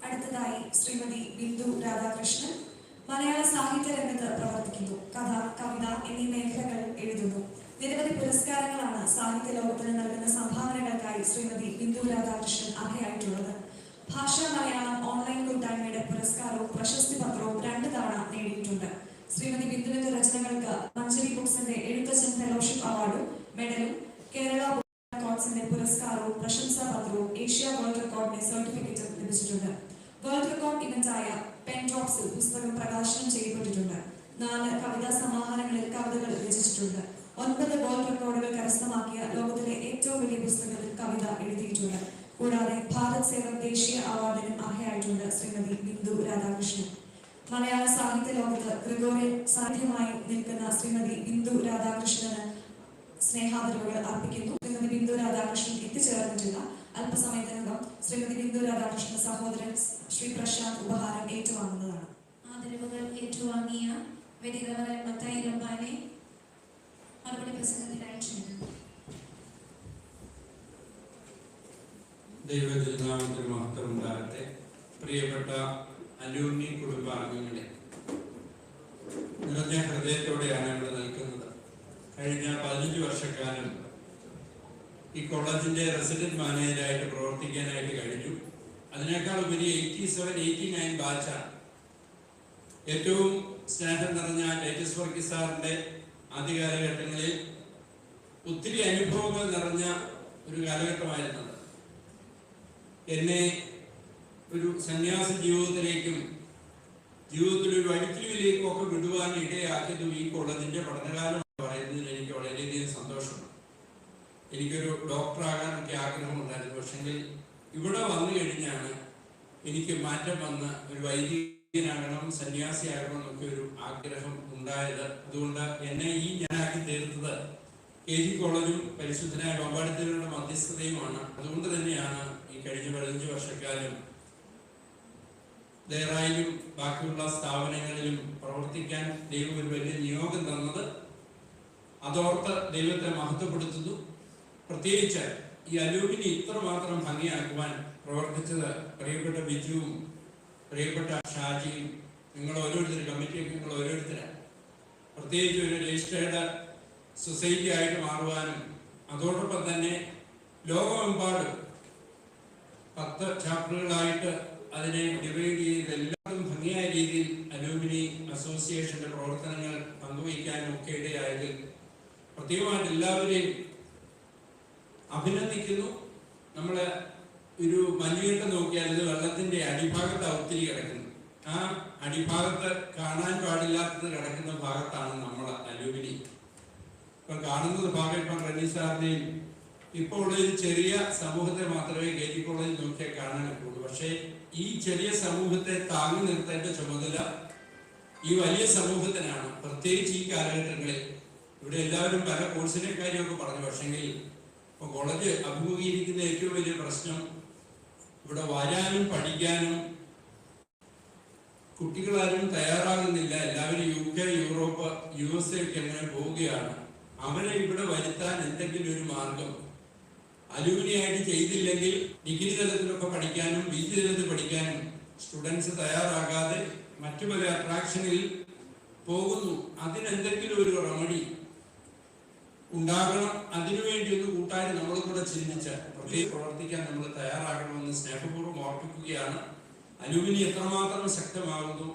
അടുത്തതായി ശ്രീമതി ബിന്ദു രാധാകൃഷ്ണൻ മലയാള സാഹിത്യ രംഗത്ത് പ്രവർത്തിക്കുന്നു. കഥ, കവിത എന്നീ മേഖലകൾ എഴുതുന്നു. നിരവധി പുരസ്കാരങ്ങളാണ് സാഹിത്യ ലോകത്തിന് നൽകുന്ന സംഭാവനകൾക്കായി ശ്രീമതി ബിന്ദു രാധാകൃഷ്ണൻ അർഹയായിട്ടുള്ളത്. ഭാഷാ മലയാളം ഓൺലൈൻ കൂട്ടായ്മയുടെ പുരസ്കാരവും പ്രശസ്തി പത്രവും 2 തവണ നേടിയിട്ടുണ്ട്. ശ്രീമതി ബിന്ദുവിന്റെ രചനകൾക്ക് മഞ്ചരി ബുക്സിന്റെ എഴുത്തച്ഛൻ ഫെലോഷിപ്പ് അവാർഡും മെഡലും കേരള റെക്കോർഡ്സിന്റെ പുരസ്കാരവും പ്രശംസാപത്രവും ഏഷ്യ വേൾഡ് റെക്കോർഡിന്റെ സർട്ടിഫിക്കറ്റും ലഭിച്ചിട്ടുണ്ട്. വേൾഡ് റെക്കോർഡ് ഇവന്റായ പെൻ ഡ്രോപ്സിൽ പുസ്തകം പ്രകാശനം ചെയ്യപ്പെട്ടു. 4 കവിതാ സമാഹാരങ്ങളിൽ കവിതകൾ രചിച്ചിട്ടുണ്ട്. 9 വേൾഡ് റെക്കോർഡുകൾ കരസ്ഥമാക്കിയ ലോകത്തിലെ ഏറ്റവും വലിയ പുസ്തകത്തിൽ കവിത എഴുതിയിട്ടുണ്ട്. കൂടാതെ ഭാരത് സേവക് ദേശീയ അവാർഡിനും അർഹയായിട്ടുണ്ട് ശ്രീമതി ബിന്ദു രാധാകൃഷ്ണൻ. മലയാള സാഹിത്യ ലോകത്ത് ഗ്രിഗോറിയൻ സാന്നിധ്യമായി നിൽക്കുന്ന ശ്രീമതി ബിന്ദു രാധാകൃഷ്ണന് സ്നേഹാദരവുകൾ അർപ്പിക്കുന്നു. ശ്രീമതി ബിന്ദു രാധാകൃഷ്ണൻ എത്തിച്ചേർന്നിട്ടില്ല. അല്പസമയത്തിനകം ശ്രീമതി ബിന്ദു രാധാകൃഷ്ണൻ സഹോദരൻ ശ്രീ പ്രശാന്ത് ഉപഹാരം ഏറ്റുവാങ്ങുന്നതാണ്. ആദരവുകൾ ഏറ്റുവാങ്ങിയ വെടിറവറൻ മത്തായി റബ്ബാനെ മറുപടി പ്രസംഗത്തിനായി ക്ഷണിക്കുന്നു. ദൈവതിരുനാമത്തിന് മഹത്വം ഉണ്ടാകട്ടെ. പ്രിയപ്പെട്ട അലൂമിനി കുടുംബാംഗങ്ങളെ, നിറഞ്ഞ ഹൃദയത്തോടെയാണ് ഇവിടെ നിൽക്കുന്നത്. കഴിഞ്ഞ 15 വർഷക്കാലം ഈ കോളേജിന്റെ റെസിഡന്റ് മാനേജരായിട്ട് പ്രവർത്തിക്കാനായിട്ട് കഴിഞ്ഞു. അതിനേക്കാൾ ഉപരി 87-89 ബാച്ചാണ്. ഏറ്റവും സ്നേഹം നിറഞ്ഞ ടൈറ്റസ് വർഗീസ് സാറിന്റെ ആദ്യ കാലഘട്ടങ്ങളിൽ ഒത്തിരി അനുഭവങ്ങൾ നിറഞ്ഞ ഒരു കാലഘട്ടമായിരുന്നത്. എന്നെ ഒരു സന്യാസ ജീവിതത്തിലേക്കും ജീവിതത്തിലൊരു വഴിത്തിരിവിലേക്കും ഒക്കെ വിടുവാൻ ഇടയാക്കിയതും ഈ കോളേജിന്റെ പഠനകാലം പറയുന്നതിൽ എനിക്ക് വളരെയധികം സന്തോഷമുണ്ട്. എനിക്കൊരു ഡോക്ടറാകാനൊക്കെ ആഗ്രഹമുണ്ടായിരുന്നു. പക്ഷെങ്കിൽ ഇവിടെ വന്നു കഴിഞ്ഞാണ് എനിക്ക് മാറ്റം വന്ന് ഒരു വൈദികനാകണം, സന്യാസിയാകണം എന്നൊക്കെ ഒരു ആഗ്രഹം ഉണ്ടായത്. അതുകൊണ്ട് എന്നെ ഈ ഞാനാക്കി തീർത്തത് KG കോളേജും പരിശുദ്ധനായ പാമ്പാടിത്തരുടെ മധ്യസ്ഥതയുമാണ്. അതുകൊണ്ട് തന്നെയാണ് ഈ കഴിഞ്ഞ 15 വർഷക്കാലം ദേറായിലും ബാക്കിയുള്ള സ്ഥാപനങ്ങളിലും പ്രവർത്തിക്കാൻ ദൈവം ഒരു വലിയ നിയോഗം തന്നത്. അതോർത്ത് ദൈവത്തെ മഹത്വപ്പെടുത്തുന്നു. പ്രത്യേകിച്ച് ഈ അലൂമിനി ഇത്രമാത്രം ഭംഗിയാക്കുവാൻ പ്രവർത്തിച്ചത് പ്രിയപ്പെട്ട ബിജുവും പ്രിയപ്പെട്ട ഷാജിയും, നിങ്ങൾ ഓരോരുത്തരും, കമ്മിറ്റിയൊക്കെ നിങ്ങൾ ഓരോരുത്തരാണ്. പ്രത്യേകിച്ച് ഒരു രജിസ്റ്റേർഡ് സൊസൈറ്റി ആയിട്ട് മാറുവാനും അതോടൊപ്പം തന്നെ ലോകമെമ്പാടും 10 ചാപ്റ്ററുകളായിട്ട് അതിനെ ഡിവൈഡ് ചെയ്ത് എല്ലാവരും ഭംഗിയായ രീതിയിൽ അലൂമിനി അസോസിയേഷന്റെ പ്രവർത്തനങ്ങൾ പങ്കുവയ്ക്കാനും ഒക്കെ ഇടയായതിൽ പ്രത്യേകമായിട്ട് എല്ലാവരെയും അഭിനന്ദിക്കുന്നു. നമ്മള് ഒരു മഞ്ഞുകെട്ട് നോക്കിയാൽ ഇത് വെള്ളത്തിന്റെ അടിഭാഗത്ത് ഒത്തിരി കിടക്കുന്നു. ആ അടിഭാഗത്ത് കാണാൻ പാടില്ലാത്തത് കിടക്കുന്ന ഭാഗത്താണ് നമ്മൾ അലൂമിനി. ഇപ്പം കാണുന്നത് ഭാഗം ഇപ്പം റെനി സാറിനെയും ഇപ്പോൾ ഉള്ള ഒരു ചെറിയ സമൂഹത്തെ മാത്രമേ KG കോളേജിൽ നോക്കിയാൽ കാണാൻ പറ്റുള്ളൂ. പക്ഷേ ഈ ചെറിയ സമൂഹത്തെ താങ്ങി നിർത്തേണ്ട ചുമതല ഈ വലിയ സമൂഹത്തിനാണ്. പ്രത്യേകിച്ച് ഈ കാലഘട്ടങ്ങളിൽ ഇവിടെ എല്ലാവരും പല കോഴ്സിനെ കാര്യമൊക്കെ പറഞ്ഞു. പക്ഷെങ്കിൽ ഇപ്പൊ കോളേജ് അഭിമുഖീകരിക്കുന്ന ഏറ്റവും വലിയ പ്രശ്നം ഇവിടെ വരാനും പഠിക്കാനും കുട്ടികളാരും തയ്യാറാകുന്നില്ല. എല്ലാവരും UK, യൂറോപ്പ്, USA ഒക്കെ അങ്ങനെ പോവുകയാണ്. അവരെ ഇവിടെ വരുത്താൻ എന്തെങ്കിലും ഒരു മാർഗം അലൂമിനി ആയിട്ട് ചെയ്തില്ലെങ്കിൽ ഡിഗ്രി തലത്തിലൊക്കെ പഠിക്കാനും PG തലത്തിൽ പഠിക്കാനും സ്റ്റുഡൻസ് തയ്യാറാകാതെ മറ്റു പല അട്രാക്ഷനിൽ പോകുന്നു. അതിനെന്തെങ്കിലും ഒരു റെമഡി ഉണ്ടാകണം. അതിനുവേണ്ടി ഒന്ന് കൂട്ടായി നമ്മൾ കൂടെ ചിന്തിച്ച് പ്രത്യേകം പ്രവർത്തിക്കാൻ നമ്മൾ തയ്യാറാകണമെന്ന് സ്നേഹപൂർവ്വം ഓർപ്പിക്കുകയാണ്. അലൂമിനി എത്രമാത്രം ശക്തമാകുന്നു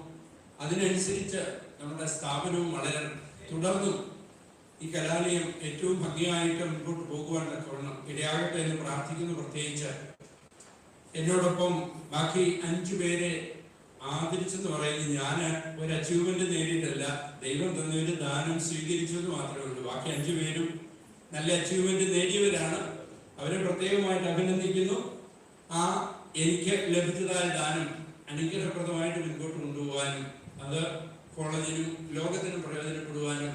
അതിനനുസരിച്ച് നമ്മുടെ സ്ഥാപനവും വളരെ തുടർന്നും ഈ കലാലയം ഏറ്റവും ഭംഗിയായിട്ട് മുൻപോട്ട് പോകുവാൻ തക്കവണ്ണം ഇടയാകട്ടെ എന്ന് പ്രാർത്ഥിക്കുന്നു. പ്രത്യേകിച്ച് എന്നോടൊപ്പം ബാക്കി 5 പേരെ ആദരിച്ചെന്ന് പറയുന്നത് ഞാൻ ഒരു അച്ചീവ്മെന്റ് നേടിയിട്ടല്ല, ദൈവം തന്നൊരു ദാനം സ്വീകരിച്ചു എന്ന് മാത്രമേ ഉള്ളൂ. ബാക്കി 5 പേരും നല്ല അച്ചീവ്മെന്റ് നേടിയവരാണ്. അവരെ പ്രത്യേകമായിട്ട് അഭിനന്ദിക്കുന്നു. ആ എനിക്ക് ലഭിച്ചതായ ദാനം അനുഗ്രഹപ്രദമായിട്ട് മുൻപോട്ട് കൊണ്ടുപോകാനും അത് കോളേജിനും ലോകത്തിനും പ്രയോജനപ്പെടുവാനും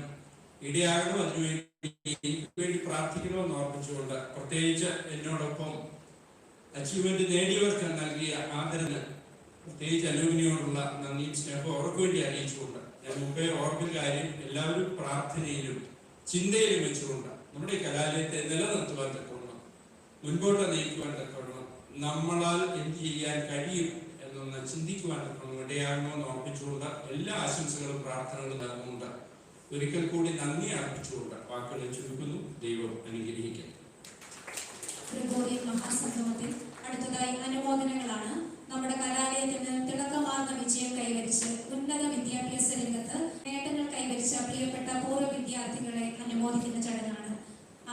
ഇടയാകണം. അതിനുവേണ്ടി പ്രാർത്ഥിക്കണമെന്ന് ഓർമ്മിച്ചുകൊണ്ട് പ്രത്യേകിച്ച് എന്നോടൊപ്പം അച്ചീവ്മെന്റ് നേടിയവർക്ക് നൽകിയ ആദരന് പ്രത്യേകിച്ച് അലൂമിനിയോടുള്ള നന്ദിയും സ്നേഹവും അവർക്ക് വേണ്ടി അറിയിച്ചുകൊണ്ട് ഞാൻ മുമ്പേ ഓർമ്മ കാര്യം എല്ലാവരും പ്രാർത്ഥനയിലും ചിന്തയിലും വെച്ചുകൊണ്ട് നമ്മുടെ ഈ കലാലയത്തെ നിലനിർത്തുവാൻ തക്കവണ്ണം മുൻപോട്ട് നയിക്കുവാൻ തക്കവണ്ണം നമ്മളാൽ എന്ത് ചെയ്യാൻ കഴിയും എന്നൊന്ന് ചിന്തിക്കുവാൻ തക്കവണ്ണം ഇടയാകണമെന്ന് ഓർമ്മിച്ചുകൊണ്ട് എല്ലാ ആശംസകളും പ്രാർത്ഥനകളും നൽകുന്നുണ്ട്. ഒരിക്കൽ കൂടി നന്ദി അർപ്പിച്ചുകൊണ്ട് വാക്കുകൾ ചുരുക്കുന്നു. ദൈവം അനുഗ്രഹിക്കട്ടെ. ഗ്രിഗോറിയൻ മഹാസംഗമത്തിൽ അടുത്തതായി അനുമോദനങ്ങളാണ്. നമ്മുടെ കലാലയത്തിന് തിളക്കമാർന്ന വിജയം കൈവരിച്ച് ഉന്നത വിദ്യാഭ്യാസ രംഗത്ത് നേട്ടങ്ങൾ കൈവരിച്ച പ്രിയപ്പെട്ട പൂർവ്വ വിദ്യാർത്ഥികളെ അനുമോദിക്കുന്ന ചടങ്ങാണ്.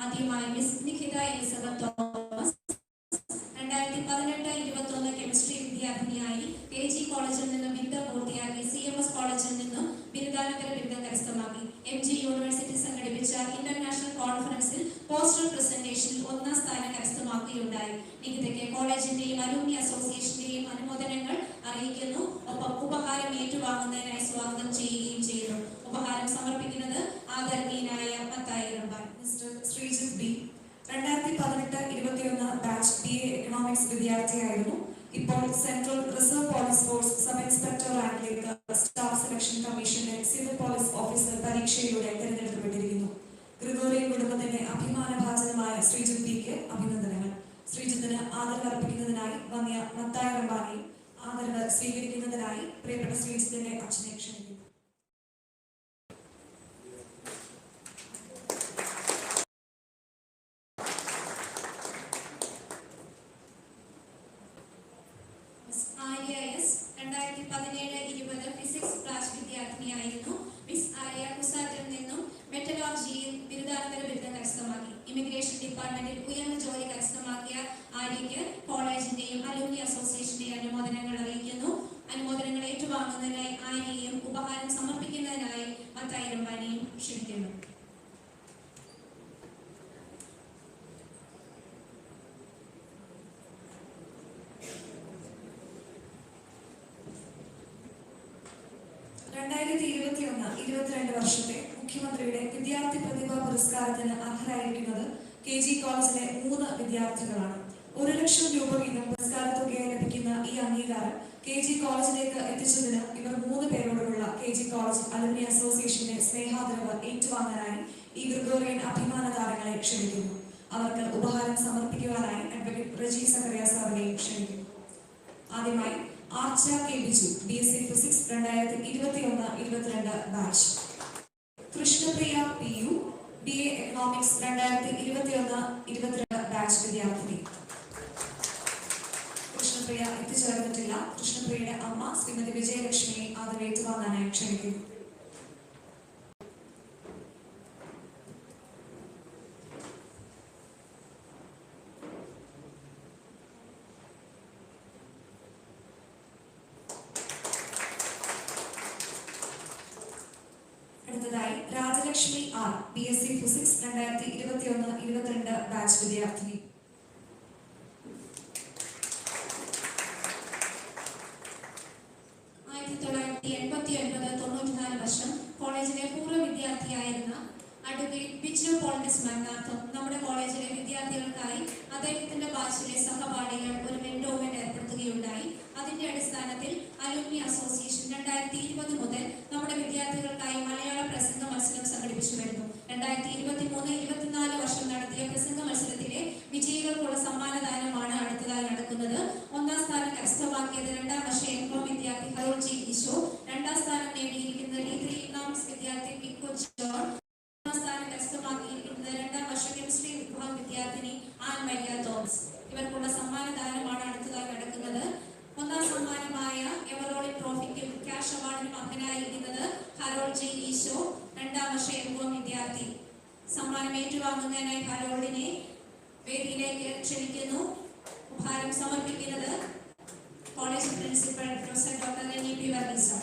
ആദ്യമായി മിസ് നിഖിത എലിസബത്ത് തോമസ് 2018-21 കെമിസ്ട്രി വിദ്യാർത്ഥിനിയായി KG കോളേജിൽ നിന്നും ബിരുദം പൂർത്തിയാക്കി CMS കോളേജിൽ നിന്നും ബിരുദാനന്തര ഏറ്റുവാങ്ങുന്നതിനായി സ്വാഗതം ചെയ്യുകയും ചെയ്തു. ഉപഹാരം സമർപ്പിക്കുന്നത് ആദരണീയനായ Mathai Ramban. Mister Sreejith B 2018-21 batch BA economics വിദ്യാർത്ഥിയായിരുന്നു. ഇപ്പോൾ central reserve police force sub inspector റാങ്കിലേക്ക് സ്റ്റാഫ് സെലക്ഷൻ കമ്മീഷന്റെ സിവിൽ പോലീസ് ഓഫീസർ പരീക്ഷയിലൂടെ തിരഞ്ഞെടുക്കപ്പെട്ടിരിക്കുന്നു. ഗ്രിഗോറിയൻ കുടുംബത്തിന്റെ അഭിമാനഭാജനമായ ശ്രീജിത്ത് ബിക്ക് അഭിനന്ദനങ്ങൾ. ശ്രീജിത്തിന് ആദരവ് അർപ്പിക്കുന്നതിനായി വന്നിയ മത്തായി റമ്പാനെയും ആദരവ് സ്വീകരിക്കുന്നതിനായി പ്രിയപ്പെട്ട ശ്രീജിത്തിന്റെ അച്ഛനെ ക്ഷണിക്കുന്നു. ആര്യ എസ് 2017-20 ഫിസിക്സ് ബാച്ച് വിദ്യാർത്ഥിനിയായിരുന്നു. മിസ് ആര്യ കുസാറ്റിൽ നിന്നും മെറ്റലോജിയിൽ ബിരുദാനന്തര ബിരുദം കരസ്ഥമാക്കി. ഇമിഗ്രേഷൻ ഡിപ്പാർട്ട്മെന്റിൽ ഉയർന്ന ജോലി കരസ്ഥമാക്കിയ ആര്യയ്ക്ക് കോളേജിന്റെയും അലൂമിനി അസോസിയേഷന്റെയും അനുമോദനങ്ങൾ അറിയിക്കുന്നു. അനുമോദനങ്ങൾ ഏറ്റുവാങ്ങുന്നതിനായി ആര്യയെയും ഉപഹാരം സമർപ്പിക്കുന്നതിനായി മത്തായി റമ്പാനെയും ക്ഷണിക്കുന്നു. വർഷത്തെ മുഖ്യമന്ത്രിയുടെ വിദ്യാർത്ഥി പ്രതിഭാ പുരസ്കാരത്തിന് അർഹരായിരിക്കുന്നത് KG കോളേജിലെ 3 വിദ്യാർത്ഥികളാണ്. 1 ലക്ഷം രൂപ വീതം പുരസ്കാര തുകയായി ലഭിക്കുന്ന ഈ അംഗീകാരം KG കോളേജിലേക്ക് എത്തിച്ചതിന് ഇവർ 3 പേരോടുള്ള KG കോളേജ് അലുമിനി അസോസിയേഷന്റെ സ്നേഹാദരവ് ഏറ്റുവാങ്ങാനായി ഈ ഗ്രിഗോറിയൻ അഭിമാന താരങ്ങളെ ക്ഷണിക്കുന്നു. അവർക്ക് ഉപഹാരം സമർപ്പിക്കുവാനായി അഡ്വക്കേറ്റ് റജി സക്കറിയ സാറിനെയും ക്ഷണിക്കുന്നു. ആദ്യമായി Archa K Biju BSc physics 2021-22 batch. Krishnapriya PU BA economics 2021-22 batch വിദ്യാർത്ഥിനി. കൃഷ്ണപ്രിയ എത്തിച്ചേർന്നിട്ടില്ല. കൃഷ്ണപ്രിയയുടെ അമ്മ ശ്രീമതി വിജയലക്ഷ്മിയെ ആദരവ് ഏറ്റുവാങ്ങാനായി ക്ഷണിക്കുന്നു. അടുത്തതായി Rajalakshmi R BSc physics 2021-22 batch വിദ്യാർത്ഥിനി. കോളേജിലെ പൂർവ്വ വിദ്യാർത്ഥിയായിരുന്ന അഡ്വക്കേറ്റ് ബിജു പോളിന്റെ സ്മരണാർത്ഥം നമ്മുടെ കോളേജിലെ വിദ്യാർത്ഥികൾക്കായി അദ്ദേഹത്തിന്റെ ബാച്ചിലെ സഹപാഠികൾ ഒരു എൻഡോമെന്റ് ഏർപ്പെടുത്തുകയുണ്ടായി. അതിന്റെ അടിസ്ഥാനത്തിൽ അലുമിനി അസോസിയേഷൻ 2020 മുതൽ നമ്മുടെ വിദ്യാർത്ഥികൾക്കായി മലയാള പ്രസംഗ മത്സരം സംഘടിപ്പിച്ചു വരുന്നു. 2023-24 വർഷം നടത്തിയ പ്രസംഗ മത്സരത്തിലെ വിജയികൾക്കുള്ള സമ്മാനദാനമാണ് അടുത്തതായി നടക്കുന്നത്. 1ാം സ്ഥാനം കരസ്ഥമാക്കിയത് 2ാം വർഷ എംകോം വിദ്യാർത്ഥി ഹരോൾ ജി ഈശോ. 2ാം സ്ഥാനം നേടിയിരിക്കുന്നത് ഡിഗ്രി ഇക്കണോമിക്സ് വിദ്യാർത്ഥി പിക്കോ ജോൺ. 3ാം സ്ഥാനം കരസ്ഥമാക്കിയിരിക്കുന്നത് 2ാം വർഷ കെമിസ്ട്രി വിഭാഗം വിദ്യാർത്ഥിനി ആൻ മരിയ തോമസ്. ഇവർക്കുള്ള സമ്മാനദാനമാണ് അടുത്തതായി നടക്കുന്നത്. 1ാം സമ്മാനമായ എവറോളി ട്രോഫിക്കും ക്യാഷ് അവാർഡിനും അർഹനായിരിക്കുന്നത് ഹരോൾ ജി ഈശോ, 2ാം വർഷ എംകോം വിദ്യാർത്ഥി. സമ്മാനം ഏറ്റുവാങ്ങുന്നതിനായി ഹരോളിനെ വേദിയിലേക്ക് ക്ഷണിക്കുന്നു. ഉപഹാരം സമർപ്പിക്കുന്നത് college principal professor doctor NEP Varghese.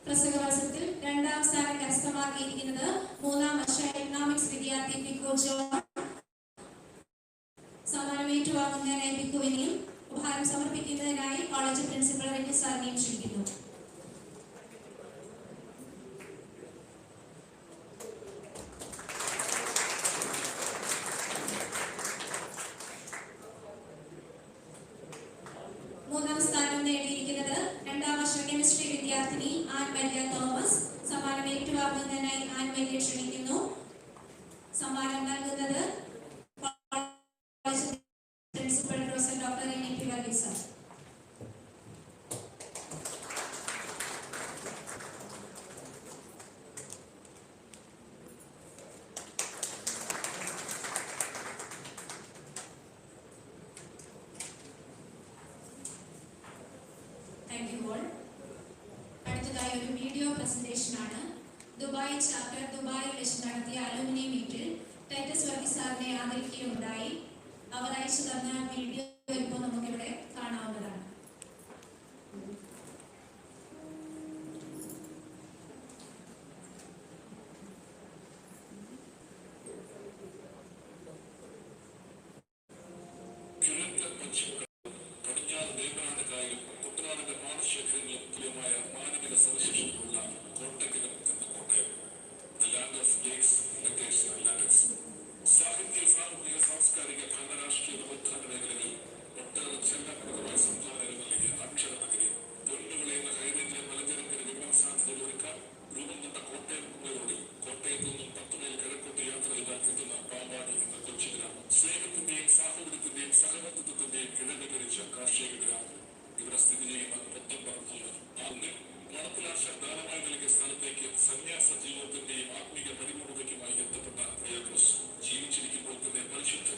പ്രസംഗ മത്സരത്തിൽ 2ാം സ്ഥാനം കരസ്ഥമാക്കിയിരിക്കുന്നത് 3ാം വർഷ എക്കണോമിക്സ് വിദ്യാർത്ഥി പിക്കോ ജോൺ. സമ്മാനം ഏറ്റുവാങ്ങുന്നതിനായി പിക്കുവിനെയും ഉപഹാരം സമർപ്പിക്കുന്നതിനായി കോളേജ് പ്രിൻസിപ്പൽ റെഡ്ഡി സാറിനെയും ക്ഷണിക്കുന്നു. മൂന്നാം സ്ഥാനം നേടിയിരിക്കുന്നത് 2ാം വർഷ കെമിസ്ട്രി വിദ്യാർത്ഥിനി ആൻ മരിയ തോമസ്. സമ്മാനം ഏറ്റുവാങ്ങുന്നതിനായി ആൻ മരിയ ക്ഷണിക്കുന്നു. സമ്മാനം നൽകുന്നത് principal professor doctor NEP Varghese. Thank you all. അടുത്തതായി ഒരു വീഡിയോ പ്രസന്റേഷൻ ആണ്. ദുബായ് ചാപ്റ്റർ ദുബായിൽ വെച്ച് നടത്തിയ അലുമിനി മീറ്റിൽ ടൈറ്റസ് വർഗീസ് സാറിനെ ആദരിക്കുകയുണ്ടായി. അവർ അയച്ചു തന്ന വീഡിയോ ഇപ്പോൾ നമുക്കിവിടെ കാണാവുന്നതാണ്. സാംസ്കാരിക ഭരണരാഷ്ട്രീയ നവോത്ഥാന മേഖലകളിൽ ഒട്ടേറെ ചലനാത്മകമായ സംഭാവനകൾ നൽകിയ അക്ഷര നഗരി പൊന്നുവിളയുന്ന ഹൈറേഞ്ചിലെ മലനിരപ്പിന് വിപണന സാധ്യതകൾ ഒരുക്കാൻ രൂപം കൊണ്ട കോട്ടയം റോഡിൽ കോട്ടയത്ത് നിന്നും 10 മൈൽ കിഴക്കോട്ട് യാത്ര ചെയ്താൽ കിട്ടുന്ന പാമ്പാടി എന്ന കൊച്ചു ഗ്രാമം സ്നേഹത്തിന്റെയും സാഹോദര്യത്തിന്റെയും സഹവർത്തിത്വത്തിന്റെയും കിഴങ്ങരിച്ച കാർഷിക ഗ്രാമം ഇവിടെ സ്ഥിതി ചെയ്യുന്ന പൊത്തമ്പറമ്പ് അന്ന് മണത്തിലാശ ദാനമായി നൽകിയ സ്ഥലത്തേക്ക് സന്യാസ ജീവിതത്തിന്റെയും ആത്മീയ പരിപൂർണതയ്ക്കുമായി എത്തപ്പെട്ട റിയാക്കോസ് ജീവിച്ചിരിക്കുമ്പോൾ തന്നെ പരിശുദ്ധ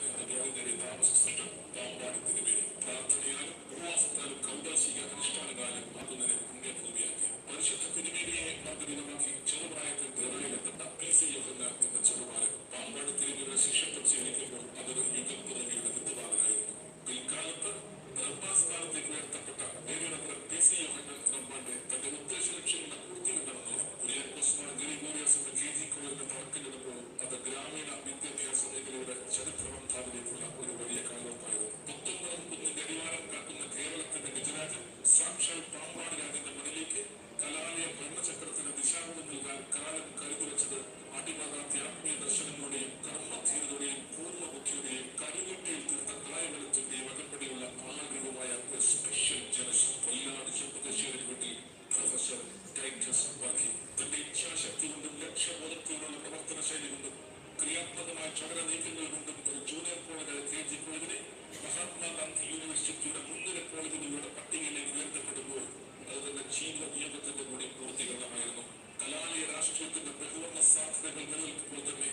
നേടിയ താമസ സ്ഥലം പാമ്പാടി തിരുമേനി പ്രാർത്ഥനയാലും ഉപവാസത്താലും കൗദാശിക അനുഷ്ഠാനകാലം ആകുന്നതിനെ പുണ്യഭൂമിയാക്കി പരിശുദ്ധ തിരുമേനിയെ മാർഗരീതമാക്കി ചെറുപ്രായത്തിൽ ദേറായിലെത്തപ്പെട്ട PC യോഹന്നാൻ എന്ന ചെറുപാലൻ പാമ്പാടി തിരുമേനിയുടെ ശിഷ്യത്വം സ്വീകരിക്കുമ്പോൾ അതൊരു യുഗപുറവിയുടെ വിത്തുപാലനായിരുന്നു. പിൽക്കാലത്ത് ധർമാസ്ഥാനത്തേക്ക് ഉയർത്തപ്പെട്ട വേഗനഗർ PC യോഹന്നാൻ റമ്പാന്റെ തന്റെ ഉദ്ദേശ ലക്ഷ്യങ്ങളുടെ പൂർത്തീകരണത്തിന് റിയാക്കോസ് മാർ ഗ്രിഗോറിയോസിന്റെ KG കോളേജിന്റെ തറക്കല്ലിടുമ്പോൾ അത് ഗ്രാമീണ വിദ്യാഭ്യാസ മേഖലയുടെ ചരിത്രബന്ധാവിലേക്കുള്ള ഒരു വലിയ കാലമായിരുന്നു. പുത്തമ്പറം കുന്നിന്റെ അടിവാരം കാക്കുന്ന കേരളത്തിന്റെ ഗജരാജൻ സാക്ഷാൽ പാമ്പാടി രാജന്റെ മണിലേക്ക് കലാലയ ഭരണചക്രത്തിന് ദിശാബോധം നൽകാൻ കാലം കരുതുവച്ചത് അടിമതാത്തി ആത്മീയ ദർശനങ്ങളുടെയും കർമ്മധീരതയുടെയും പൂർണ്ണബുദ്ധിയുടെയും കരുകെട്ടിയിൽ തീർത്ത കായവെളുത്തിന്റെയും അകപ്പടിയുള്ള ആഗ്രഹമായ ഒരു സ്പെഷ്യൽ ജനസ് കൊല്ലാട് ചെമ്പകശ്ശേരി വീട്ടിൽ പ്രൊഫസർ ടൈറ്റസ് വർക്കി തന്റെ ഇച്ഛാശക്തി കൊണ്ടും ലക്ഷ്യബോധത്തോടുള്ള പ്രവർത്തന ശൈലി കൊണ്ടും ക്രിയാത്മകമായ ചടര നീക്കങ്ങൾ കൊണ്ടും ഒരു ജൂനിയർ കോളേജ് KG കോളേജിനെ മഹാത്മാഗാന്ധി യൂണിവേഴ്സിറ്റിയുടെ മുൻനിര കോളേജുകളുടെ പട്ടികയിലേക്ക് ഉയർത്തപ്പെടുമ്പോൾ അത് തന്നെ ജീവിത നിയമത്തിന്റെ കൂടി പൂർത്തീകരണമായിരുന്നു. കലാലയ രാഷ്ട്രീയത്തിന്റെ ബഹുവർണ്ണ സാധ്യതകൾ നിലനിൽക്കുമ്പോൾ തന്നെ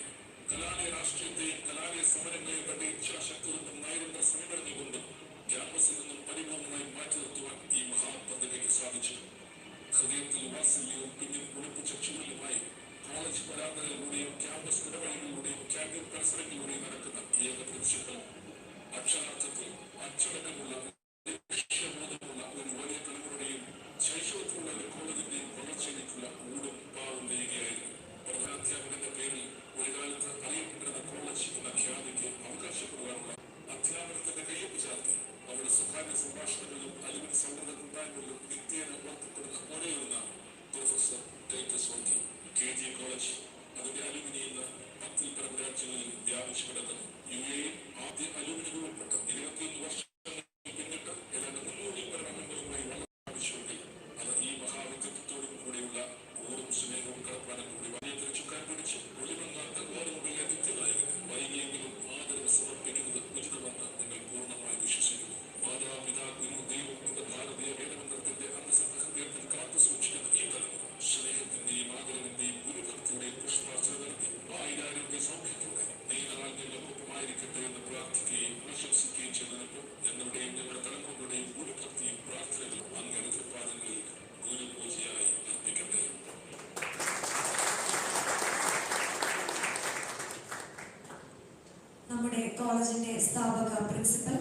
കലാലയ രാഷ്ട്രീയത്തെയും കലാലയ സമരങ്ങളെയും കണ്ട ഇച്ഛാശക്തി കൊണ്ടും നൈരന്തര സമീപനങ്ങൾ കൊണ്ടും ക്യാമ്പസിൽ നിന്നും പരിപൂർണമായി മാറ്റി നിർത്തുവാൻ ഈ മഹാപദ്ധതിക്ക് സാധിച്ചു. ഹൃദയത്തിൽ വാത്സല്യവും പിന്നിൽ ഒളിപ്പിച്ച ചുവലുമായി കോളേജ് പരാതകളിലൂടെയും ക്യാമ്പസ് ഇടവഴികളിലൂടെയും ക്യാമ്പീൻ പരിസരങ്ങളിലൂടെയും നടക്കുന്ന ഏക പ്രിൻസിപ്പൽ അക്ഷരാർത്ഥത്തിൽ അച്ചടക്കമുള്ള ലക്ഷ്യബോധമുള്ള ഒരു വലിയ തലമുറയുടെയും ശൈശവത്തിലുള്ള ഒരു കോളേജിന്റെയും വളർച്ചയിലേക്കുള്ള ഊടും പാവും നെയ്യുകയായിരുന്നു. പ്രധാനാധ്യാപകന്റെ പേരിൽ ഒരു കാലത്ത് അറിയപ്പെട്ടിരുന്ന കോളേജ് എന്ന ഖ്യാതിക്ക് അവകാശപ്പെടുവാനുള്ള അധ്യാപനത്തിന്റെ കയ്യൊപ്പ് ചാർത്തി അവരുടെ സ്വകാര്യ സംഭാഷണങ്ങളിലും അലുമിനി സൗഹൃദ കൂട്ടായ്മകളിലും നിത്യേന ഓർക്കപ്പെടുന്ന ഒരേ ഒരു നാം professor Titus Varkey. KG college അതിന്റെ അലുമിനി ഇന്ന് 10 പരം രാജ്യങ്ങളിൽ വ്യാപിച്ചു കിടക്കുന്നു. UAE ആദ്യ അലുമിനികൾ ഉൾപ്പെട്ട 21 വർഷം പിന്നിട്ട് ഏതാണ്ട് 300 പരം അംഗങ്ങളുമായി വ്യാപിച്ചുവെങ്കിൽ അത് ഈ മഹാവ്യക്തിത്വത്തോടും കൂടിയുള്ള ഊറും സ്നേഹവും കടപ്പാടും കൂടി വലിയ ചുക്കാൻ പിടിച്ച് ഒളിമങ്ങാത്ത ഓർമ്മകളിലെ നിത്യനായകന് വൈകിയെങ്കിലും ആദരവ് സമർപ്പിക്കുന്നത് ഉചിതമെന്ന് നിങ്ങൾ പൂർണ്ണമായി വിശ്വസിക്കുന്നു. മാതാപിതാ ഗുരു ദൈവം എന്ന ഭാരതീയ വേദമന്ത്രത്തിന്റെ അന്തസഹൃദയത്തിൽ കാത്തു സൂക്ഷിക്കുന്ന ഈ തലമുറ സ്നേഹത്തിന്റെയും ആദരവിന്റെയും ഗുരുഭക്തിയുടെയും പുഷ്പാർച്ചന നടത്തി ആയിരാരോഗ്യ സൗഖ്യത്തോടെ നീനാൾ നിങ്ങൾക്കൊപ്പമായിരിക്കട്ടെ എന്ന് പ്രാർത്ഥിക്കുകയും ആശംസിക്കുകയും ചെയ്യുന്നതിനൊപ്പം ഞങ്ങളുടെയും ഞങ്ങളുടെ തലമുറകളുടെയും ഗുരുഭക്തിയും പ്രാർത്ഥനകളും അങ്ങയുടെ തൃപ്പാദങ്ങളിൽ ഗുരുപൂജയായി അർപ്പിക്കട്ടെ. നമ്മുടെ കോളേജിന്റെ സ്ഥാപക പ്രിൻസിപ്പൽ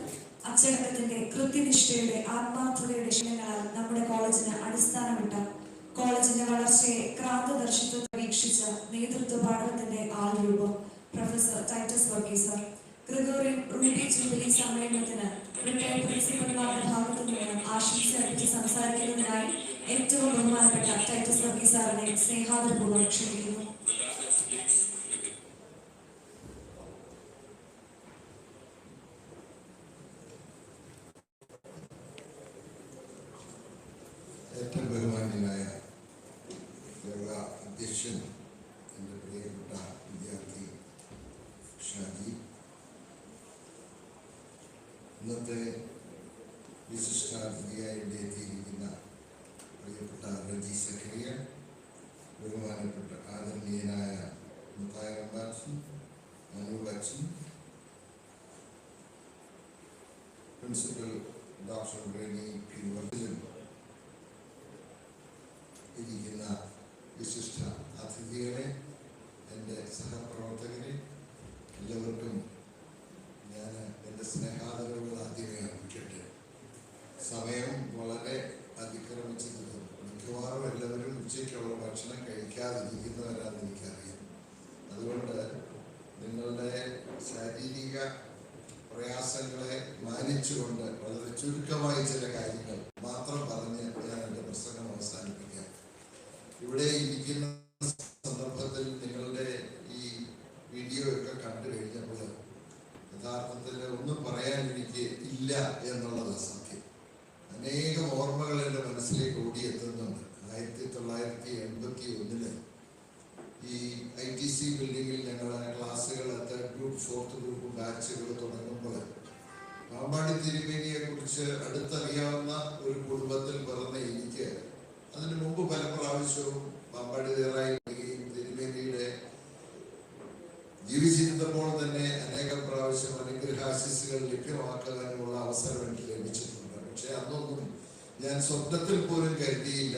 അച്ചടക്കത്തിന്റെ കൃത്യനിഷ്ഠയുടെ ആത്മാർത്ഥതയുടെ ക്ഷണങ്ങളാൽ നമ്മുടെ കോളേജിന് അടിസ്ഥാനമിട്ട കോളേജിന്റെ വളർച്ചയെ ക്രാന്തദർശിത്വത്തെ വീക്ഷിച്ച നേതൃത്വ പാഠത്തിന്റെ ആൾരൂപം professor Titus Varkey sir. Gregorian ruby jubilee സമ്മേളനത്തിന് റിട്ടയർഡ് പ്രിൻസിപ്പൽമാരുടെ ഭാഗത്തു നിന്ന് ആശംസ അർപ്പിച്ച് സംസാരിക്കുന്നതിനായി ഏറ്റവും ബഹുമാനപ്പെട്ട ടൈറ്റസ് വർക്കി സാറിനെ സ്നേഹാദരപൂർവ്വം ക്ഷണിക്കുന്നു. ഏറ്റവും ബഹുമാന്യനായ അധ്യക്ഷൻ, എൻ്റെ പ്രിയപ്പെട്ട വിദ്യാർത്ഥി ഷാജി, ഇന്നത്തെ വിശിഷ്ടാതിഥിയായി എത്തിയിരിക്കുന്ന പ്രിയപ്പെട്ട റജി സക്കറിയ, ബഹുമാനപ്പെട്ട ആദരണീയനായ മുത്തായ റമ്പാച്ചൻ, അനൂപച്ചൻ, principal doctor Reni P Vardhan, ഇരിക്കുന്ന വിശിഷ്ട അതിഥികളെ, എൻ്റെ സഹപ്രവർത്തകരെ, എല്ലാവർക്കും ഞാൻ എൻ്റെ സ്നേഹാദരവുകൾ ആദ്യമേ അർപ്പിക്കട്ടെ. സമയം വളരെ അതിക്രമിച്ചത് മിക്കവാറും എല്ലാവരും ഉച്ചയ്ക്കുള്ള ഭക്ഷണം കഴിക്കാതിരിക്കുന്നവരാണെന്ന് എനിക്കറിയാം. അതുകൊണ്ട് നിങ്ങളുടെ ശാരീരിക പ്രയാസങ്ങളെ മാനിച്ചുകൊണ്ട് വളരെ ചുരുക്കമായ ചില കാര്യങ്ങൾ മാത്രം പറഞ്ഞ് ഞാൻ എൻ്റെ പ്രസംഗം അവസാനിപ്പിക്കാം. ഇവിടെ ഇരിക്കുന്ന സന്ദർഭത്തിൽ നിങ്ങളുടെ ഈ വീഡിയോ ഒക്കെ കണ്ടു കഴിഞ്ഞപ്പോൾ യഥാർത്ഥത്തിൽ ബാച്ചുകൾ തുടങ്ങുമ്പോൾ പാമ്പാടി തിരുമേനിയെ കുറിച്ച് അടുത്തറിയാവുന്ന ഒരു കുടുംബത്തിൽ പിറന്ന എനിക്ക് അതിനു മുമ്പ് പല പ്രാവശ്യവും പാമ്പാടി തയ്യാറായി തിരുമേനിയുടെ ജീവിച്ചിരുന്നപ്പോൾ തന്നെ അനേകം പ്രാവശ്യം അനുഗ്രഹാശിസുകൾ ലഭ്യമാക്കാനുള്ള അവസരം എനിക്ക് ലഭിച്ചിട്ടുണ്ട്. പക്ഷെ അന്നൊന്നും ഞാൻ സ്വപ്നത്തിൽ പോലും കരുതിയില്ല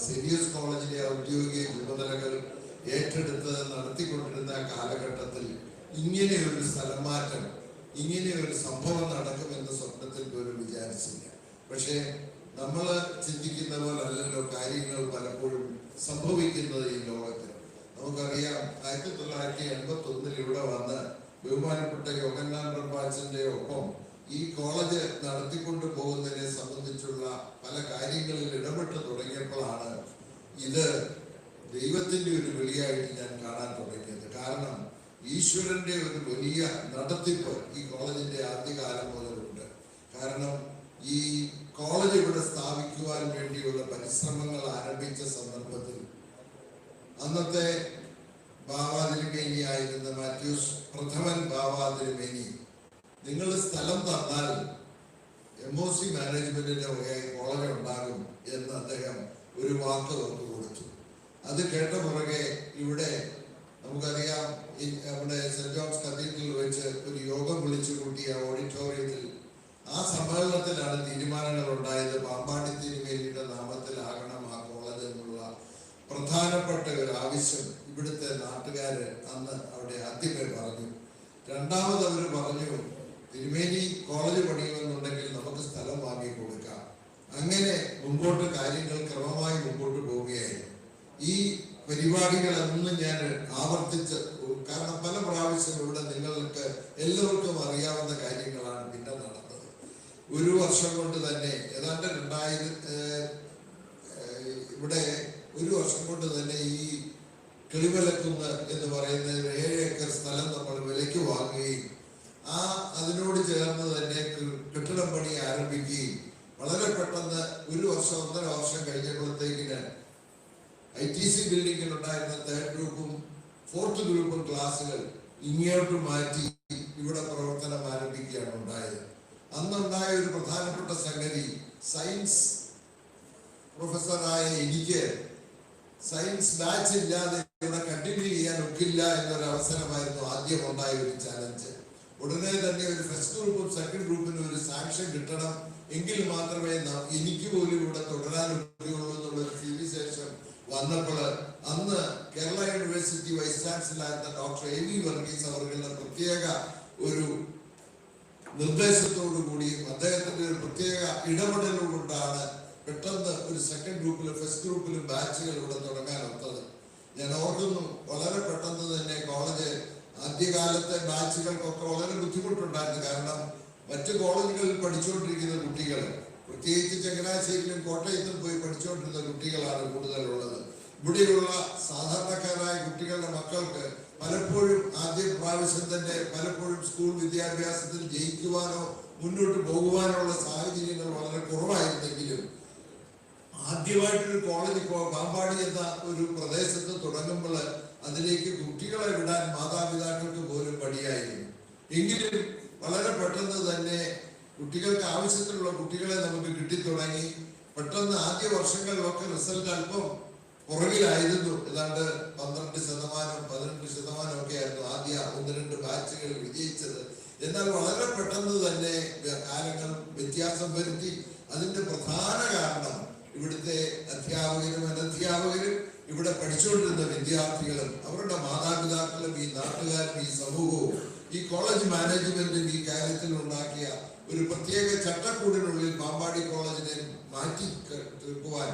സെനിയേഴ്സ് കോളേജിലെ ഔദ്യോഗിക ചുമതലകൾ ഏറ്റെടുത്ത് നടത്തിക്കൊണ്ടിരുന്ന കാലഘട്ടത്തിൽ ഇങ്ങനെ ഒരു സ്ഥലം മാറ്റം, ഇങ്ങനെ ഒരു സംഭവം നടക്കുമെന്ന് സ്വപ്നത്തിൽ പോലും വിചാരിച്ചില്ല. പക്ഷേ നമ്മൾ ചിന്തിക്കുന്ന പോലല്ലല്ലോ കാര്യങ്ങൾ പലപ്പോഴും സംഭവിക്കുന്നത് ഈ ലോകത്ത്. നമുക്കറിയാം 1981 ഇവിടെ വന്ന് ബഹുമാനപ്പെട്ട യോഹന്നാൻ റമ്പാച്ചന്റെ ഒപ്പം ഈ കോളേജ് നടത്തിക്കൊണ്ടു പോകുന്നതിനെ സംബന്ധിച്ചുള്ള പല കാര്യങ്ങളിൽ ഇടപെട്ട് തുടങ്ങിയപ്പോഴാണ് ഇത് ദൈവത്തിന്റെ ഒരു വിളിയായിട്ട് ഞാൻ കാണാൻ തുടങ്ങിയത്. കാരണം ഈശ്വരന്റെ ഒരു വലിയ നടത്തിപ്പ് ഈ കോളേജിന്റെ ആദ്യകാലം മുതലുണ്ട്. കാരണം ഈ കോളേജ് ഇവിടെ സ്ഥാപിക്കുവാൻ വേണ്ടിയുള്ള പരിശ്രമങ്ങൾ ആരംഭിച്ച സന്ദർഭത്തിൽ അന്നത്തെ ബാവാതിരുമേനി ആയിരുന്ന മാത്യൂസ് പ്രഥമൻ ബാവാതിരുമേനി, നിങ്ങൾ സ്ഥലം തന്നാൽ MOC മാനേജ്മെന്റിന്റെ വകയായി കോളേജ് ഉണ്ടാകും എന്ന് അദ്ദേഹം ഒരു വാക്ക് നമുക്ക് കൊടുത്തു. അത് കേട്ട പുറകെ ഇവിടെ നമുക്കറിയാം നമ്മുടെ സെന്റ് ജോൺസ് കത്തീഡ്രലിൽ വെച്ച് ഒരു യോഗം വിളിച്ചു കൂട്ടിയ ഓഡിറ്റോറിയത്തിൽ ആ സമ്മേളനത്തിലാണ് തീരുമാനങ്ങൾ ഉണ്ടായത്. പാമ്പാടി തിരുമേനിയുടെ നാമത്തിലാകണം ആ കോളേജ് എന്നുള്ള പ്രധാനപ്പെട്ട ഒരു ആവശ്യം ഇവിടുത്തെ നാട്ടുകാര് അന്ന് അവിടെ ആദ്യമേ പറഞ്ഞു. രണ്ടാമത് അവർ പറഞ്ഞു, തിരുമേനി കോളേജ് പണിയുമെന്നുണ്ടെങ്കിൽ നമുക്ക് സ്ഥലം വാങ്ങി കൊടുക്കാം. അങ്ങനെ മുമ്പോട്ട് കാര്യങ്ങൾ ക്രമമായി മുമ്പോട്ട് പോവുകയായിരുന്നു. ഈ പരിപാടികളൊന്നും ഞാൻ ആവർത്തിച്ച്, കാരണം പല പ്രാവശ്യം ഇവിടെ നിങ്ങൾക്ക് എല്ലാവർക്കും അറിയാവുന്ന കാര്യങ്ങളാണ് പിന്നെ നടന്നത്. ഒരു വർഷം കൊണ്ട് തന്നെ ഏതാണ്ട് ഇവിടെ ഒരു വർഷം കൊണ്ട് തന്നെ ഈ കിളിമലക്കുന്ന് എന്ന് പറയുന്ന 7 ഏക്കർ സ്ഥലം നമ്മൾ വിലയ്ക്ക് വാങ്ങുകയും അതിനോട് ചേർന്ന് തന്നെ കെട്ടിടം പണി ആരംഭിക്കുകയും വളരെ പെട്ടെന്ന് ഒരു വർഷം 1.5 വർഷം കഴിഞ്ഞപ്പോഴത്തേക്കിന് ITC ബിൽഡിങ്ങിൽ ഉണ്ടായിരുന്ന 3rd ഗ്രൂപ്പും 4th ഗ്രൂപ്പും ക്ലാസ്സുകൾ ഇങ്ങോട്ട് മാറ്റി ഇവിടെ പ്രവർത്തനം ആരംഭിക്കുകയാണ് ഉണ്ടായത്. അന്നുണ്ടായ ഒരു പ്രധാനപ്പെട്ട സംഗതി, സയൻസ് പ്രൊഫസറായ എനിക്ക് സയൻസ് ബാച്ച് ഇല്ലാതെ ഇവിടെ കണ്ടിന്യൂ ചെയ്യാൻ ഒക്കില്ല എന്നൊരു അവസരമായിരുന്നു ആദ്യം ഉണ്ടായ ഒരു ചാലഞ്ച്. ഉടനെ തന്നെ ഒരു ഫസ്റ്റ് ഗ്രൂപ്പും സെക്കൻഡ് ഗ്രൂപ്പിനും ഒരു സാങ്ഷൻ കിട്ടണം, എങ്കിൽ മാത്രമേ എനിക്ക് പോലും ഇവിടെ തുടരാൻ ഒക്കെയുള്ളൂ എന്നുള്ളൊരു സ്ഥിതിവിശേഷം വന്നപ്പോൾ അന്ന് കേരള യൂണിവേഴ്സിറ്റി വൈസ് ചാൻസലറായിരുന്ന ഡോക്ടർ AV വർഗീസ് അവരുടെ പ്രത്യേക ഒരു നിർദ്ദേശത്തോടു കൂടിയും അദ്ദേഹത്തിന്റെ ഒരു പ്രത്യേക ഇടപെടലുകൊണ്ടാണ് പെട്ടെന്ന് ഒരു സെക്കൻഡ് ഗ്രൂപ്പിലും ഫസ്റ്റ് ഗ്രൂപ്പിലും ബാച്ചുകൾ ഇവിടെ തുടങ്ങാനൊത്തത്. ഞാൻ ഓർക്കുന്നു, വളരെ പെട്ടെന്ന് തന്നെ കോളേജ് ആദ്യകാലത്തെ ബാച്ചുകൾക്കൊക്കെ വളരെ ബുദ്ധിമുട്ടുണ്ടായിരുന്നു. കാരണം മറ്റു കോളേജുകളിൽ പഠിച്ചുകൊണ്ടിരിക്കുന്ന കുട്ടികൾ, പ്രത്യേകിച്ച് ചങ്ങനാശ്ശേരിയിലും കോട്ടയത്തും പോയി പഠിച്ചുകൊണ്ടിരുന്ന കുട്ടികളാണ് കൂടുതലുള്ളത്. ഇവിടെയുള്ള സാധാരണക്കാരായ കുട്ടികളുടെ മക്കൾക്ക് പലപ്പോഴും ആദ്യ പ്രാവശ്യം തന്നെ പലപ്പോഴും സ്കൂൾ വിദ്യാഭ്യാസത്തിൽ ജയിക്കുവാനോ മുന്നോട്ട് പോകുവാനുള്ള സാഹചര്യങ്ങൾ വളരെ കുറവായിരുന്നെങ്കിലും ആദ്യമായിട്ടൊരു കോളേജ് പാമ്പാടി എന്ന ഒരു പ്രദേശത്ത് തുടങ്ങുമ്പോൾ അതിലേക്ക് കുട്ടികളെ വിടാൻ മാതാപിതാക്കൾക്ക് പോലും പടിയായിരുന്നു. എങ്കിലും വളരെ പെട്ടെന്ന് തന്നെ കുട്ടികൾക്ക് ആവശ്യത്തിലുള്ള കുട്ടികളെ നമുക്ക് കിട്ടിത്തുടങ്ങി. പെട്ടെന്ന് ആദ്യ വർഷങ്ങളിലൊക്കെ റിസൾട്ട് അല്പം പുറകിലായിരുന്നു. ഏതാണ്ട് 12%, 18% ഒക്കെ ആയിരുന്നു ആദ്യ 1-2 ബാച്ചുകൾ വിജയിച്ചത്. എന്നാൽ വളരെ പെട്ടെന്ന് തന്നെ കാലങ്ങൾ വ്യത്യാസം വരുത്തി. അതിന്റെ പ്രധാന കാരണം ഇവിടുത്തെ അധ്യാപകരും അനധ്യാപകരും ഇവിടെ പഠിച്ചുകൊണ്ടിരുന്ന വിദ്യാർത്ഥികളും അവരുടെ മാതാപിതാക്കളും ഈ നാട്ടുകാരും ഈ സമൂഹവും ഈ കോളേജ് മാനേജ്മെന്റും ഈ കാര്യത്തിൽ ഉണ്ടാക്കിയ ഒരു പ്രത്യേക ചട്ടക്കൂടിനുള്ളിൽ പാമ്പാടി കോളേജിനെ മാറ്റി തീർക്കുവാൻ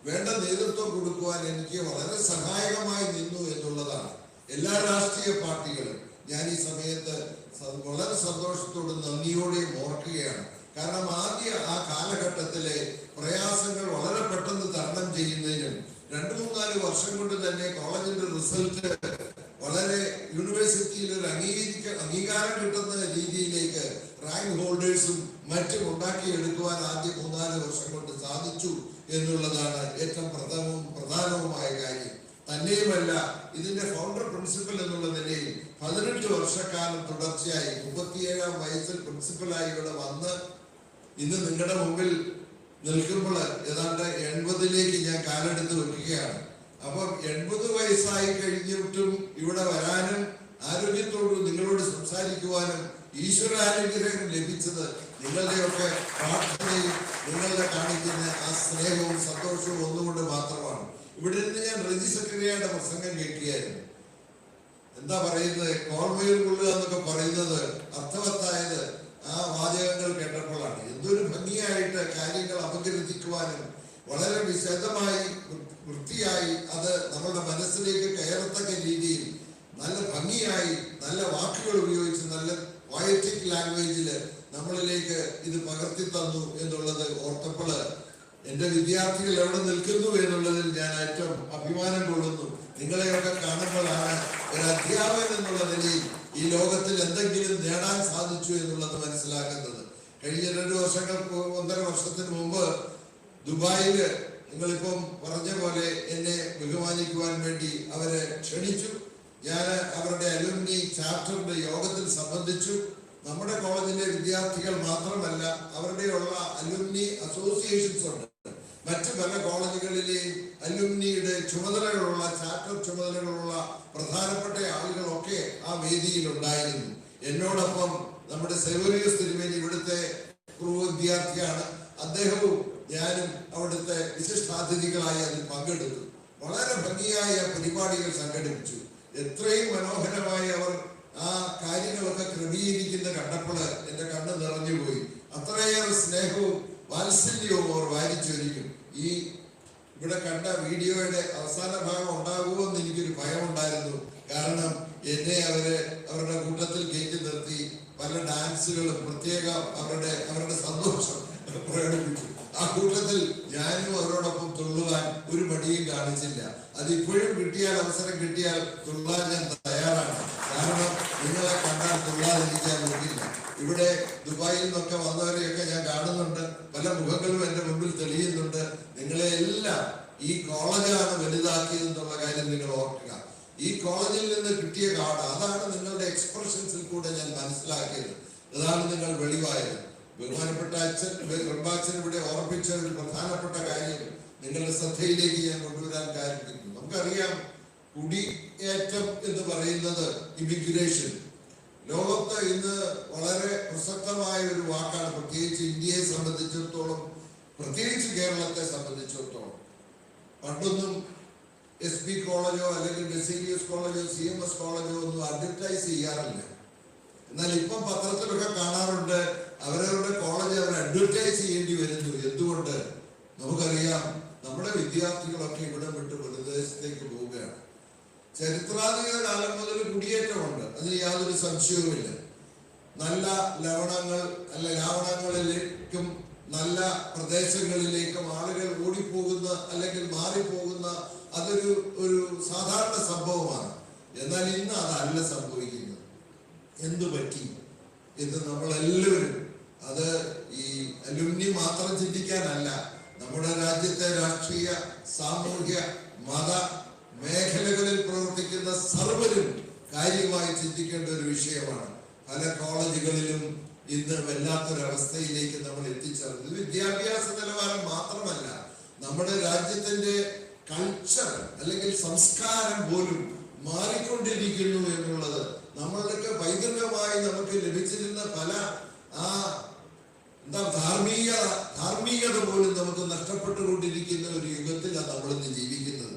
വേണ്ട നേതൃത്വം കൊടുക്കുവാൻ എനിക്ക് വളരെ സഹായകമായി നിന്നു എന്നുള്ളതാണ്. എല്ലാ രാഷ്ട്രീയ പാർട്ടികളും ഞാൻ ഈ സമയത്ത് വളരെ സന്തോഷത്തോടും നന്ദിയോടെയും ഓർക്കുകയാണ്. കാരണം ആ കാലഘട്ടത്തിലെ പ്രയാസങ്ങൾ വളരെ പെട്ടെന്ന് തരണം ചെയ്യുന്നതിനും 2-3-4 വർഷം കൊണ്ട് തന്നെ കോളേജിന്റെ റിസൾട്ട് വളരെ യൂണിവേഴ്സിറ്റിയിൽ ഒരു അംഗീകാരം കിട്ടുന്ന രീതിയിലേക്ക് റാങ്ക് ഹോൾഡേഴ്സും മറ്റും ഉണ്ടാക്കിയെടുക്കുവാൻ ആദ്യ 3-4 വർഷം കൊണ്ട് സാധിച്ചു എന്നുള്ളതാണ് ഏറ്റവും പ്രധാനവുമായ കാര്യം. തന്നെയുമല്ല, ഇതിന്റെ ഫൗണ്ടർ പ്രിൻസിപ്പൽ എന്നുള്ള നിലയിൽ 18 വർഷക്കാലം തുടർച്ചയായി 37-ാം വയസ്സിൽ പ്രിൻസിപ്പലായി ഇവിടെ വന്ന് ഇന്ന് നിങ്ങളുടെ മുമ്പിൽ നിൽക്കുമ്പോൾ ഏതാണ്ട് 80-ലേക്ക് ഞാൻ കാലെടുത്ത് വെക്കുകയാണ്. അപ്പം 80 വയസ്സായി കഴിഞ്ഞിട്ടും ഇവിടെ വരാനും ആരോഗ്യത്തോട് നിങ്ങളോട് സംസാരിക്കുവാനും ഈശ്വരാനുഗ്രഹം ലഭിച്ചത് നിങ്ങളുടെയൊക്കെ പ്രാർത്ഥനയും നിങ്ങളുടെ കാണിക്കുന്ന ആ സ്നേഹവും സന്തോഷവും ഒന്നുകൊണ്ട് മാത്രമാണ്. ഇവിടെ നിന്ന് ഞാൻ റെജി സെക്രട്ടറിയുടെ പ്രസംഗം കേൾക്കുകയായിരുന്നു. എന്താ പറയുന്നത്, കോൾമയിൽ കൊള്ളുക എന്നൊക്കെ പറയുന്നത് അർത്ഥവത്തായത് ആ വാചകങ്ങൾ കേട്ടപ്പോഴാണ്. എന്തൊരു ഭംഗിയായിട്ട് കാര്യങ്ങൾ അപഗ്രഥിക്കുവാനും വളരെ വിശദമായി വൃത്തിയായി അത് നമ്മളുടെ മനസ്സിലേക്ക് കയറത്തക്ക രീതിയിൽ നല്ല ഭംഗിയായി നല്ല വാക്കുകൾ ഉപയോഗിച്ച് നല്ല പോയറ്റിക് ലാംഗ്വേജില് നമ്മളിലേക്ക് ഇത് പകർത്തി തന്നു എന്നുള്ളത് ഓർത്തപ്പോൾ എന്റെ വിദ്യാർത്ഥികൾ എവിടെ നിൽക്കുന്നു എന്നുള്ളതിൽ ഞാൻ ഏറ്റവും അഭിമാനം കൊള്ളുന്നു. നിങ്ങളെയൊക്കെ കാണുമ്പോഴാണ് ഒരു അധ്യാപകൻ എന്നുള്ള നിലയിൽ ഈ ലോകത്തിൽ എന്തെങ്കിലും നേടാൻ സാധിച്ചു എന്നുള്ളത് മനസ്സിലാക്കുന്നത്. കഴിഞ്ഞ 2 വർഷങ്ങൾക്ക് 1.5 വർഷത്തിന് മുമ്പ് ദുബായില് നിങ്ങളിപ്പം പറഞ്ഞ പോലെ എന്നെ ബഹുമാനിക്കുവാൻ വേണ്ടി അവരെ ക്ഷണിച്ചു. ഞാൻ അവരുടെ അലുമിനി ചാപ്റ്ററിന്റെ യോഗത്തിൽ സംബന്ധിച്ചു. നമ്മുടെ കോളേജിലെ വിദ്യാർത്ഥികൾ മാത്രമല്ല, അവരുടെയുള്ള അലുമിനി അസോസിയേഷൻസ് ഉണ്ട്. മറ്റു പല കോളേജുകളിലെയും അലുമിനിയുടെ ചുമതലകളുള്ള ചാപ്റ്റർ ചുമതലകളുള്ള പ്രധാനപ്പെട്ട ആളുകളൊക്കെ ആ വേദിയിൽ ഉണ്ടായിരുന്നു. എന്നോടൊപ്പം നമ്മുടെ സെവറിയസ് തിരുമേനി ഇവിടുത്തെ പൂർവ്വ വിദ്യാർത്ഥിയാണ്. അദ്ദേഹവും ഞാനും അവിടുത്തെ വിശിഷ്ടാതിഥികളായി അതിൽ പങ്കെടുത്തു. വളരെ ഭംഗിയായ പരിപാടികൾ സംഘടിപ്പിച്ചു. എത്രയും മനോഹരമായി അവർ ആ കാര്യങ്ങളൊക്കെ ക്രമീകരിക്കുന്ന കണ്ടപ്പോൾ എന്റെ കണ്ണ് നിറഞ്ഞുപോയി. അത്രയേറെ സ്നേഹവും വാത്സല്യവും അവർ വാരിച്ചൊരിക്കും. ഈ ഇവിടെ കണ്ട വീഡിയോയുടെ അവസാന ഭാഗം ഉണ്ടാകുമോ എന്ന് എനിക്കൊരു ഭയമുണ്ടായിരുന്നു. കാരണം എന്നെ അവരുടെ കൂട്ടത്തിൽ കയറ്റി നിർത്തി പല ഡാൻസുകളും പ്രത്യേക അവരുടെ സന്തോഷം പ്രകടിപ്പിച്ചു. ആ കൂട്ടത്തിൽ ഞാനും അവരോടൊപ്പം തുള്ളുവാൻ ഒരു മടിയും കാണിച്ചില്ല. അതിപ്പോഴും അവസരം കിട്ടിയാൽ തുള്ളാൻ ഞാൻ തയ്യാറാണ്. കാരണം നിങ്ങളെ കണ്ടാൽ തുള്ളാതിരിക്കാൻ നോക്കില്ല. ഇവിടെ ദുബായിൽ നിന്നൊക്കെ വന്നവരെയൊക്കെ ഞാൻ കാണുന്നുണ്ട്. പല മുഖങ്ങളും എന്റെ മുമ്പിൽ തെളിയുന്നുണ്ട്. നിങ്ങളെ എല്ലാം ഈ കോളേജാണ് വലുതാക്കിയതെന്നുള്ള കാര്യം നിങ്ങൾ ഓർക്കുക. ഈ കോളേജിൽ നിന്ന് കിട്ടിയ കാർഡ്, അതാണ് നിങ്ങളുടെ എക്സ്പ്രഷൻസിൽ കൂടെ ഞാൻ മനസ്സിലാക്കിയത്. അതാണ് നിങ്ങൾ വെളിവായത്. ബഹുമാനപ്പെട്ട അച്ഛൻ ബ്രഹ്മാച്ചൻ ഇവിടെ ഓർമ്മിച്ച ഒരു പ്രധാനപ്പെട്ട കാര്യം നിങ്ങളുടെ ശ്രദ്ധയിലേക്ക് ഞാൻ കൊണ്ടുവരാൻ കാര്യപ്പെടുന്നു. നമുക്കറിയാം, കുടിയേറ്റം എന്ന് പറയുന്നത് ഇമിഗ്രേഷൻ ലോകത്ത് ഇന്ന് വളരെ പ്രസക്തമായ ഒരു വാക്കാണ്. പ്രത്യേകിച്ച് ഇന്ത്യയെ സംബന്ധിച്ചിടത്തോളം, പ്രത്യേകിച്ച് കേരളത്തെ സംബന്ധിച്ചിടത്തോളം. പണ്ടൊന്നും SP കോളേജോ അല്ലെങ്കിൽ ബെസേലിയസ് കോളേജോ CMS കോളേജോ ഒന്നും അഡ്വർടൈസ് ചെയ്യാറില്ല. എന്നാൽ ഇപ്പം പത്രത്തിലൊക്കെ കാണാറുണ്ട് അവരവരുടെ കോളേജ് അവർ അഡ്വർടൈസ് ചെയ്യേണ്ടി വരുന്നു. എന്തുകൊണ്ട്? നമുക്കറിയാം, നമ്മുടെ വിദ്യാർത്ഥികളൊക്കെ ഇവിടെ വിട്ട് വിദേശത്തേക്ക് പോവുകയാണ്. ചരിത്രാതീത കാലം മുതൽ കുടിയേറ്റമുണ്ട്, അതിന് യാതൊരു സംശയവുമില്ല. നല്ല ലാവണങ്ങളിലേക്കും നല്ല പ്രദേശങ്ങളിലേക്കും ആളുകൾ ഓടിപ്പോകുന്ന അല്ലെങ്കിൽ മാറിപ്പോകുന്ന അതൊരു സാധാരണ സംഭവമാണ്. എന്നാൽ ഇന്ന് അതല്ല സംഭവിക്കുന്നത്. എന്തു പറ്റി എന്ന് നമ്മളെല്ലാവരും, അത് ഈ അലുമിനി മാത്രം ചിന്തിക്കാനല്ല, നമ്മുടെ രാജ്യത്തെ രാഷ്ട്രീയ, സാമൂഹ്യ, മത മേഖലകളിൽ പ്രവർത്തിക്കുന്ന സർവരും കാര്യമായി ചിന്തിക്കേണ്ട ഒരു വിഷയമാണ്. പല കോളേജുകളിലും ഇന്ന് വല്ലാത്തൊരവസ്ഥയിലേക്ക് നമ്മൾ എത്തിച്ചേർന്നത്. വിദ്യാഭ്യാസ നിലവാരം മാത്രമല്ല, നമ്മുടെ രാജ്യത്തിന്റെ കൾച്ചർ അല്ലെങ്കിൽ സംസ്കാരം പോലും മാറിക്കൊണ്ടിരിക്കുന്നു എന്നുള്ളത് നമ്മളുടെ പൈതൃകമായി നമുക്ക് ലഭിച്ചിരുന്ന പല ധാർമ്മികത പോലും നമുക്ക് നഷ്ടപ്പെട്ടുകൊണ്ടിരിക്കുന്ന ഒരു യുഗത്തിലാണ് നമ്മളിന്ന് ജീവിക്കുന്നത്.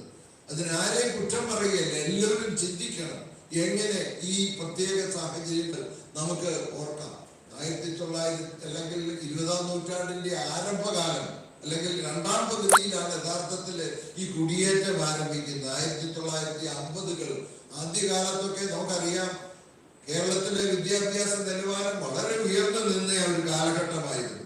അതിനാരെയും കുറ്റം പറയുകയല്ല, എല്ലാവരും ചിന്തിക്കണം എങ്ങനെ ഈ പ്രത്യേക സാഹചര്യങ്ങൾ നമുക്ക് ഓർക്കാം. 1900 അല്ലെങ്കിൽ 20-ാം നൂറ്റാണ്ടിന്റെ ആരംഭകാലം അല്ലെങ്കിൽ 2ാം പകുതിയിലാണ് യഥാർത്ഥത്തിൽ ഈ കുടിയേറ്റം ആരംഭിക്കുന്നത്. 1950-കൾ ആദ്യകാലത്തൊക്കെ നമുക്കറിയാം, കേരളത്തിലെ വിദ്യാഭ്യാസ നിലവാരം വളരെ ഉയർന്നു നിന്ന ഒരു കാലഘട്ടമായിരുന്നു.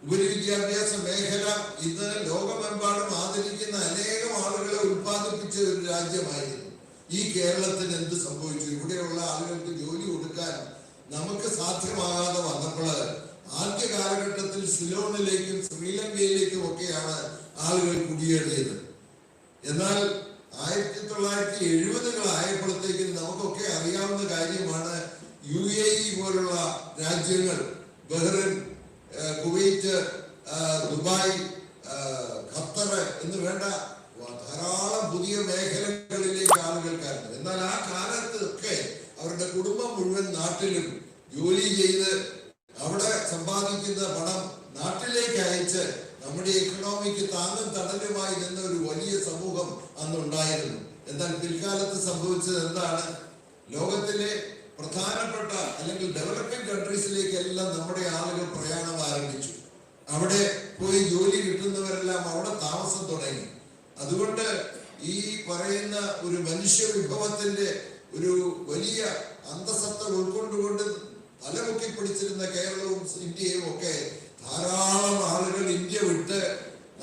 ഉപരിവിദ്യാഭ്യാസ മേഖല ഇന്ന് ലോകമെമ്പാടും ആദരിക്കുന്ന അനേകം ആളുകളെ ഉത്പാദിപ്പിച്ച ഒരു രാജ്യമായിരുന്നു. ഈ കേരളത്തിന് എന്ത് സംഭവിച്ചു? ഇവിടെയുള്ള ആളുകൾക്ക് ജോലി കൊടുക്കാൻ നമുക്ക് സാധ്യമാകാതെ വന്നപ്പോൾ ആദ്യ കാലഘട്ടത്തിൽ സിലോണിലേക്കും ശ്രീലങ്കയിലേക്കും ഒക്കെയാണ് ആളുകൾ കുടിയേറിയത്. എന്നാൽ 1970-കൾ ആയപ്പോഴത്തേക്കും നമുക്കൊക്കെ അറിയാവുന്ന രാജ്യങ്ങൾ, ബഹ്റിൻ, കുവൈറ്റ്, ദുബായ്, ഖത്തർ എന്ന് വേണ്ട ധാരാളം പുതിയ മേഖലകളിലേക്ക് ആളുകൾ കയറുന്നു. എന്നാൽ ആ കാലത്തൊക്കെ അവരുടെ കുടുംബം മുഴുവൻ നാട്ടിലും ജോലി ചെയ്ത് അവിടെ സമ്പാദിക്കുന്ന പണം നാട്ടിലേക്ക് അയച്ച് നമ്മുടെ എക്കണോമിക്ക് താങ്ങും തണലുമായി നിന്ന ഒരു വലിയ സമൂഹം അന്നുണ്ടായിരുന്നു. എന്നാൽ പിൽക്കാലത്ത് സംഭവിച്ചത് എന്താണ്? ലോകത്തിലെ പ്രധാനപ്പെട്ട അല്ലെങ്കിൽ ഡെവലപ്പിംഗ് കൺട്രീസിലേക്കെല്ലാം നമ്മുടെ ആളുകൾ പ്രയാണം ആരംഭിച്ചു. അവിടെ പോയി ജോലി കിട്ടുന്നവരെല്ലാം അവിടെ താമസം തുടങ്ങി. അതുകൊണ്ട് ഈ പറയുന്ന ഒരു മനുഷ്യ വിഭവത്തിന്റെ ഒരു വലിയ അന്തസത്ത ഉൾക്കൊണ്ടുകൊണ്ട് തലമുക്കി പിടിച്ചിരുന്ന കേരളവും ഇന്ത്യയും ഒക്കെ ധാരാളം ആളുകൾ ഇന്ത്യ വിട്ട്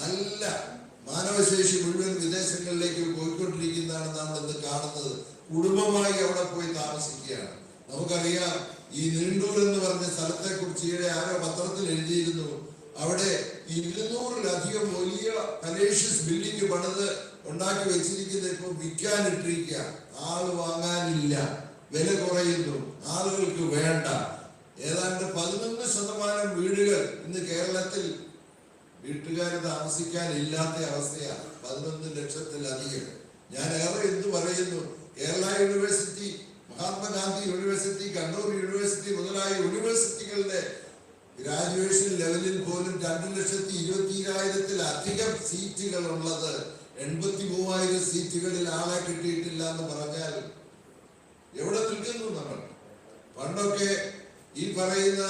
നല്ല മാനവശേഷി മുഴുവൻ വിദേശങ്ങളിലേക്ക് പോയിക്കൊണ്ടിരിക്കുന്നതാണ് നമ്മൾ ഇന്ന് കാണുന്നത്. കുടുംബമായി അവിടെ പോയി താമസിക്കുകയാണ്. നമുക്കറിയാം, ഈ നീണ്ടൂർ എന്ന് പറഞ്ഞ സ്ഥലത്തെ കുറിച്ച് ഈയിടെ ആരോ പത്രത്തിൽ എഴുതിയിരുന്നു. അവിടെ 200-ലധികം വലിയ കലേഷ്യസ് ബിൽഡിംഗ് പണിത് ഉണ്ടാക്കി വെച്ചിരിക്കുന്നത് ഇപ്പൊ വിൽക്കാനിട്ടിരിക്കുക. ആള് വാങ്ങാനില്ല, വില കുറയുന്നു, ആളുകൾക്ക് വേണ്ട. ഏതാണ്ട് 11% വീടുകൾ ഇന്ന് കേരളത്തിൽ വീട്ടുകാർ താമസിക്കാൻ ഇല്ലാത്ത അവസ്ഥയാണ്. 11 ലക്ഷത്തിലധികം. ഞാൻ ഏറെ എന്ത് പറയുന്നു, Kerala university, Mahatma Gandhi university, Kannur university മുതലായ യൂണിവേഴ്സിറ്റികളുടെ ഗ്രാജുവേഷൻ ലെവലിൽ പോലും 2,20,000-ലധികം സീറ്റുകൾ ഉള്ളത് 83,000 സീറ്റുകളിൽ ആളെ കിട്ടിയിട്ടില്ല എന്ന് പറഞ്ഞാൽ എവിടെ നിൽക്കുന്നു നമ്മൾ? പണ്ടൊക്കെ ഈ പറയുന്ന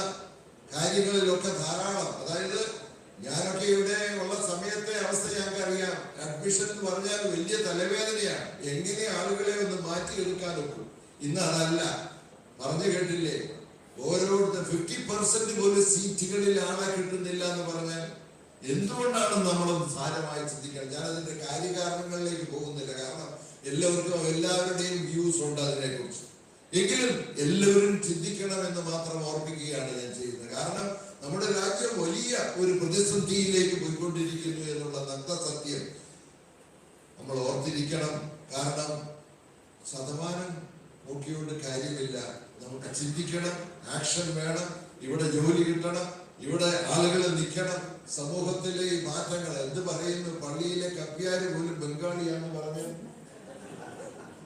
കാര്യങ്ങളിലൊക്കെ ധാരാളം, അതായത് ഞാനൊക്കെ ഇവിടെ ഉള്ള സമയത്തെ അവസ്ഥ ഞങ്ങൾക്ക് അറിയാം. അഡ്മിഷൻ എന്ന് പറഞ്ഞാൽ വലിയ തലവേദനയാണ്. എങ്ങനെ ആളുകളെ ഒന്ന് മാറ്റിയെടുക്കാൻ ഒക്കും. ഇന്ന് അതല്ല. പറഞ്ഞു കേട്ടില്ലേ, ഓരോരുത്തർ 50% പോലും സീറ്റുകളിൽ ആളെ കിട്ടുന്നില്ല എന്ന് പറഞ്ഞാൽ എന്തുകൊണ്ടാണ് നമ്മളൊന്ന് സാരമായി ചിന്തിക്കണം. ഞാനതിന്റെ കാര്യകാരണങ്ങളിലേക്ക് പോകുന്നില്ല, കാരണം എല്ലാവരുടെയും വ്യൂസ് ഉണ്ട് അതിനെക്കുറിച്ച്. എങ്കിലും എല്ലാവരും ചിന്തിക്കണമെന്ന് മാത്രം ഓർമ്മിക്കുകയാണ് ഞാൻ ചെയ്യുന്നത്. കാരണം നമ്മുടെ രാജ്യം വലിയ ഒരു പ്രതിസന്ധിയിലേക്ക് പോയിക്കൊണ്ടിരിക്കുന്നു എന്നുള്ള നഗ്നസത്യം നമ്മൾ ഓർത്തിരിക്കണം. കാരണം ശതമാനം നോക്കിയോണ്ട് കാര്യമില്ല. നമുക്ക് ചിന്തിക്കണം, ആക്ഷൻ വേണം. ഇവിടെ ജോലി കിട്ടണം, ഇവിടെ ആളുകൾ നിൽക്കണം. സമൂഹത്തിലെ ഈ മാറ്റങ്ങൾ എന്ത് പറയുന്നു? പള്ളിയിലെ കപ്പ്യാര് പോലും ബംഗാളിയാണെന്ന് പറഞ്ഞു.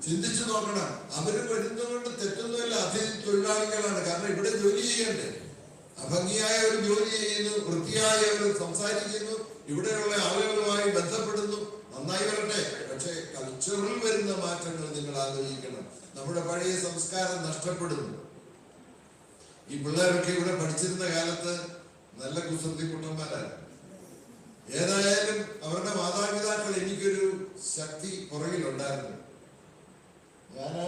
ചിന്തിച്ചു നോക്കണം. അവര് വരുന്നതുകൊണ്ട് തെറ്റൊന്നുമില്ല, അതിഥി തൊഴിലാളികളാണ്. കാരണം ഇവിടെ ജോലി ചെയ്യണ്ടേ. അഭംഗിയായ ഒരു ജോലി ചെയ്യുന്നു, വൃത്തിയായ ഒരു സംസാരിക്കുന്നു, ഇവിടെയുള്ള ആളുകളുമായി ബന്ധപ്പെടുന്നു. നന്നായി വരട്ടെ. പക്ഷെ കൾച്ചറിൽ വരുന്ന മാറ്റങ്ങൾ നിങ്ങൾ ആലോചിക്കണം. നമ്മുടെ പഴയ സംസ്കാരം നഷ്ടപ്പെടുന്നു. ഈ പിള്ളേരൊക്കെ ഇവിടെ പഠിച്ചിരുന്ന കാലത്ത് നല്ല കുസൃതി കുട്ടന്മാരാണ്. ഏതായാലും അവരുടെ മാതാപിതാക്കൾ എനിക്കൊരു ശക്തി പുറകിലുണ്ടായിരുന്നു. ഞാന്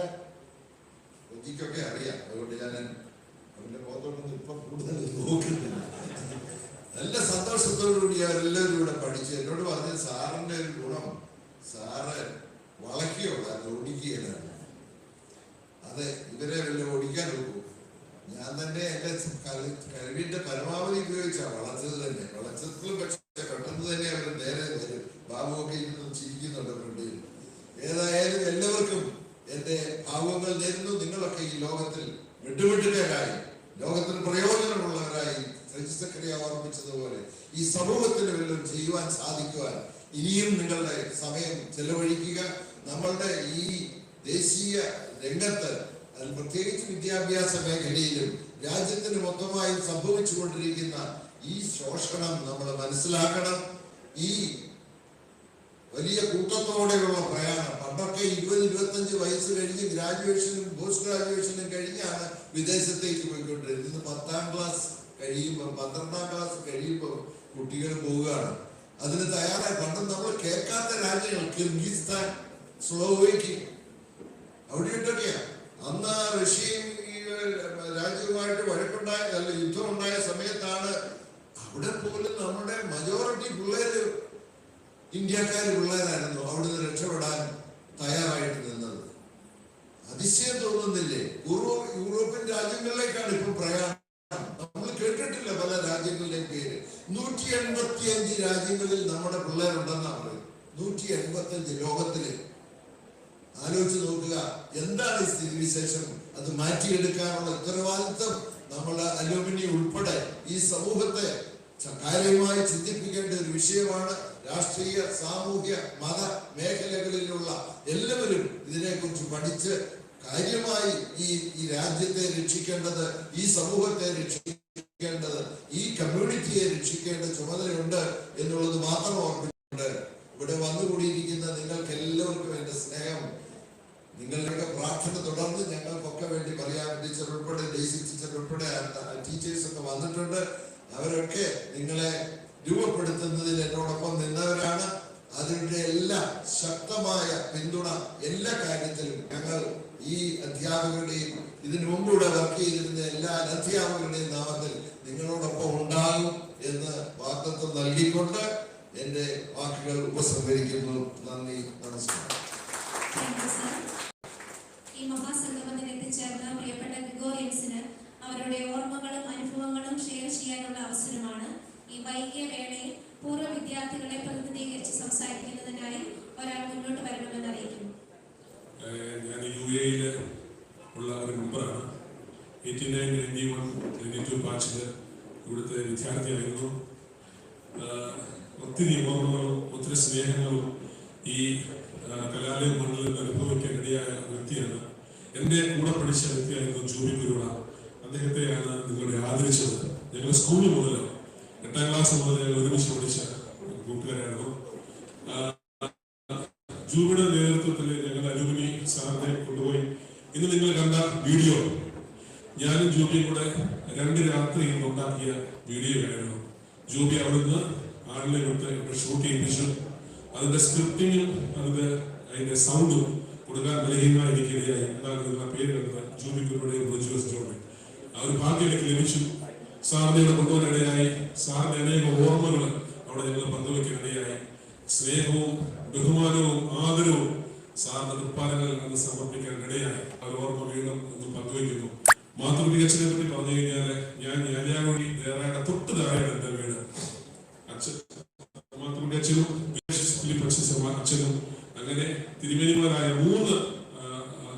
ബുദ്ധിക്കൊക്കെ അറിയാം, അതുകൊണ്ട് ഞാൻ അവന്റെ മുഖത്തോട്ടൊന്നും ഇപ്പൊ കൂടുതൽ നോക്കുന്നില്ല. നല്ല സന്തോഷത്തോടുകൂടി അവരെല്ലാവരും ഇവിടെ പഠിച്ചു. എന്നോട് പറഞ്ഞ സാറിന്റെ ഒരു ഗുണം, സാറ് വളയ്ക്കുകയുള്ളായിരുന്നു, ഓടിക്കുകയില്ലായിരുന്നു. അതെ, ഇവരെ വല്ല ഓടിക്കാൻ നോക്കൂ. ഞാൻ തന്നെ എന്റെ കഴിവിന്റെ പരമാവധി ഉപയോഗിച്ചാണ് വളച്ചത് തന്നെ. വളച്ചതിലും പക്ഷെ പെട്ടെന്ന് തന്നെ അവർ നേരെ വരും. ബാബുവൊക്കെ ഇരുന്ന് ചിരിക്കുന്നുണ്ട് ഫ്രണ്ടിൽ. ഏതായാലും എല്ലാവർക്കും എന്റെ ഭാവങ്ങൾ നേരുന്നു. നിങ്ങളൊക്കെ ഈ ലോകത്തിൽ വിട്ടുവിട്ടുകാരായി, ലോകത്തിന് പ്രയോജനമുള്ളവരായി, സക്രിയ ഓർമ്മിച്ചതുപോലെ ഈ സമൂഹത്തിന് വല്ലതും ചെയ്യുവാൻ സാധിക്കുവാൻ ഇനിയും നിങ്ങളുടെ സമയം ചെലവഴിക്കുക. നമ്മളുടെ ഈ ദേശീയ രംഗത്ത്, അതിൽ പ്രത്യേകിച്ച് വിദ്യാഭ്യാസ മേഖലയിലും രാജ്യത്തിന് മൊത്തമായും സംഭവിച്ചുകൊണ്ടിരിക്കുന്ന ഈ ശോഷണം നമ്മൾ മനസ്സിലാക്കണം. ഈ വലിയ കൂട്ടത്തോടെയുള്ള പ്രയാണം, പണ്ടൊക്കെ 20-25 വയസ്സ് കഴിഞ്ഞ് ഗ്രാജുവേഷനും പോസ്റ്റ് ഗ്രാജുവേഷനും കഴിഞ്ഞാണ് വിദേശത്തേക്ക് പോയിക്കൊണ്ടിരുന്നത്. ഇന്ന് 10ാം ക്ലാസ് കഴിയുമ്പോൾ, 12ാം ക്ലാസ് കഴിയുമ്പോൾ കുട്ടികൾ പോവുകയാണ്. അതിന് തയ്യാറായി. പണ്ട് നമ്മൾ കേൾക്കാത്ത രാജ്യങ്ങൾ, കിർഗിസ്ഥാൻ, സ്ലോവേക്കിയ, അവിടെയിട്ടൊക്കെയാണ്. അന്ന് റഷ്യയും രാജ്യവുമായിട്ട് വഴക്കുണ്ടായ, അല്ല യുദ്ധം ഉണ്ടായ സമയത്താണ് അവിടെ പോലും നമ്മുടെ മജോറിറ്റി പിള്ളേര് ഇന്ത്യക്കാര് പിള്ളേരായിരുന്നു അവിടുന്ന് രക്ഷപ്പെടാൻ തയ്യാറായിട്ട് നിന്നത്. അതിശയം തോന്നുന്നില്ലേ? യൂറോപ്യൻ രാജ്യങ്ങളിലേക്കാണ് ഇപ്പൊ പ്രയാണം. നമ്മൾ കേട്ടിട്ടില്ല പല രാജ്യങ്ങളുടെയും പേര്. 185 രാജ്യങ്ങളിൽ നമ്മുടെ പിള്ളേരുണ്ടെന്നാണ് പറയുന്നത്. 185 ലോകത്തില്. ആലോചിച്ച് നോക്കുക, എന്താണ് ഈ സ്ഥിതിവിശേഷം? അത് മാറ്റിയെടുക്കാനുള്ള ഉത്തരവാദിത്വം നമ്മൾ അലൂമിനി ഉൾപ്പെടെ ഈ സമൂഹത്തെ കാര്യമായി ചിന്തിപ്പിക്കേണ്ട ഒരു വിഷയമാണ്. രാഷ്ട്രീയ, സാമൂഹ്യ, മത മേഖലകളിലുള്ള എല്ലാവരും ഇതിനെക്കുറിച്ച് പഠിച്ച് കാര്യമായി ഈ രാജ്യത്തെ രക്ഷിക്കേണ്ടത്, ഈ സമൂഹത്തെ രക്ഷിക്കേണ്ടത്, ഈ കമ്മ്യൂണിറ്റിയെ രക്ഷിക്കേണ്ട ചുമതലയുണ്ട് എന്നുള്ളത് മാത്രം ഓർമ്മിക്കുന്നുണ്ട്. ഇവിടെ വന്നുകൂടിയിരിക്കുന്ന നിങ്ങൾക്ക് എല്ലാവർക്കും എന്റെ സ്നേഹം, നിങ്ങളുടെ പ്രാർത്ഥന തുടർന്ന് ഞങ്ങൾക്കൊക്കെ വേണ്ടി പറയാൻ ടീച്ചർ ഉൾപ്പെടെ, ഡേസി ടീച്ചർ ഉൾപ്പെടെ ടീച്ചേഴ്സ് ഒക്കെ വന്നിട്ടുണ്ട്. അവരൊക്കെ നിങ്ങളെ രൂപപ്പെടുത്തുന്നതിൽ എന്നോടൊപ്പം നിന്നവരാണ്. അതിന്റെ എല്ലാ ശക്തമായ പിന്തുണ എല്ലാ കാര്യത്തിലും ഞങ്ങൾ ഈ അധ്യാപകരുടെയും ഇതിനു മുമ്പ് ഇവിടെ വർക്ക് ചെയ്തിരുന്ന എല്ലാ അധ്യാപകരുടെയും നാമത്തിൽ നിങ്ങളോടൊപ്പം ഉണ്ടാകും എന്ന് വാഗ്ദത്തം നൽകിക്കൊണ്ട് എന്റെ വാക്കുകൾ ഉപസംഹരിക്കുന്നു. നന്ദി, നമസ്കാരം. ഈ മഹാസംഗമത്തിൽ എത്തിച്ചേർന്ന പ്രിയപ്പെട്ട ഗ്രിഗോറിയൻസിന് അവരുടെ ഓർമ്മകളും അനുഭവങ്ങളും ഷെയർ ചെയ്യാനുള്ള അവസരമാണ്. ഈ വൈകിയ വേളയിൽ പൂർവ്വ വിദ്യാർത്ഥികളെ പ്രതിനിധീകരിച്ച് സംസാരിക്കുന്നതിനായി ഒരാൾ മുന്നോട്ട് വരണമെന്ന് അറിയിക്കുന്നു. ഞാൻ UAE ഉള്ള ഒരു മെമ്പറാണ്. 89, 91, 92 ബാച്ചില് ഇവിടുത്തെ വിദ്യാർത്ഥിയായിരുന്നു. ഒത്തിരി ഓർമ്മകളും ഒത്തിരി സ്നേഹങ്ങളും ഈ കലാലയ മണ്ഡലത്തിൽ അനുഭവിക്കാൻ ഇടയായ വ്യക്തിയാണ്. എൻ്റെ കൂടെ പഠിച്ച വ്യക്തിയായിരുന്നു ജൂബി കുരുള. അദ്ദേഹത്തെയാണ് നിങ്ങളെ ആദരിച്ചത്. ഞങ്ങൾ സ്കൂളിൽ മുതൽ 8ാം ക്ലാസ് മുതൽ ഞങ്ങൾ ഒരുമിച്ച് പഠിച്ച കൂട്ടുകാരായിരുന്നു. ജൂബിയുടെ നേതൃത്വത്തിൽ ഞങ്ങൾ അലുമിനി സാറിനെ കൊണ്ടുപോയി. ഇന്ന് നിങ്ങൾ കണ്ട വീഡിയോ ഞാനും ജൂബിയും കൂടെ 2 രാത്രി ഉണ്ടാക്കിയ വീഡിയോ ആയിരുന്നു. ജൂബി അവിടുന്ന് ആളിനെ കൊടുത്ത് ഷൂട്ട് ചെയ്യിപ്പിച്ചു. അതിന്റെ സ്ക്രിപ്റ്റിങ്ങും അതിന്റെ സൗണ്ടും കൊടുക്കാൻ ബലഹീനമായിരിക്കുകയായി. എന്താണ് നിങ്ങളുടെ പേര് കണ്ടത്? ജൂബി കുരുടയും റോജേഴ്സ് ജോബി. ആ ഒരു ഭാഗ്യം എനിക്ക് ലഭിച്ചു. സാറിനെ ഇവിടെ കൊണ്ടുപോകാനിടയായി. സാറിന്റെ അനേക ഓർമ്മകൾ അവിടെ ഞങ്ങൾ പങ്കുവയ്ക്കാനിടയായി. സ്നേഹവും ബഹുമാനവും ആദരവും സാറിന്റെ തൃപ്പാലങ്ങളിൽ നിന്ന് സമർപ്പിക്കാൻ ഇടയായി. ആ ഓർമ്മ വീണ്ടും ഒന്ന് പങ്കുവയ്ക്കുന്നു. മാതൃകച്ചനെ പറ്റി പറഞ്ഞു കഴിഞ്ഞാല് ഞാൻ ഞാനിയാവഴി ദേറായുടെ തൊട്ട് താഴെയാണ് എന്റെ വീട്. മാതൃകച്ചനും അച്ഛനും അങ്ങനെ തിരുമേനിമാരായ 3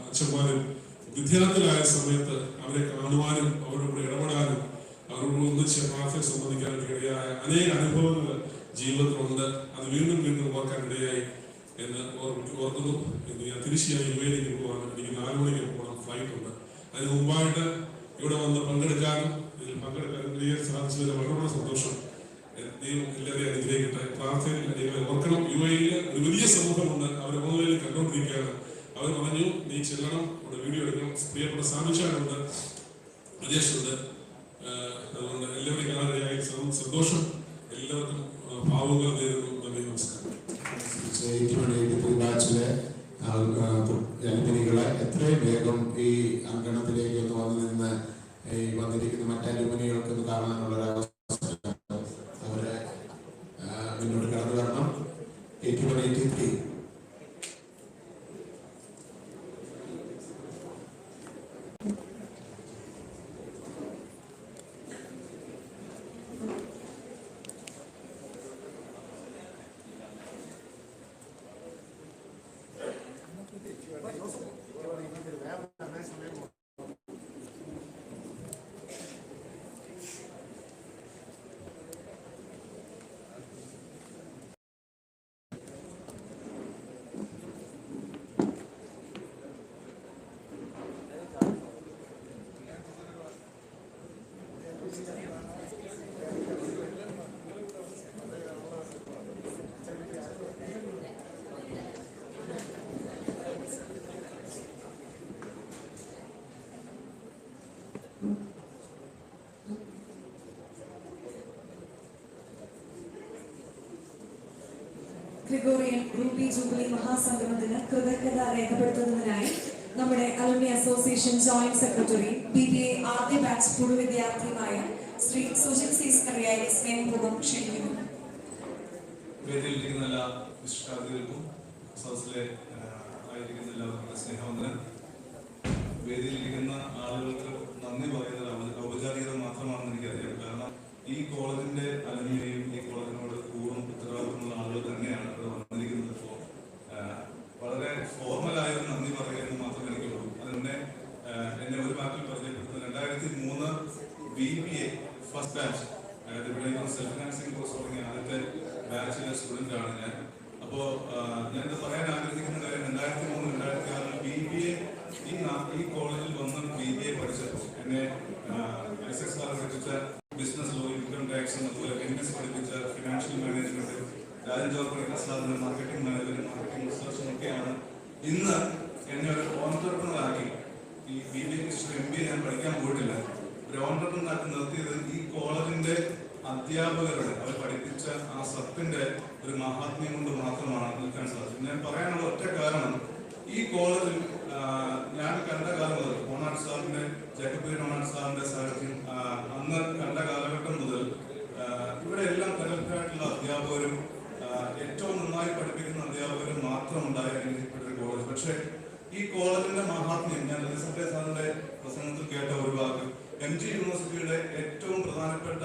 അച്ഛന്മാരും വിദ്യാർത്ഥികളായ സമയത്ത് അവരെ കാണുവാനും അവരോട് ഇടപെടാനും അവരോട് ഒന്നിച്ച് പ്രാർത്ഥന സംബന്ധിക്കാനൊക്കെ ഇടയായ അനേക അനുഭവങ്ങൾ ജീവിതത്തിലുണ്ട്. അത് വീണ്ടും വീണ്ടും ഓർക്കാൻ ഇടയായി എന്ന് ഓർക്കുന്നു. എന്ന് ഞാൻ തിരിച്ചായി UAE പോവാണ്. എനിക്ക് 4 മണിക്ക് പോകണം, ഫ്ലൈറ്റ് ഉണ്ട്. അതിന് മുമ്പായിട്ട് ഇവിടെ വന്ന് പങ്കെടുക്കാനും ഇതിൽ പങ്കെടുക്കാനും സാധിച്ചതിൽ വളരെ സന്തോഷം. ദൈവം എല്ലാവരെയും അനുഗ്രഹിക്കട്ടെ. പ്രാർത്ഥനയിൽ ദൈവം ഓർക്കണം. UAE ഒരു വലിയ സമൂഹമുണ്ട്. അവർ ഓൺലൈനിൽ കണ്ടുകൊണ്ടിരിക്കുകയാണ്. അവർ പറഞ്ഞു നീ ചെല്ലണം, അവിടെ വീഡിയോ എടുക്കണം. പ്രിയപ്പെട്ട സാമിച്ചാനുണ്ട്, പ്രദേശുണ്ട്. അതുകൊണ്ട് എല്ലാവരെയും കാണാനായി സന്തോഷം. എല്ലാവർക്കും ഭാവുകൾ നേരുന്നു. നന്ദി, നമസ്കാരം. അലുമിനികളെ എത്രയും വേഗം ഈ അങ്കണത്തിലേക്ക് ഒന്ന് വന്നു നിന്ന് ഈ വന്നിരിക്കുന്ന മറ്റ് അലുമിനികൾക്ക് ഒന്ന് കാണാനുള്ള അവരെ മുന്നോട്ട് കടന്നു വരണം. 81, 83 ഗ്രിഗോറിയൻ റൂബി ജൂബിലി മഹാസംഗമത്തിന് കൃതജ്ഞത രേഖപ്പെടുത്തുന്നതിനായി നമ്മുടെ alumni association joint secretary BBA ആദ്യ ബാച്ച് പൂർവ്വ വിദ്യാർത്ഥിയുമായ ശ്രീ സുജിത് സി സ്കറിയായി സ്നേഹപൂർവ്വം ക്ഷണിക്കുന്നു. വേദിയിലിരിക്കുന്ന എല്ലാ വിശിഷ്ടാതിഥികൾക്കും സദസ്സിലെ ആയിരിക്കുന്ന എല്ലാവർക്കും സ്നേഹവന്ദനം. വേദിയിലിരിക്കുന്ന ആളുകൾക്ക് നന്ദി പറയുന്നത് ഔപചാരികത മാത്രമാണെന്ന് എനിക്കറിയാം. കാരണം ഈ കോളേജിന്റെ അലുമിനിയും ഈ കോളേജിനോട് പൂർവ്വം ഉത്തരവാദിത്തമുള്ള ആളുകൾ തന്നെയാണ് ഇവിടെ വന്നിരിക്കുന്നത്. ഇപ്പോൾ വളരെ ഫോർമലായൊരു നന്ദി പറയുക എന്ന് മാത്രമേ എനിക്കുള്ളൂ. അതിനെ എന്നെ ഒരു വാക്കിൽ പരിചയപ്പെടുത്തുന്നത് 2003 BBA ഫസ്റ്റ് ബാച്ച്, അതായത് ഇവിടെ സെൽഫ് ഫിനാൻസിംഗ് കോഴ്സ് തുടങ്ങിയ ആദ്യത്തെ ബാച്ചിലെ സ്റ്റുഡൻ്റ് ആണ് ഞാൻ. അപ്പോൾ ഞാനിത് പറയാൻ ആഗ്രഹിക്കുന്ന കാര്യം 2003-2006 BBA ഈ കോളേജിൽ വന്ന് BBA പഠിച്ചപ്പോൾ എന്നെ എസ് സാർ പഠിപ്പിച്ച ബിസിനസ് ലോ, ഇൻകം ടാക്സ്, അതുപോലെ MSc പഠിപ്പിച്ച ഫിനാൻഷ്യൽ മാനേജ്മെന്റ്, രാജൻ ജോർപ്പണിക്കർ സാറിന്റെ മാർക്കറ്റിംഗ് മാനേജ്മെന്റ്, മാർക്കറ്റിംഗ് റിസർച്ചും ഒക്കെയാണ് ഇന്ന് എന്നെ ഒരു ഓൺട്രപ്രണർ ആക്കി. ഈ BBA MBA ഞാൻ പഠിക്കാൻ പോയിട്ടില്ല, ഒരു ഓൺട്രപ്രണർ ആക്കി നിർത്തിയത് ഈ കോളേജിന്റെ അധ്യാപകരുടെ അവർ പഠിപ്പിച്ച ആ സത്തിന്റെ ഒരു മഹാത്മ്യം കൊണ്ട് മാത്രമാണ് നിൽക്കാൻ സാധിച്ചത്. ഞാൻ പറയാനുള്ള ഒറ്റ കാരണം, ഈ കോളേജിൽ ഞാൻ കണ്ട കാലം മുതൽ ഓണാട് സാറിന്റെ ജേക്കബ് ഓണാട് സാറിന്റെ സാഹിത്യം അന്ന് കണ്ട കാലഘട്ടം മുതൽ ഇവിടെ എല്ലാം പ്രഗത്ഭരായിട്ടുള്ള അധ്യാപകരും ഏറ്റവും നന്നായി പഠിപ്പിക്കുന്ന അധ്യാപകരും മാത്രം ഉണ്ടായ ഒരു കോളേജ്. പക്ഷെ ഈ കോളേജിന്റെ മഹാത്മ്യം ഞാൻ എലിസബത്തെ സാറിന്റെ പ്രസംഗത്തിൽ കേട്ട ഒരു വാക്ക്, MG യൂണിവേഴ്സിറ്റിയുടെ ഏറ്റവും പ്രധാനപ്പെട്ട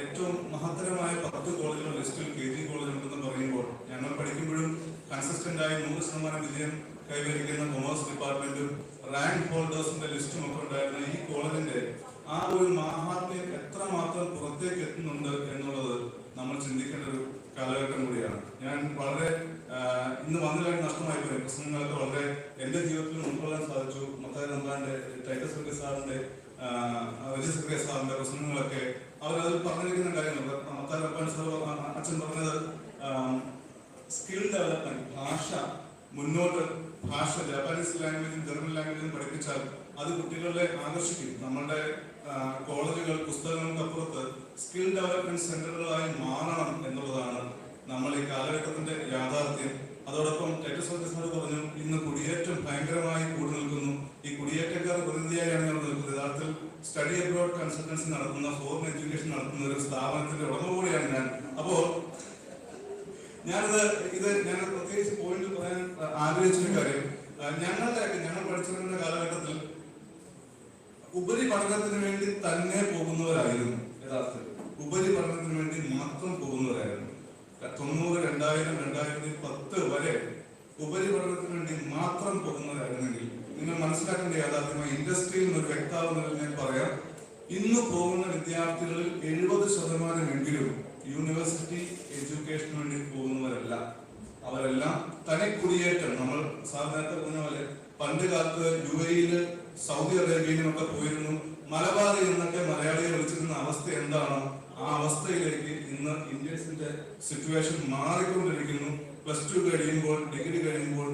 ഏറ്റവും മഹത്തരമായ 10 കോളേജുകൾ ലിസ്റ്റിൽ KG കോളേജ് ഉണ്ടെന്ന് പറയുമ്പോൾ ഞങ്ങൾ പഠിക്കുമ്പോഴും കൺസിസ്റ്റന്റ് ആയി 100% വിജയം കൈവരിക്കുന്ന കൊമേഴ്സ് ഡിപ്പാർട്ട്മെന്റും റാങ്ക് ഹോൾഡേഴ്സിന്റെ ലിസ്റ്റും ഒക്കെ ഉണ്ടായിരുന്ന ഈ കോളേജിന്റെ ആ ഒരു മഹാത്മ്യം എത്രമാത്രം പുറത്തേക്ക് എത്തുന്നുണ്ട് എന്നുള്ളത് നമ്മൾ ചിന്തിക്കേണ്ട ഒരു കാലഘട്ടം കൂടിയാണ്. ഞാൻ വളരെ ഇന്ന് വന്നതായി നഷ്ടമായി പോയി. പ്രസംഗങ്ങളൊക്കെ വളരെ എന്റെ ജീവിതത്തിൽ ഉൾക്കൊള്ളാൻ സാധിച്ചു. മത്തായി തമ്പാന്റെ, ടൈറ്റസ് സാറിന്റെ, രജിസ്റ്റർ സാറിന്റെ പ്രസംഗങ്ങളൊക്കെ അവരതിൽ പറഞ്ഞിരിക്കുന്ന കാര്യങ്ങൾ, മത്തായി തമ്പാൻ സാർ അച്ഛൻ പറഞ്ഞത് സ്കിൽ ഡെവലപ്മെന്റ്, ഭാഷ മുന്നോട്ട്, ഭാഷ ജാപ്പാനീസ് ലാംഗ്വേജും ജർമ്മൻ ലാംഗ്വേജും പഠിപ്പിച്ചാൽ അത് കുട്ടികളെ ആകർഷിക്കും. നമ്മളുടെ കോളേജുകൾ പുസ്തകങ്ങൾക്കപ്പുറത്ത് സ്കിൽ ഡെവലപ്മെന്റ് സെന്ററുകളായി മാറണം എന്നുള്ളതാണ് നമ്മൾ ഈ കാലഘട്ടത്തിന്റെ യാഥാർത്ഥ്യം. അതോടൊപ്പം ടൈറ്റസ് സാർ പറഞ്ഞു, ഇന്ന് കുടിയേറ്റം ഭയങ്കരമായി കൂടി നിൽക്കുന്നു. ഈ കുടിയേറ്റക്കാർ പ്രതിനിധിയായാണ് ഞങ്ങൾ നിൽക്കുന്നത്. യഥാർത്ഥത്തിൽ സ്റ്റഡി അബ്രോഡ് കൺസൾട്ടൻസി നടത്തുന്ന, ഫോറിൻ എഡ്യൂക്കേഷൻ നടത്തുന്ന ഒരു സ്ഥാപനത്തിന്റെ ഉടമ കൂടിയാണ് ഞാൻ. അപ്പോൾ ഞാൻ പ്രത്യേകിച്ച് പോയിന്റ് പറയാൻ ആഗ്രഹിച്ചൊരു കാര്യം, ഞങ്ങൾ പഠിച്ചിരുന്ന കാലഘട്ടത്തിൽ ഉപരിപഠനത്തിന് വേണ്ടി തന്നെ പോകുന്നവരായിരുന്നു. യഥാർത്ഥത്തിൽ ഉപരിപഠനത്തിന് വേണ്ടി മാത്രം പോകുന്നവരായിരുന്നു. 90, 2000, 2010 വരെ ഉപരിപഠനത്തിന് വേണ്ടി മാത്രം പോകുന്നവരായിരുന്നെങ്കിൽ നിങ്ങൾ മനസ്സിലാക്കേണ്ട യാഥാർത്ഥ്യമായി ഇൻഡസ്ട്രിയിൽ ഒരു വ്യക്താവ് എന്നതിൽ ഞാൻ പറയാം, ഇന്ന് പോകുന്ന വിദ്യാർത്ഥികളിൽ 70% യൂണിവേഴ്സിറ്റി എഡ്യൂക്കേഷന് വേണ്ടി പോകുന്നവരല്ല. അവരെല്ലാം തനി കുടിയേറ്റം. നമ്മൾ സാധാരണ പറഞ്ഞ പോലെ പണ്ട് കാലത്ത് UAE, സൗദി അറേബ്യയിലും ഒക്കെ പോയിരുന്നു. മലബാറിൽ നിന്നൊക്കെ മലയാളിയെ വിളിച്ചിരുന്ന അവസ്ഥ എന്താണോ ആ അവസ്ഥയിലേക്ക് ഇന്ന് ഇന്ത്യൻസിന്റെ സിറ്റുവേഷൻ മാറിക്കൊണ്ടിരിക്കുന്നു. +2 കഴിയുമ്പോൾ, ഡിഗ്രി കഴിയുമ്പോൾ,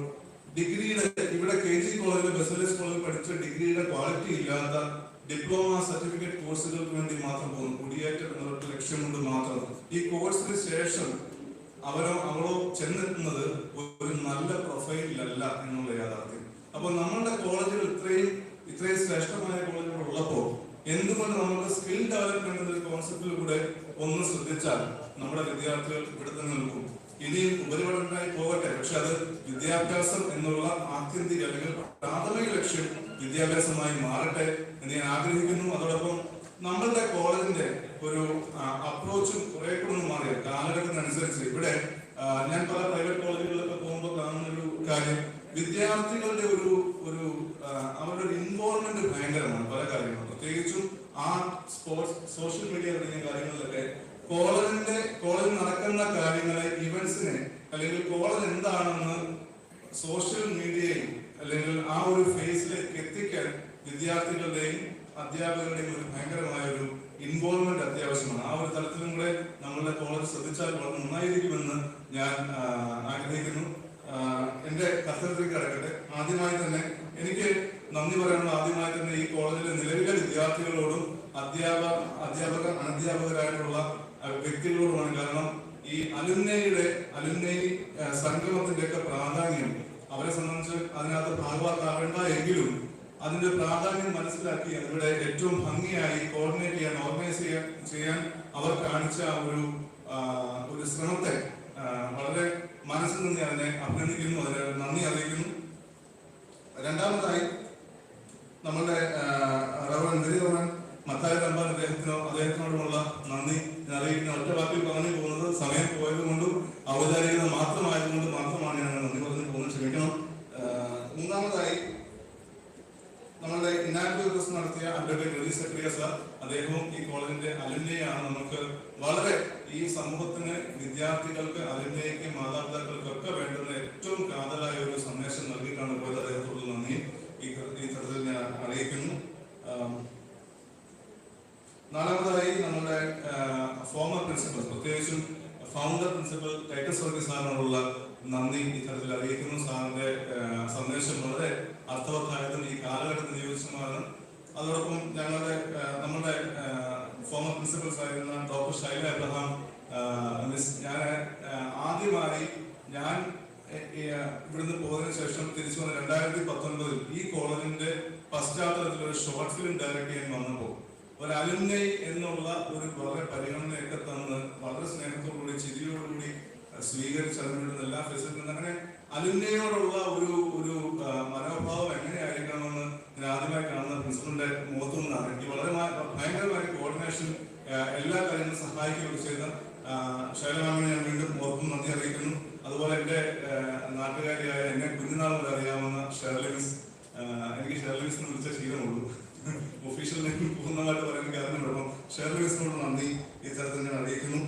ഡിഗ്രിയുടെ ഇവിടെ KG കോളേജിൽ, ബെസലേഴ്സ് കോളേജിൽ പഠിച്ച ഡിഗ്രിയുടെ ക്വാളിറ്റി ഇല്ലാത്ത ഡിപ്ലോമ സർട്ടിഫിക്കറ്റ് കോഴ്സുകൾക്ക് വേണ്ടി മാത്രം പോകുന്നു. കുടിയേറ്റം എന്നുള്ള ലക്ഷ്യം കൊണ്ട് മാത്രം. ഈ കോഴ്സിന് ശേഷം അവളോ ചെന്നെത്തുന്നത് ഒരു നല്ല പ്രൊഫൈലിലല്ല എന്നുള്ള യാഥാർത്ഥ്യം. അപ്പൊ നമ്മളുടെ കോളേജുകൾ ഇത്രയും ശ്രേഷ്ഠമായ കോളേജുകൾ ഉള്ളപ്പോൾ എന്തുകൊണ്ട് നമുക്ക് സ്കിൽ ഡെവലപ്മെന്റ് എന്ന കോൺസെപ്റ്റിലൂടെ ഒന്ന് ശ്രദ്ധിച്ചാൽ നമ്മുടെ വിദ്യാർത്ഥികൾ ഇവിടെ തന്നെ നിൽക്കും. ഇനിയും ഉപരിപഠനത്തിനായി പോകട്ടെ, പക്ഷെ അത് വിദ്യാഭ്യാസം എന്നുള്ള ആത്യന്തിക അല്ലെങ്കിൽ പ്രാഥമിക ലക്ഷ്യം വിദ്യാഭ്യാസമായി മാറട്ടെ എന്ന് ഞാൻ ആഗ്രഹിക്കുന്നു. അതോടൊപ്പം നമ്മളുടെ കോളേജിന്റെ ഒരു അപ്രോച്ചും കുറെ കൂടെ ഒന്ന് മാറിയ കാലഘട്ടത്തിനനുസരിച്ച് ഇവിടെ ഞാൻ പല പ്രൈവറ്റ് കോളേജുകളിലൊക്കെ പോകുമ്പോൾ കാണുന്ന ഒരു കാര്യം, വിദ്യാർത്ഥികളുടെ അവരുടെ ഒരു ഇൻവോൾവ്മെന്റ് ഭയങ്കരമാണ്. പല കാര്യങ്ങളും, പ്രത്യേകിച്ചും ആർട്ട്, സ്പോർട്സ്, സോഷ്യൽ മീഡിയ തുടങ്ങിയ കാര്യങ്ങളിലൊക്കെ കോളേജിൽ നടക്കുന്ന കാര്യങ്ങളെ, ഇവന്റ്സിനെ, അല്ലെങ്കിൽ കോളേജ് എന്താണെന്ന് സോഷ്യൽ മീഡിയയിൽ അല്ലെങ്കിൽ ആ ഒരു ഫേസിലേക്ക് എത്തിക്കാൻ വിദ്യാർത്ഥികളുടെയും അധ്യാപകരുടെയും ഒരു ഭയങ്കരമായ ഒരു ഇൻവോൾവ്മെന്റ് അത്യാവശ്യമാണ്. ആ ഒരു തലത്തിലും കൂടെ നമ്മളുടെ കോളേജ് ശ്രദ്ധിച്ചാൽ വളരെ നന്നായിരിക്കുമെന്ന് ഞാൻ ആഗ്രഹിക്കുന്നു. എന്റെ കർത്തവ്യത്തിലേക്ക് കടക്കട്ടെ. ആദ്യമായി തന്നെ എനിക്ക് നന്ദി പറയാനുള്ള ഈ കോളേജിലെ നിലവിലെ വിദ്യാർത്ഥികളോടും അനധ്യാപകരായിട്ടുള്ള വ്യക്തികളോടുമാണ്. കാരണം ഈ അലുമിനി സംഗമത്തിന്റെ ഒക്കെ പ്രാധാന്യം അവരെ സംബന്ധിച്ച് അതിനകത്ത് ഭാഗവാക്കാവേണ്ട എങ്കിലും അതിന്റെ പ്രാധാന്യം മനസ്സിലാക്കി അതിവിടെ ഏറ്റവും ഭംഗിയായി കോർഡിനേറ്റ് ചെയ്യാൻ, ഓർഗനൈസ് ചെയ്യാൻ അവർ കാണിച്ച ഒരു ശ്രമത്തെ വളരെ മനസ്സിൽ നിന്ന് അതിനെ അഭിനന്ദിക്കുന്നു, അതിന് നന്ദി അറിയിക്കുന്നു. രണ്ടാമതായി നമ്മളുടെ റവറൻ മത്തായി തമ്പാൻ അദ്ദേഹത്തിനോടുമുള്ള നന്ദി അറിയിക്കുന്ന ഒറ്റ വാക്കിൽ പറഞ്ഞു പോകുന്നത് സമയം പോയത് കൊണ്ടും ഔപചാരികത മാത്രമായതുകൊണ്ട് മാത്രമാണ് ഞാൻ നന്ദി പറഞ്ഞു പോകുന്നത്, ക്ഷമിക്കണം. മൂന്നാമതായി നമ്മളുടെ ഇനാഗുറൽ നടത്തിയ അഡ്വക്കേറ്റ് രജിസ്റ്റർ സാർ, അദ്ദേഹവും ഈ കോളേജിന്റെ അലുമിനിയാണ് നമുക്ക് വളരെ ഈ സമൂഹത്തിന്, വിദ്യാർത്ഥികൾക്ക്, അലുമിനിക്ക്, മാതാപിതാക്കൾക്കൊക്കെ വേണ്ടുന്ന ഏറ്റവും കാതലായ ഒരു സന്ദേശം നൽകിയിട്ടാണ് പോയത്. അദ്ദേഹത്തോട് നന്ദി ഈ തരത്തിൽ ഞാൻ അറിയിക്കുന്നു. നാലാമതായി നമ്മുടെ ഫോമർ പ്രിൻസിപ്പൽ, പ്രത്യേകിച്ചും ഫൗണ്ടർ പ്രിൻസിപ്പൽ ടൈറ്റസ് വർഗീസ് സാറിനോടുള്ള നന്ദി ഈ തരത്തിൽ അറിയിക്കുന്നു. സാറിന്റെ സന്ദേശം വളരെ അർത്ഥവത്തായതും ഈ കാലഘട്ടത്തിൽ യോജിച്ചതുമാണ്. അതോടൊപ്പം നമ്മുടെ ഫോമർ പ്രിൻസിപ്പൽസ് ആയിരുന്ന ഡോക്ടർ ഷൈല എബ്രഹാം മിസ്, ഞാൻ ഇവിടുന്ന് പോയതിനു ശേഷം തിരിച്ചു വന്ന 2019 ഈ കോളേജിന്റെ പശ്ചാത്തലത്തിൽ ഒരു ഷോർട്ട് ഫിലിം ഡയറക്ട് ചെയ്യാൻ വന്നപ്പോൾ ഒരു അലുമിനി എന്നുള്ള ഒരു വളരെ പരിഗണനയൊക്കെ തന്ന് വളരെ സ്നേഹത്തോടുകൂടി ചിരിയോടുകൂടി സ്വീകരിച്ച് അതിനുള്ള എല്ലാ ഫെസിലിറ്റിയും, അങ്ങനെ അലുമിനിയോടുള്ള ഒരു മനോഭാവം എങ്ങനെയായിരിക്കണമെന്ന് ഞാൻ ആദ്യമായി കാണുന്ന പ്രിൻസിപ്പലിന്റെ മുഖത്തു നിന്നാണ്. എനിക്ക് വളരെ ഭയങ്കരമായ കോർഡിനേഷൻ, എല്ലാ കാര്യങ്ങളും സഹായിക്കുകയൊക്കെ ചെയ്ത ശൈലമാമിനെ ഞാൻ വീണ്ടും ഓർക്കും നന്ദി അറിയിക്കുന്നു. അതുപോലെ എന്റെ നാട്ടുകാരിയായ എന്നെ കുഞ്ഞുനാൾ മുതൽ അറിയാവുന്ന ഷെർലി മിസ്, എനിക്ക് ഷെർലി മിസ് എന്ന് വിളിച്ച ശീലമുള്ളൂ, ഒഫീഷ്യൽ നെയിം പൂർണ്ണമായിട്ട് പറയാൻ കാരണം ഷെർലി മിസിനോട് നന്ദി ഈ തരത്തിൽ ഞാൻ അറിയിക്കുന്നു.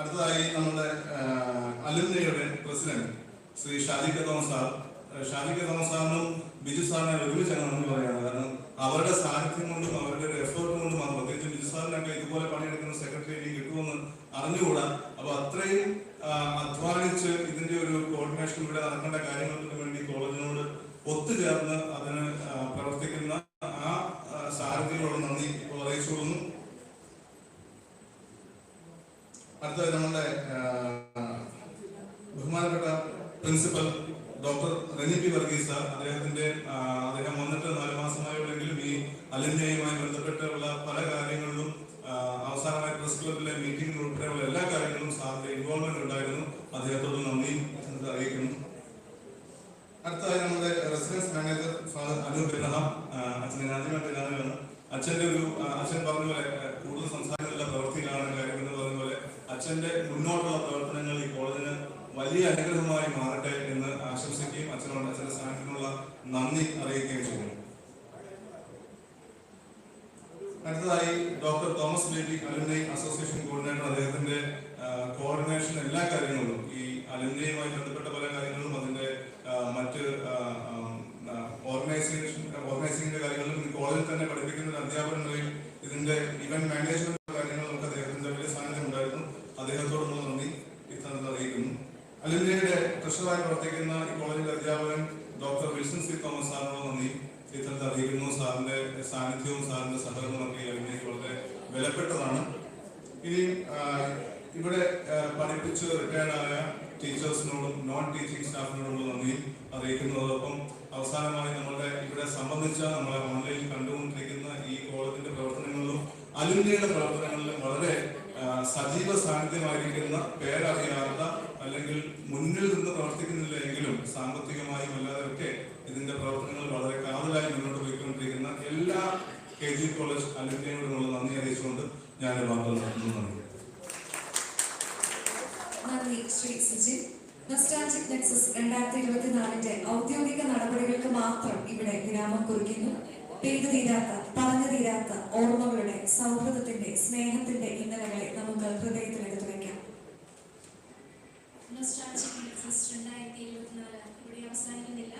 അടുത്തതായി നമ്മുടെ അലുമിനിയുടെ president Shri Shaji K Thomas sir, സാറിനും ബിജു സാറിനെ ഒരുമിച്ച് നന്ദി പറയാണ്. കാരണം അവരുടെ സാന്നിധ്യം കൊണ്ടും അവരുടെ ഒരു എഫേർട്ട് കൊണ്ടും മാത്രം, പ്രത്യേകിച്ച് ബിജു സാറിനൊക്കെ ഇതുപോലെ പണിയെടുക്കുന്ന സെക്രട്ടറി എനിക്ക് കിട്ടുമെന്ന് അറിഞ്ഞുകൂടാ. അപ്പൊ അത്രയും അധ്വാനിച്ച് ഇതിന്റെ ഒരു കോർഡിനേഷൻ, ഇവിടെ നടക്കേണ്ട കാര്യങ്ങൾക്ക് വേണ്ടി കോളേജിനോട് ഒത്തുചേർന്ന് അതിന് പ്രവർത്തിക്കുന്ന ആ സാരഥികളോട് നന്ദി ഇപ്പോൾ അറിയിച്ചുകൊള്ളുന്നു. അടുത്ത നമ്മുടെ ബഹുമാനപ്പെട്ട principal doctor Reni P Varghese sir, അദ്ദേഹം വന്നിട്ട് 4 മാസമായുള്ളെങ്കിലും ഈ അലുമിനിയുമായി ബന്ധപ്പെട്ടുള്ള പല കാര്യങ്ങളിലും അവസാനമായി പ്രസ് ക്ലബിലെ മീറ്റിംഗ് ഉൾപ്പെടെയുള്ള എല്ലാ കാര്യങ്ങളിലും സാറിന്റെ ഇൻവോൾവ്മെന്റ് ഉണ്ടായിരുന്നു. അദ്ദേഹത്തോട് നന്ദി അറിയിക്കുന്നു. അടുത്തതായി നമ്മുടെ residence manager father Anoop Abraham, അച്ഛനെ ആദ്യമായിട്ടാണ് അച്ഛൻ പറഞ്ഞ പോലെ കൂടുതൽ സംസാരിക്കുന്ന പ്രവൃത്തിയിലാണ് കാര്യം എന്ന് പറഞ്ഞ പോലെ അച്ഛന്റെ മുന്നോട്ടുള്ള പ്രവർത്തനങ്ങൾ ഈ കോളേജിന് വലിയ അനുഗ്രഹമായി മാറട്ടെ എന്ന് ആശംസിക്കുകയും അച്ഛന്റെ സ്ഥാനത്തിനുള്ള നന്ദി അറിയിക്കുകയും ചെയ്യുന്നു. അടുത്തതായി doctor Thomas baby, alumni association coordinator, അദ്ദേഹത്തിന്റെ കോർഡിനേഷൻ എല്ലാ കാര്യങ്ങളിലും, ഈ അലുമിനിയുമായി ബന്ധപ്പെട്ട പല കാര്യങ്ങളും അതിന്റെ മറ്റ് ഓർഗനൈസിംഗിന്റെ കാര്യങ്ങളിലും കോളേജിൽ തന്നെ പഠിപ്പിക്കുന്ന അധ്യാപകരെയും ഇതിന്റെ ഇവന്റ് മാനേജ്മെന്റ് കാര്യങ്ങളിലൊക്കെ അദ്ദേഹത്തിന്റെ വലിയ സാന്നിധ്യം ഉണ്ടായിരുന്നു. അദ്ദേഹത്തോടുള്ള നന്ദി ഇത്തരത്തിൽ അറിയിക്കുന്നു. അലുമിനിയുടെ ട്രഷറായി പ്രവർത്തിക്കുന്ന ഈ കോളേജിലെ അധ്യാപകൻ ഡോക്ടർ വിൽസൺ സി തോമസ് സാറിനുള്ള നന്ദി ഇത്തരത്തിൽ അറിയിക്കുന്നു. സാറിന്റെ സാന്നിധ്യവും സാറിന്റെ സഹകരണവും ഒക്കെ അലുമിനിക്ക് വളരെ വിലപ്പെട്ടതാണ്. ഇനി ഇവിടെ പഠിപ്പിച്ച് റിട്ടയർഡായ ടീച്ചേഴ്സിനോടും നോൺ ടീച്ചിങ് സ്റ്റാഫിനോടുള്ള നന്ദി അറിയിക്കുന്നതോടൊപ്പം അവസാനമായി ഇവിടെ സംബന്ധിച്ച നമ്മളെ ഓൺലൈനിൽ കണ്ടുകൊണ്ടിരിക്കുന്ന ഈ കോളേജിന്റെ പ്രവർത്തനങ്ങളിലും അലുമിനിയുടെ പ്രവർത്തനങ്ങളിലും വളരെ സജീവ സാന്നിധ്യമായിരിക്കുന്ന, പേരറിയാത്ത അല്ലെങ്കിൽ മുന്നിൽ നിന്ന് പ്രവർത്തിക്കുന്നില്ല എങ്കിലും സാമ്പത്തികമായും അല്ലാതെയൊക്കെ ഇതിന്റെ പ്രവർത്തനങ്ങൾ വളരെ കാതലായി മുന്നോട്ട് പോയിക്കൊണ്ടിരിക്കുന്ന എല്ലാ KG കോളേജ് അലുമിനിയോടുള്ള നന്ദി അറിയിച്ചുകൊണ്ട് ഞാൻ വാർത്തകൾ നടത്തുന്നു. നന്ദി ശ്രീ സുജിൻ. നൊസ്റ്റാൾജിക് നെക്സസ് 2024 ഔദ്യോഗിക നടപടികൾക്ക് മാത്രം ഇവിടെ വിരാമം കുറിക്കുന്നു. പെയ്തു തീരാത്ത, പറഞ്ഞു തീരാത്ത ഓർമ്മകളുടെ, സൗഹൃദത്തിന്റെ, സ്നേഹത്തിന്റെ ഇന്നലകളെ നമുക്ക് ഹൃദയത്തിലെടുത്തു വയ്ക്കാം. നൊസ്റ്റാൾജിക് നെക്സസ് 2024 ഇവിടെ അവസാനിക്കുന്നില്ല.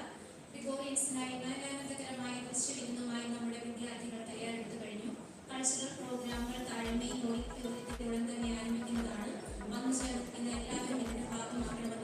ഗ്രിഗോറിയൻസിനായി നയനാനന്ദകരമായ ദൃശ്യവിരുന്നുമായി നമ്മുടെ വിദ്യാർത്ഥികൾ തയ്യാറെടുത്തു കഴിഞ്ഞു. കൾച്ചറൽ പ്രോഗ്രാമുകൾ താഴ്മയും ഓഡിറ്റോറിയത്തിലൂടെ തന്നെ ആരംഭിക്കുന്നതാണ്. വന്നു ചേർന്ന് എല്ലാവരും ഇതിന്റെ ഭാഗമാകണമെന്ന്